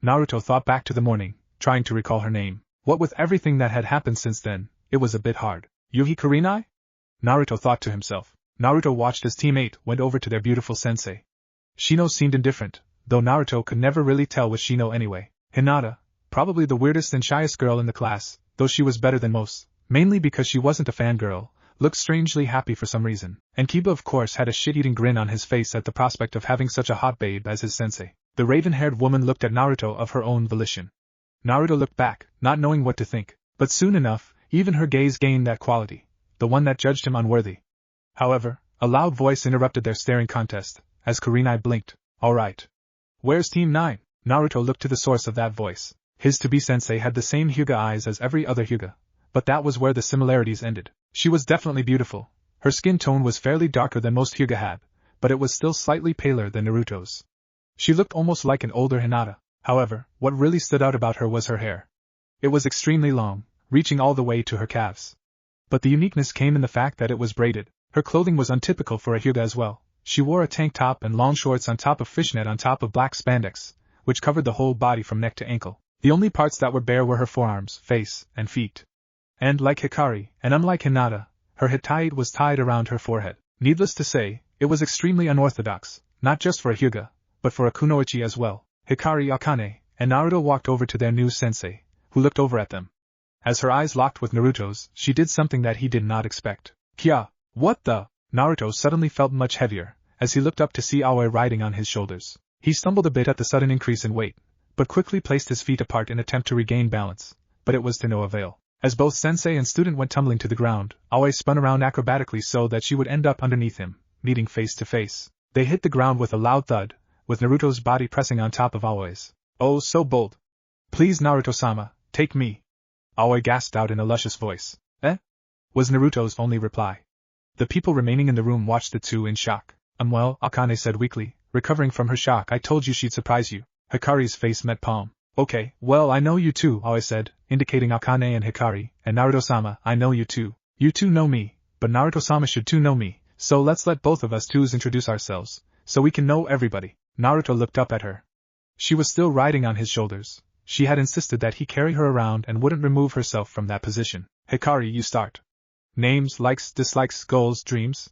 Naruto thought back to the morning, trying to recall her name. What with everything that had happened since then, it was a bit hard. Yuhi Kurenai? Naruto thought to himself. Naruto watched as Team 8 went over to their beautiful sensei. Shino seemed indifferent, though Naruto could never really tell with Shino anyway. Hinata, probably the weirdest and shyest girl in the class, though she was better than most, mainly because she wasn't a fangirl, looked strangely happy for some reason. And Kiba of course had a shit-eating grin on his face at the prospect of having such a hot babe as his sensei. The raven-haired woman looked at Naruto of her own volition. Naruto looked back, not knowing what to think, but soon enough, even her gaze gained that quality, the one that judged him unworthy. However, a loud voice interrupted their staring contest, as Kurenai blinked. Alright. Where's Team 9? Naruto looked to the source of that voice. His to-be sensei had the same Hyuga eyes as every other Hyuga, but that was where the similarities ended. She was definitely beautiful. Her skin tone was fairly darker than most Hyuga had, but it was still slightly paler than Naruto's. She looked almost like an older Hinata. However, what really stood out about her was her hair. It was extremely long, reaching all the way to her calves. But the uniqueness came in the fact that it was braided. Her clothing was untypical for a Hyuga as well. She wore a tank top and long shorts on top of fishnet on top of black spandex, which covered the whole body from neck to ankle. The only parts that were bare were her forearms, face, and feet. And like Hikari, and unlike Hinata, her hitai was tied around her forehead. Needless to say, it was extremely unorthodox, not just for a Hyuga, but for a kunoichi as well. Hikari, Akane, and Naruto walked over to their new sensei, who looked over at them. As her eyes locked with Naruto's, she did something that he did not expect. Kya! What the? Naruto suddenly felt much heavier, as he looked up to see Aoi riding on his shoulders. He stumbled a bit at the sudden increase in weight, but quickly placed his feet apart in attempt to regain balance, but it was to no avail. As both sensei and student went tumbling to the ground, Aoi spun around acrobatically so that she would end up underneath him, meeting face to face. They hit the ground with a loud thud, with Naruto's body pressing on top of Aoi's. Oh, so bold. Please, Naruto-sama, take me. Aoi gasped out in a luscious voice. Eh? Was Naruto's only reply. The people remaining in the room watched the two in shock. Well, Akane said weakly, recovering from her shock. I told you she'd surprise you. Hikari's face met palm. Okay, well I know you too, Aoi said, indicating Akane and Hikari, and Naruto-sama, I know you too. You two know me, but Naruto-sama should too know me, so let's let both of us twos introduce ourselves, so we can know everybody. Naruto looked up at her. She was still riding on his shoulders. She had insisted that he carry her around and wouldn't remove herself from that position. Hikari, you start. Names, likes, dislikes, goals, dreams?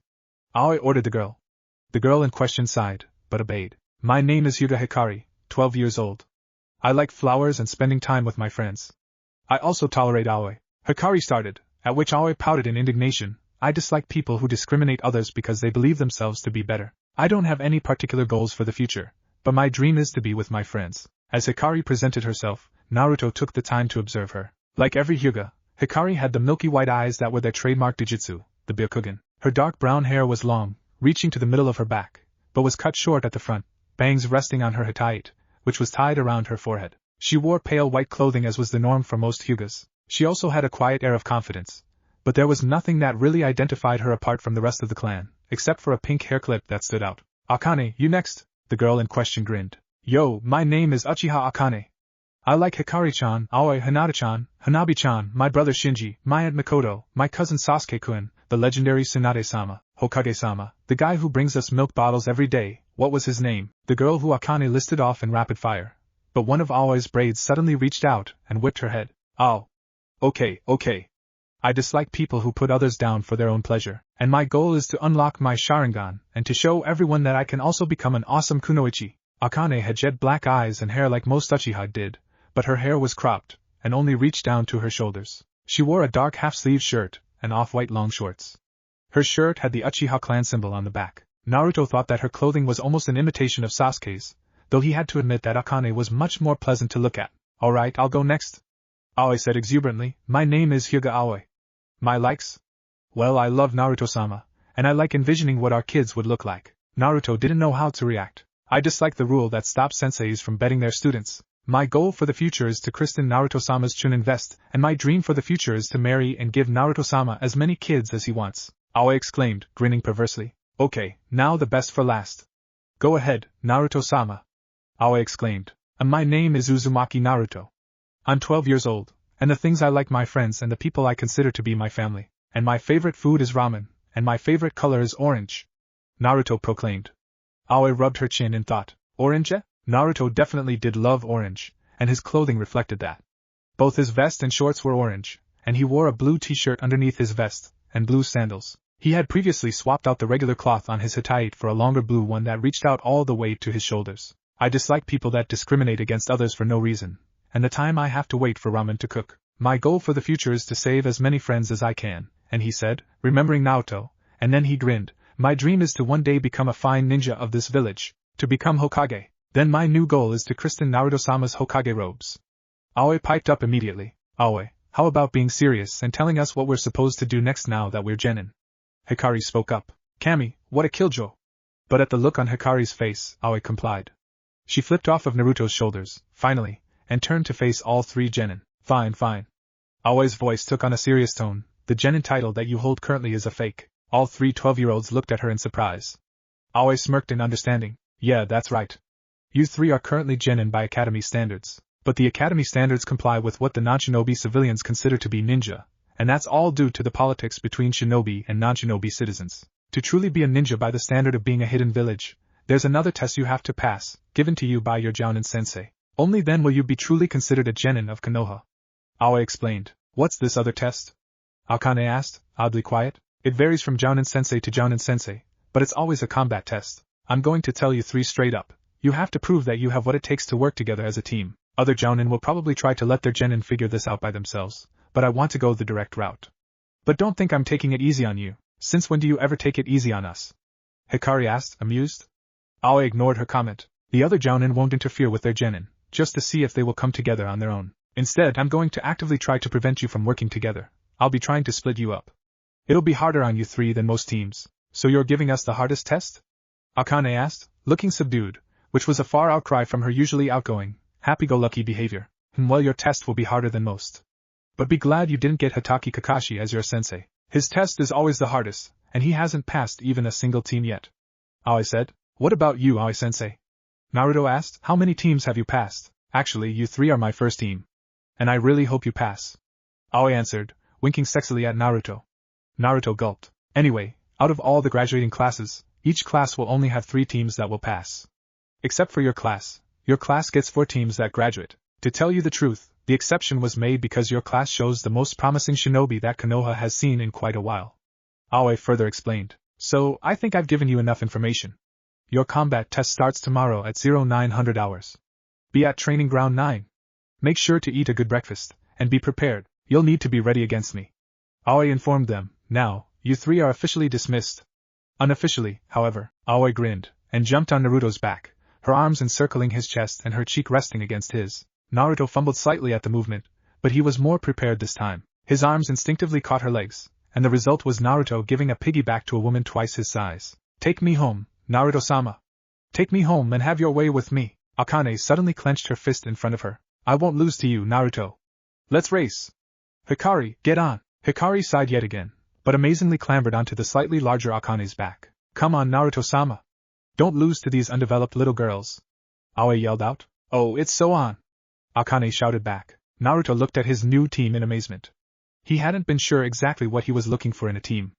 Aoi ordered the girl. The girl in question sighed, but obeyed. My name is Hyuga Hikari, 12 years old. I like flowers and spending time with my friends. I also tolerate Aoi. Hikari started, at which Aoi pouted in indignation. I dislike people who discriminate others because they believe themselves to be better. I don't have any particular goals for the future, but my dream is to be with my friends. As Hikari presented herself, Naruto took the time to observe her. Like every Hyuga, Hikari had the milky white eyes that were their trademark Dijutsu, the Byakugan. Her dark brown hair was long, reaching to the middle of her back, but was cut short at the front, bangs resting on her hataite, which was tied around her forehead. She wore pale white clothing as was the norm for most Hyugas. She also had a quiet air of confidence, but there was nothing that really identified her apart from the rest of the clan, except for a pink hair clip that stood out. Akane, you next, the girl in question grinned. Yo, my name is Uchiha Akane. I like Hikari-chan, Aoi, Hinata-chan, Hanabi-chan, my brother Shinji, my aunt Makoto, my cousin Sasuke-kun, the legendary Tsunade-sama, Hokage-sama, the guy who brings us milk bottles every day. What was his name? The girl who Akane listed off in rapid fire. But one of Aoi's braids suddenly reached out and whipped her head. Oh. Okay. I dislike people who put others down for their own pleasure, and my goal is to unlock my Sharingan and to show everyone that I can also become an awesome kunoichi. Akane had jet black eyes and hair like most Uchiha did, but her hair was cropped and only reached down to her shoulders. She wore a dark half-sleeve shirt and off-white long shorts. Her shirt had the Uchiha clan symbol on the back. Naruto thought that her clothing was almost an imitation of Sasuke's, though he had to admit that Akane was much more pleasant to look at. Alright, I'll go next. Aoi said exuberantly, my name is Hyuga Aoi. My likes? Well, I love Naruto-sama, and I like envisioning what our kids would look like. Naruto didn't know how to react. I dislike the rule that stops senseis from betting their students. My goal for the future is to christen Naruto-sama's Chunin vest, and my dream for the future is to marry and give Naruto-sama as many kids as he wants. Aoi exclaimed, grinning perversely. Okay, now the best for last. Go ahead, Naruto-sama. Aoi exclaimed. My name is Uzumaki Naruto. I'm 12 years old, and the things I like my friends and the people I consider to be my family, and my favorite food is ramen, and my favorite color is orange. Naruto proclaimed. Aoi rubbed her chin in thought. Orange? Naruto definitely did love orange, and his clothing reflected that. Both his vest and shorts were orange, and he wore a blue t-shirt underneath his vest, and blue sandals. He had previously swapped out the regular cloth on his hataite for a longer blue one that reached out all the way to his shoulders. I dislike people that discriminate against others for no reason, and the time I have to wait for ramen to cook. My goal for the future is to save as many friends as I can, and he said, remembering Naoto, and then he grinned. My dream is to one day become a fine ninja of this village, to become Hokage. Then my new goal is to christen Naruto-sama's Hokage robes. Aoi piped up immediately. Aoi, how about being serious and telling us what we're supposed to do next now that we're genin? Hikari spoke up. Kami, what a killjoy. But at the look on Hikari's face, Aoi complied. She flipped off of Naruto's shoulders, finally, and turned to face all three genin. Fine. Aoi's voice took on a serious tone. The genin title that you hold currently is a fake. All three 12-year-olds looked at her in surprise. Aoi smirked in understanding. Yeah, that's right. You three are currently genin by Academy standards, but the Academy standards comply with what the non-shinobi civilians consider to be ninja, and that's all due to the politics between shinobi and non-shinobi citizens. To truly be a ninja by the standard of being a hidden village, there's another test you have to pass, given to you by your Jounin sensei. Only then will you be truly considered a genin of Konoha. Aoi explained. What's this other test? Akane asked, oddly quiet. It varies from Jounin sensei to Jounin sensei, but it's always a combat test. I'm going to tell you three straight up. You have to prove that you have what it takes to work together as a team. Other Jounin will probably try to let their genin figure this out by themselves, but I want to go the direct route. But don't think I'm taking it easy on you. Since when do you ever take it easy on us? Hikari asked, amused. Aoi ignored her comment. The other Jounin won't interfere with their genin, just to see if they will come together on their own. Instead, I'm going to actively try to prevent you from working together. I'll be trying to split you up. It'll be harder on you three than most teams. So you're giving us the hardest test? Akane asked, looking subdued, which was a far outcry from her usually outgoing, happy-go-lucky behavior. Well, your test will be harder than most. But be glad you didn't get Hatake Kakashi as your sensei. His test is always the hardest, and he hasn't passed even a single team yet. Aoi said. What about you, Aoi-sensei? Naruto asked. How many teams have you passed? Actually, you three are my first team. And I really hope you pass. Aoi answered, winking sexily at Naruto. Naruto gulped. Anyway, out of all the graduating classes, each class will only have 3 teams that will pass. Except for your class. Your class gets 4 teams that graduate. To tell you the truth, the exception was made because your class shows the most promising shinobi that Konoha has seen in quite a while. Aoi further explained. So, I think I've given you enough information. Your combat test starts tomorrow at 0900 hours. Be at Training Ground 9. Make sure to eat a good breakfast, and be prepared, you'll need to be ready against me. Aoi informed them. Now, you 3 are officially dismissed. Unofficially, however, Aoi grinned, and jumped on Naruto's back, her arms encircling his chest and her cheek resting against his. Naruto fumbled slightly at the movement, but he was more prepared this time. His arms instinctively caught her legs, and the result was Naruto giving a piggyback to a woman twice his size. Take me home, Naruto-sama. Take me home and have your way with me. Akane suddenly clenched her fist in front of her. I won't lose to you, Naruto. Let's race. Hikari, get on. Hikari sighed yet again, but amazingly clambered onto the slightly larger Akane's back. Come on, Naruto-sama. Don't lose to these undeveloped little girls. Aoi yelled out. Oh, it's so on. Akane shouted back. Naruto looked at his new team in amazement. He hadn't been sure exactly what he was looking for in a team.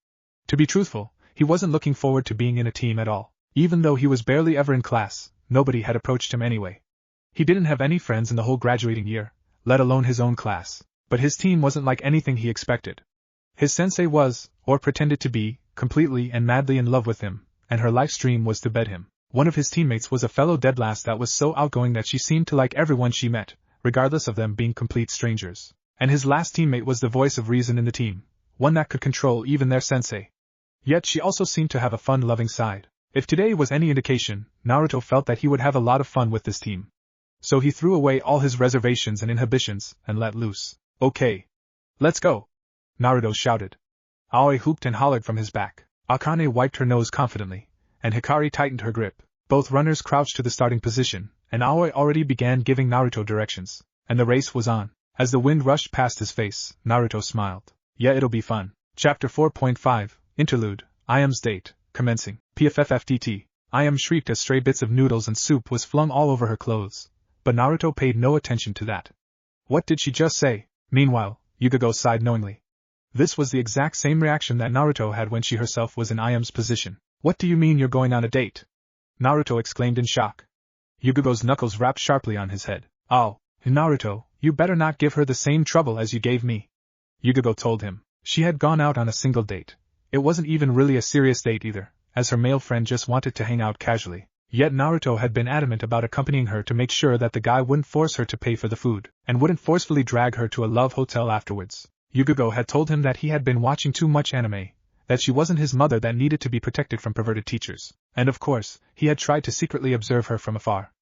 To be truthful, he wasn't looking forward to being in a team at all. Even though he was barely ever in class, nobody had approached him anyway. He didn't have any friends in the whole graduating year, let alone his own class. But his team wasn't like anything he expected. His sensei was, or pretended to be, completely and madly in love with him, and her life's dream was to bed him. One of his teammates was a fellow deadlass that was so outgoing that she seemed to like everyone she met, regardless of them being complete strangers. And his last teammate was the voice of reason in the team, one that could control even their sensei. Yet she also seemed to have a fun-loving side. If today was any indication, Naruto felt that he would have a lot of fun with this team. So he threw away all his reservations and inhibitions, and let loose. Okay. Let's go. Naruto shouted. Aoi whooped and hollered from his back. Akane wiped her nose confidently, and Hikari tightened her grip. Both runners crouched to the starting position, and Aoi already began giving Naruto directions, and the race was on. As the wind rushed past his face, Naruto smiled. Yeah, it'll be fun. Chapter 4.5, Interlude, Iam's Date, Commencing. PFFFTT. Iam shrieked as stray bits of noodles and soup was flung all over her clothes, but Naruto paid no attention to that. What did she just say? Meanwhile, Yugago sighed knowingly. This was the exact same reaction that Naruto had when she herself was in Iam's position. What do you mean you're going on a date? Naruto exclaimed in shock. Yugago's knuckles rapped sharply on his head. Oh, Naruto, you better not give her the same trouble as you gave me. Yugago told him. She had gone out on a single date. It wasn't even really a serious date either, as her male friend just wanted to hang out casually. Yet Naruto had been adamant about accompanying her to make sure that the guy wouldn't force her to pay for the food, and wouldn't forcefully drag her to a love hotel afterwards. Yugago had told him that he had been watching too much anime, that she wasn't his mother that needed to be protected from perverted teachers, and of course, he had tried to secretly observe her from afar.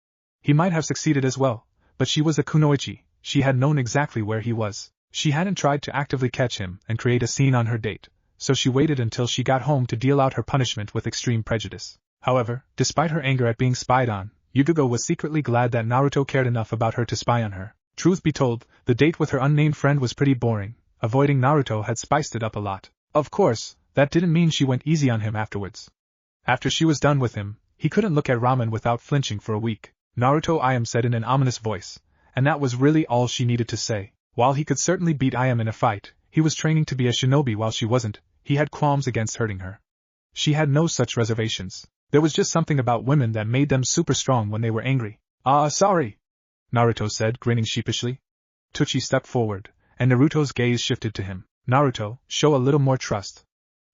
He might have succeeded as well, but she was a kunoichi, she had known exactly where he was. She hadn't tried to actively catch him and create a scene on her date, so she waited until she got home to deal out her punishment with extreme prejudice. However, despite her anger at being spied on, Yugago was secretly glad that Naruto cared enough about her to spy on her. Truth be told, the date with her unnamed friend was pretty boring. Avoiding Naruto had spiced it up a lot. Of course, that didn't mean she went easy on him afterwards. After she was done with him, he couldn't look at ramen without flinching for a week. Naruto, Iam said in an ominous voice, and that was really all she needed to say. While he could certainly beat Iam in a fight, he was training to be a shinobi while she wasn't. He had qualms against hurting her. She had no such reservations. There was just something about women that made them super strong when they were angry. Sorry, Naruto said, grinning sheepishly. Tsuchi stepped forward, and Naruto's gaze shifted to him. Naruto, show a little more trust.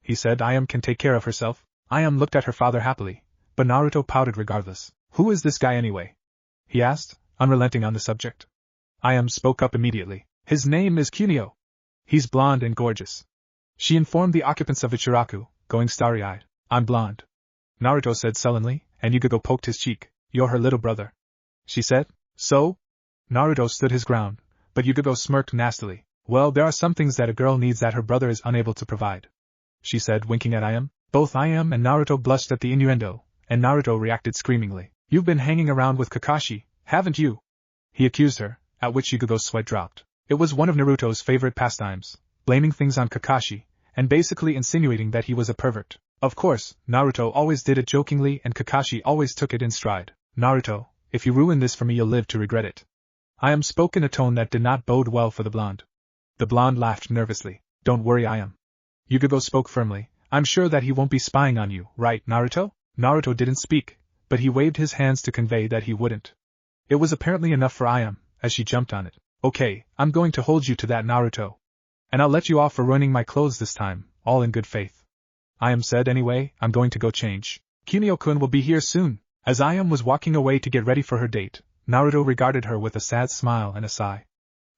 He said Iam can take care of herself. Iam looked at her father happily, but Naruto pouted regardless. Who is this guy anyway? He asked, unrelenting on the subject. Iam spoke up immediately. His name is Kunio. He's blonde and gorgeous. She informed the occupants of Ichiraku, going starry-eyed. I'm blonde, Naruto said sullenly, and Yugago poked his cheek. You're her little brother, she said. So? Naruto stood his ground, but Yugago smirked nastily. Well, there are some things that a girl needs that her brother is unable to provide, she said, winking at Iam. Both Iam and Naruto blushed at the innuendo, and Naruto reacted screamingly. You've been hanging around with Kakashi, haven't you? He accused her, at which Yugago's sweat dropped. It was one of Naruto's favorite pastimes, blaming things on Kakashi, and basically insinuating that he was a pervert. Of course, Naruto always did it jokingly and Kakashi always took it in stride. Naruto, if you ruin this for me you'll live to regret it. Ayam spoke in a tone that did not bode well for the blonde. The blonde laughed nervously. Don't worry Ayam. Yugogo spoke firmly. I'm sure that he won't be spying on you, right, Naruto? Naruto didn't speak, but he waved his hands to convey that he wouldn't. It was apparently enough for Ayam, as she jumped on it. Okay, I'm going to hold you to that, Naruto. And I'll let you off for ruining my clothes this time, all in good faith. Ayam said anyway, I'm going to go change. Kunio-kun will be here soon. As Ayam was walking away to get ready for her date, Naruto regarded her with a sad smile and a sigh.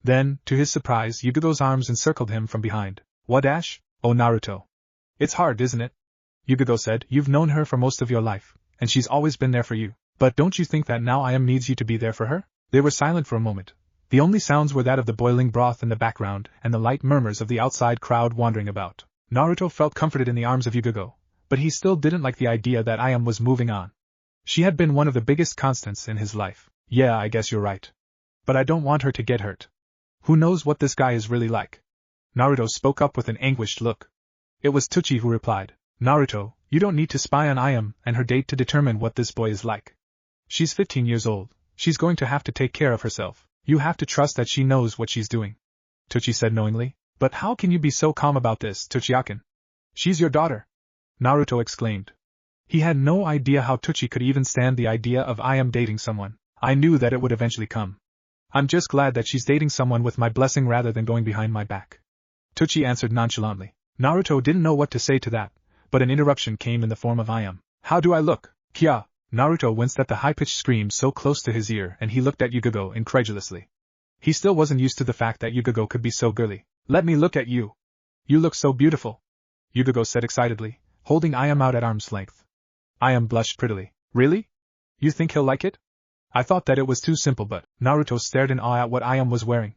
Then, to his surprise, Yugogo's arms encircled him from behind. What Ash? Oh Naruto. It's hard, isn't it? Yugogo said, you've known her for most of your life, and she's always been there for you. But don't you think that now Ayam needs you to be there for her? They were silent for a moment. The only sounds were that of the boiling broth in the background and the light murmurs of the outside crowd wandering about. Naruto felt comforted in the arms of Yugogo, but he still didn't like the idea that Ayam was moving on. She had been one of the biggest constants in his life. Yeah, I guess you're right. But I don't want her to get hurt. Who knows what this guy is really like? Naruto spoke up with an anguished look. It was Tsuchi who replied, Naruto, you don't need to spy on Ayam and her date to determine what this boy is like. She's 15 years old. She's going to have to take care of herself. You have to trust that she knows what she's doing. Tsuchi said knowingly. But how can you be so calm about this, Tsuchiya-kun? She's your daughter. Naruto exclaimed. He had no idea how Tsuchi could even stand the idea of Ayam dating someone. I knew that it would eventually come. I'm just glad that she's dating someone with my blessing rather than going behind my back. Tsuchi answered nonchalantly. Naruto didn't know what to say to that, but an interruption came in the form of Ayam. How do I look? Kya? Naruto winced at the high-pitched scream so close to his ear and he looked at Yugogo incredulously. He still wasn't used to the fact that Yugogo could be so girly. Let me look at you. You look so beautiful, Yugogo said excitedly, holding Ayam out at arm's length. Ayam blushed prettily. Really? You think he'll like it? I thought that it was too simple but Naruto stared in awe at what Ayam was wearing.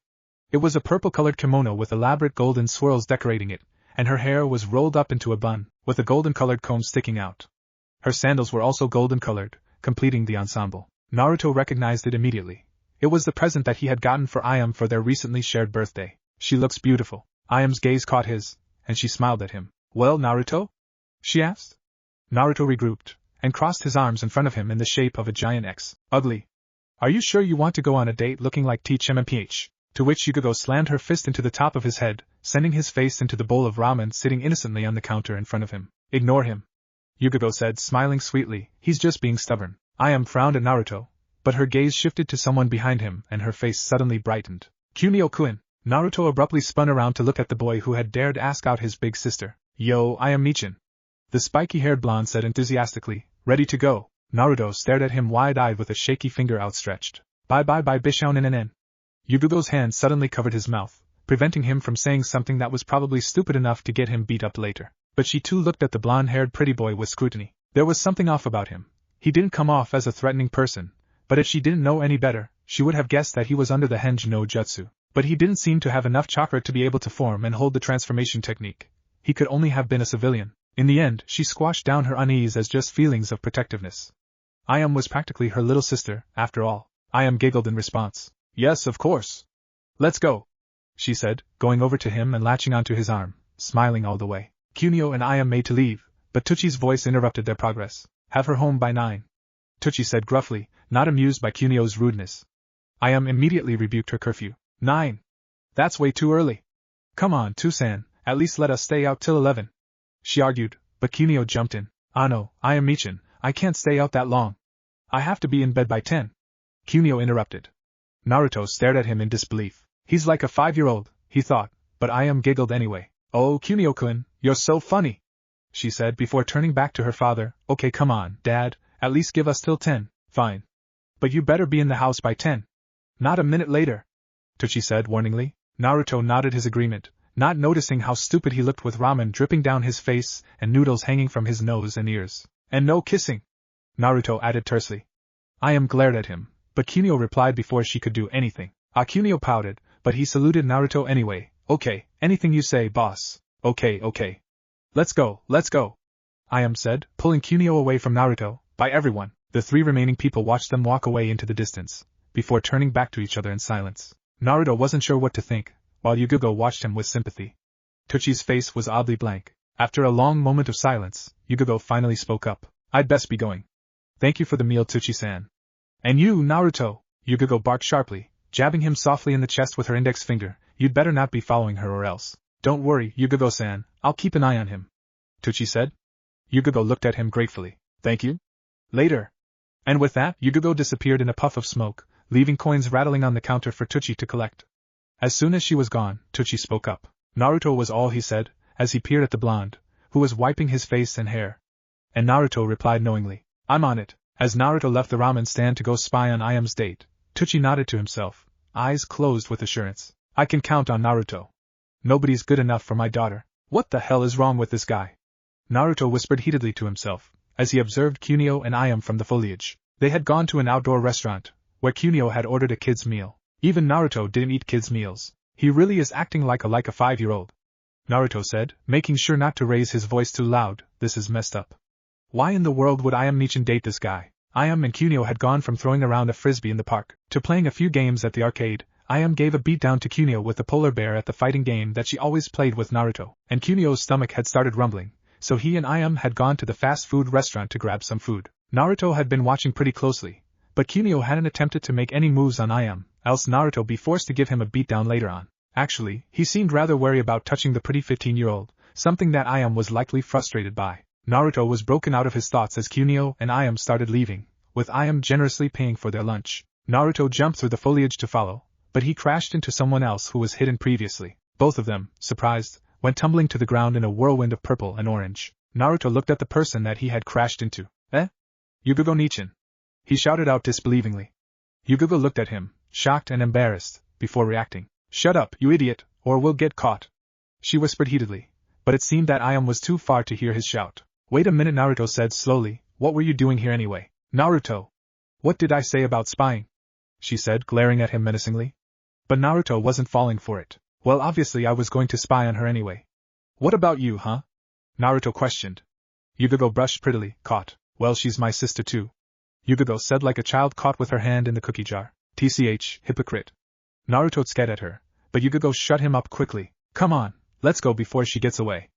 It was a purple-colored kimono with elaborate golden swirls decorating it, and her hair was rolled up into a bun, with a golden-colored comb sticking out. Her sandals were also golden-colored, completing the ensemble. Naruto recognized it immediately. It was the present that he had gotten for Ayam for their recently shared birthday. She looks beautiful. Ayam's gaze caught his, and she smiled at him. Well, Naruto? She asked. Naruto regrouped, and crossed his arms in front of him in the shape of a giant X. Ugly. Are you sure you want to go on a date looking like THMMPH? To which Yugogo slammed her fist into the top of his head, sending his face into the bowl of ramen sitting innocently on the counter in front of him. Ignore him, Yugogo said, smiling sweetly. He's just being stubborn. Ayam frowned at Naruto, but her gaze shifted to someone behind him and her face suddenly brightened. Kunio-kun. Naruto abruptly spun around to look at the boy who had dared ask out his big sister. Yo, Ayam Michin. The spiky-haired blonde said enthusiastically. Ready to go. Naruto stared at him wide-eyed with a shaky finger outstretched. Bye Bishonen. Yugogo's hand suddenly covered his mouth, preventing him from saying something that was probably stupid enough to get him beat up later. But she too looked at the blonde-haired pretty boy with scrutiny. There was something off about him. He didn't come off as a threatening person, but if she didn't know any better, she would have guessed that he was under the Henj no Jutsu. But he didn't seem to have enough chakra to be able to form and hold the transformation technique. He could only have been a civilian. In the end, she squashed down her unease as just feelings of protectiveness. Ayam was practically her little sister, after all. Ayam giggled in response. Yes, of course. Let's go, she said, going over to him and latching onto his arm, smiling all the way. Kunio and Ayam made to leave, but Tsuchi's voice interrupted their progress. Have her home by 9. Tsuchi said gruffly, not amused by Kunio's rudeness. Ayam immediately rebuked her curfew. 9. That's way too early. Come on, Tusan, at least let us stay out till 11. She argued, but Kunio jumped in. No, Ayam Michin, I can't stay out that long. I have to be in bed by 10. Kunio interrupted. Naruto stared at him in disbelief. He's like a 5-year-old, he thought, but Ayam giggled anyway. Oh, Kunio-kun, you're so funny, she said before turning back to her father. Okay, come on, Dad, at least give us till 10. Fine. But you better be in the house by 10. Not a minute later, Tsuchi said warningly. Naruto nodded his agreement, not noticing how stupid he looked with ramen dripping down his face and noodles hanging from his nose and ears. And no kissing, Naruto added tersely. Ayam glared at him, but Kunio replied before she could do anything. Kunio pouted, but he saluted Naruto anyway. Okay, anything you say, boss. Okay. Let's go. Ayam said, pulling Kunio away from Naruto. By everyone. The 3 remaining people watched them walk away into the distance, before turning back to each other in silence. Naruto wasn't sure what to think, while Yugogo watched him with sympathy. Tuchi's face was oddly blank. After a long moment of silence, Yugogo finally spoke up. I'd best be going. Thank you for the meal, Tuchi-san. And you, Naruto, Yugogo barked sharply, jabbing him softly in the chest with her index finger. You'd better not be following her or else. Don't worry, Yugogo-san, I'll keep an eye on him. Tuchi said. Yugogo looked at him gratefully. Thank you. Later. And with that, Yugogo disappeared in a puff of smoke, leaving coins rattling on the counter for Tuchi to collect. As soon as she was gone, Tuchi spoke up. Naruto was all he said, as he peered at the blonde, who was wiping his face and hair. And Naruto replied knowingly, I'm on it. As Naruto left the ramen stand to go spy on Iam's date, Tuchi nodded to himself, eyes closed with assurance. I can count on Naruto. Nobody's good enough for my daughter. What the hell is wrong with this guy? Naruto whispered heatedly to himself, as he observed Kunio and Iam from the foliage. They had gone to an outdoor restaurant, where Kunio had ordered a kid's meal. Even Naruto didn't eat kids' meals. He really is acting like a 5-year-old. Naruto said, making sure not to raise his voice too loud, this is messed up. Why in the world would Iam Nichin date this guy? Iam and Kunio had gone from throwing around a frisbee in the park, to playing a few games at the arcade. Iam gave a beatdown to Kunio with the polar bear at the fighting game that she always played with Naruto, and Kunio's stomach had started rumbling, so he and Iam had gone to the fast food restaurant to grab some food. Naruto had been watching pretty closely, but Kunio hadn't attempted to make any moves on Iam, else Naruto be forced to give him a beatdown later on. Actually, he seemed rather wary about touching the pretty 15-year-old, something that Iam was likely frustrated by. Naruto was broken out of his thoughts as Kunio and Iam started leaving, with Iam generously paying for their lunch. Naruto jumped through the foliage to follow, but he crashed into someone else who was hidden previously. Both of them, surprised, went tumbling to the ground in a whirlwind of purple and orange. Naruto looked at the person that he had crashed into. Yugogo Nichin. He shouted out disbelievingly. Yugogo looked at him, shocked and embarrassed, before reacting. Shut up, you idiot, or we'll get caught. She whispered heatedly, but it seemed that Iam was too far to hear his shout. Wait a minute, Naruto said slowly, what were you doing here anyway? Naruto! What did I say about spying? She said, glaring at him menacingly. But Naruto wasn't falling for it. Well, obviously I was going to spy on her anyway. What about you, huh? Naruto questioned. Yugogo brushed prettily, caught. Well, she's my sister too. Yugogo said like a child caught with her hand in the cookie jar. TCH, hypocrite. Naruto scared at her, but Yugogo shut him up quickly. Come on, let's go before she gets away.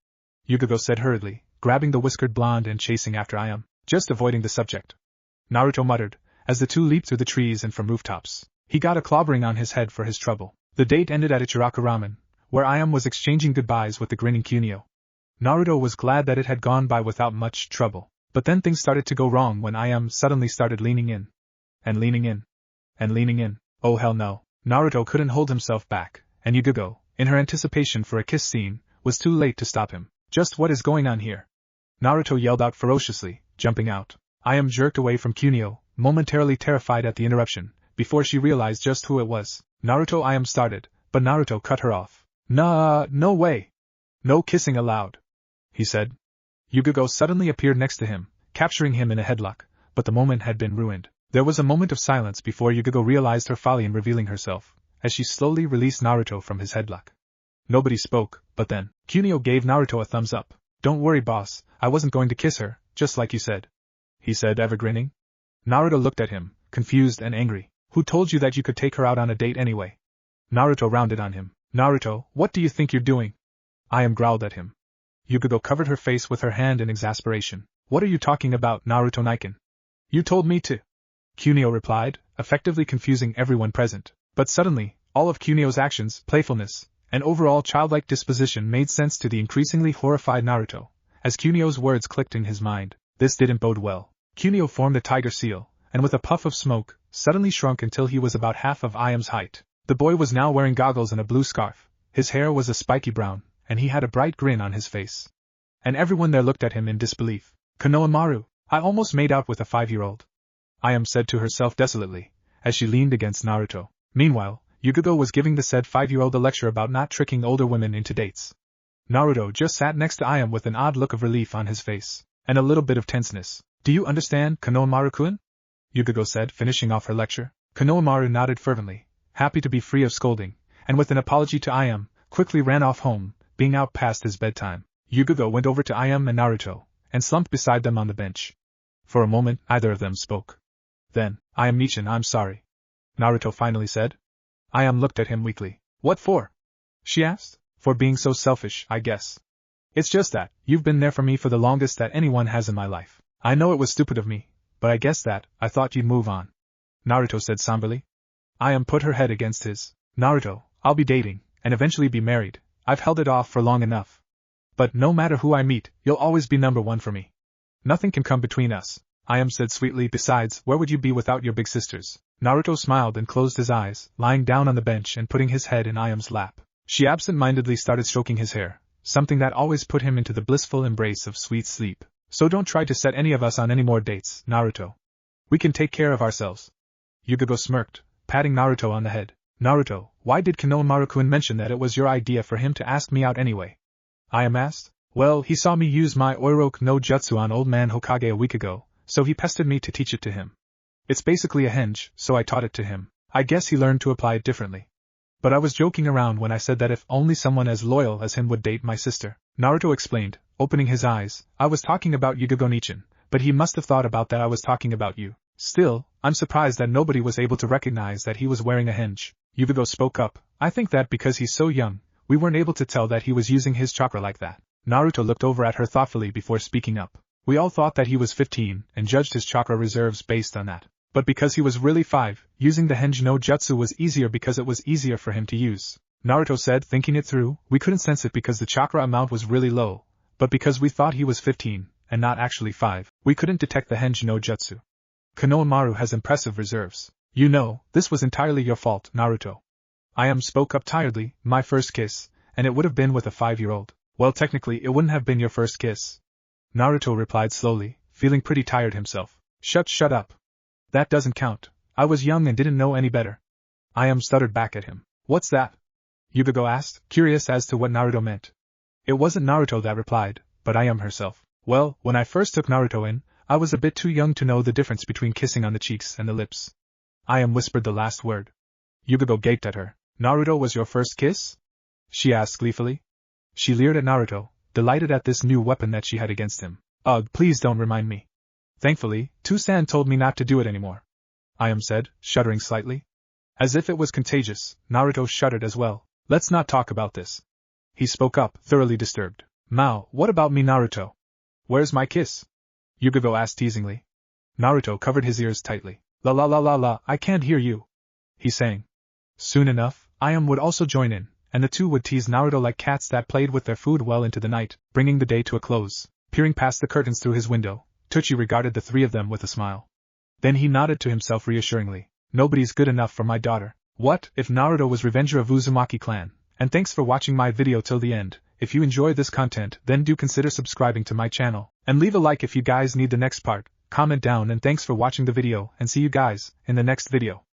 Yugogo said hurriedly, grabbing the whiskered blonde and chasing after Iam, just avoiding the subject. Naruto muttered, as the two leaped through the trees and from rooftops. He got a clobbering on his head for his trouble. The date ended at Ichiraku Ramen, where Iam was exchanging goodbyes with the grinning Kunio. Naruto was glad that it had gone by without much trouble. But then things started to go wrong when Iam suddenly started leaning in. And leaning in. And leaning in. Oh hell no. Naruto couldn't hold himself back, and Yugogo, in her anticipation for a kiss scene, was too late to stop him. Just what is going on here? Naruto yelled out ferociously, jumping out. Iam jerked away from Kunio, momentarily terrified at the interruption, before she realized just who it was. Naruto Iam started, but Naruto cut her off. No way. No kissing allowed, he said. Yugogo suddenly appeared next to him, capturing him in a headlock, but the moment had been ruined. There was a moment of silence before Yugogo realized her folly in revealing herself, as she slowly released Naruto from his headlock. Nobody spoke, but then, Kunio gave Naruto a thumbs up. Don't worry boss, I wasn't going to kiss her, just like you said. He said, ever grinning. Naruto looked at him, confused and angry. Who told you that you could take her out on a date anyway? Naruto rounded on him. Naruto, what do you think you're doing? Iam growled at him. Yugogo covered her face with her hand in exasperation. What are you talking about, Naruto Niken? You told me to. Kunio replied, effectively confusing everyone present. But suddenly, all of Kunio's actions, playfulness, and overall childlike disposition made sense to the increasingly horrified Naruto, as Kunio's words clicked in his mind. This didn't bode well. Kunio formed a tiger seal, and with a puff of smoke, suddenly shrunk until he was about half of Iam's height. The boy was now wearing goggles and a blue scarf, his hair was a spiky brown, and he had a bright grin on his face. And everyone there looked at him in disbelief. Konohamaru, I almost made out with a 5-year-old. Iam said to herself desolately, as she leaned against Naruto. Meanwhile, Yugogo was giving the said 5-year-old a lecture about not tricking older women into dates. Naruto just sat next to Iam with an odd look of relief on his face, and a little bit of tenseness. Do you understand, Konohamaru-kun? Yugogo said, finishing off her lecture. Konohamaru nodded fervently, happy to be free of scolding, and with an apology to Iam, quickly ran off home, being out past his bedtime. Yugogo went over to Iam and Naruto, and slumped beside them on the bench. For a moment, neither of them spoke. Then, Iam Nichin, I'm sorry, Naruto finally said. Iam looked at him weakly. What for? She asked. For being so selfish, I guess. It's just that, you've been there for me for the longest that anyone has in my life. I know it was stupid of me, but I guess that, I thought you'd move on. Naruto said somberly. Ayam put her head against his. Naruto, I'll be dating, and eventually be married. I've held it off for long enough. But no matter who I meet, you'll always be number one for me. Nothing can come between us, Ayam said sweetly. Besides, where would you be without your big sisters? Naruto smiled and closed his eyes, lying down on the bench and putting his head in Ayam's lap. She absent-mindedly started stroking his hair, something that always put him into the blissful embrace of sweet sleep. So don't try to set any of us on any more dates, Naruto. We can take care of ourselves. Yugogo smirked, patting Naruto on the head. Naruto, why did Konohamaru-kun mention that it was your idea for him to ask me out anyway? Ayam asked. Well, he saw me use my Oiroku no Jutsu on old man Hokage a week ago, so he pestered me to teach it to him. It's basically a henge, so I taught it to him. I guess he learned to apply it differently. But I was joking around when I said that if only someone as loyal as him would date my sister. Naruto explained, opening his eyes. I was talking about Yugogo Nichin, but he must have thought about that I was talking about you. Still, I'm surprised that nobody was able to recognize that he was wearing a henge. Yugogo spoke up. I think that because he's so young, we weren't able to tell that he was using his chakra like that. Naruto looked over at her thoughtfully before speaking up. We all thought that he was 15 and judged his chakra reserves based on that. But because he was really 5, using the henge no jutsu was easier because it was easier for him to use. Naruto said, thinking it through. We couldn't sense it because the chakra amount was really low, but because we thought he was 15, and not actually 5, we couldn't detect the henge no jutsu. Konohamaru has impressive reserves. You know, this was entirely your fault, Naruto. Ayam spoke up tiredly. My first kiss, and it would have been with a 5-year-old. Well, technically it wouldn't have been your first kiss. Naruto replied slowly, feeling pretty tired himself. Shut up. That doesn't count. I was young and didn't know any better. Ayam stuttered back at him. What's that? Yugogo asked, curious as to what Naruto meant. It wasn't Naruto that replied, but Ayam herself. Well, when I first took Naruto in, I was a bit too young to know the difference between kissing on the cheeks and the lips. Ayam whispered the last word. Yugogo gaped at her. Naruto was your first kiss? She asked gleefully. She leered at Naruto, delighted at this new weapon that she had against him. Ugh, please don't remind me. Thankfully, Toussaint told me not to do it anymore. Ayam said, shuddering slightly. As if it was contagious, Naruto shuddered as well. Let's not talk about this. He spoke up, thoroughly disturbed. Mao, what about me, Naruto? Where's my kiss? Yugogo asked teasingly. Naruto covered his ears tightly. La la la la la, I can't hear you. He sang. Soon enough, Ayam would also join in, and the two would tease Naruto like cats that played with their food well into the night, bringing the day to a close. Peering past the curtains through his window, Tucci regarded the three of them with a smile. Then he nodded to himself reassuringly. Nobody's good enough for my daughter. What if Naruto was Revenger of Uzumaki clan? And thanks for watching my video till the end. If you enjoy this content, then do consider subscribing to my channel. And leave a like if you guys need the next part. Comment down and thanks for watching the video and see you guys in the next video.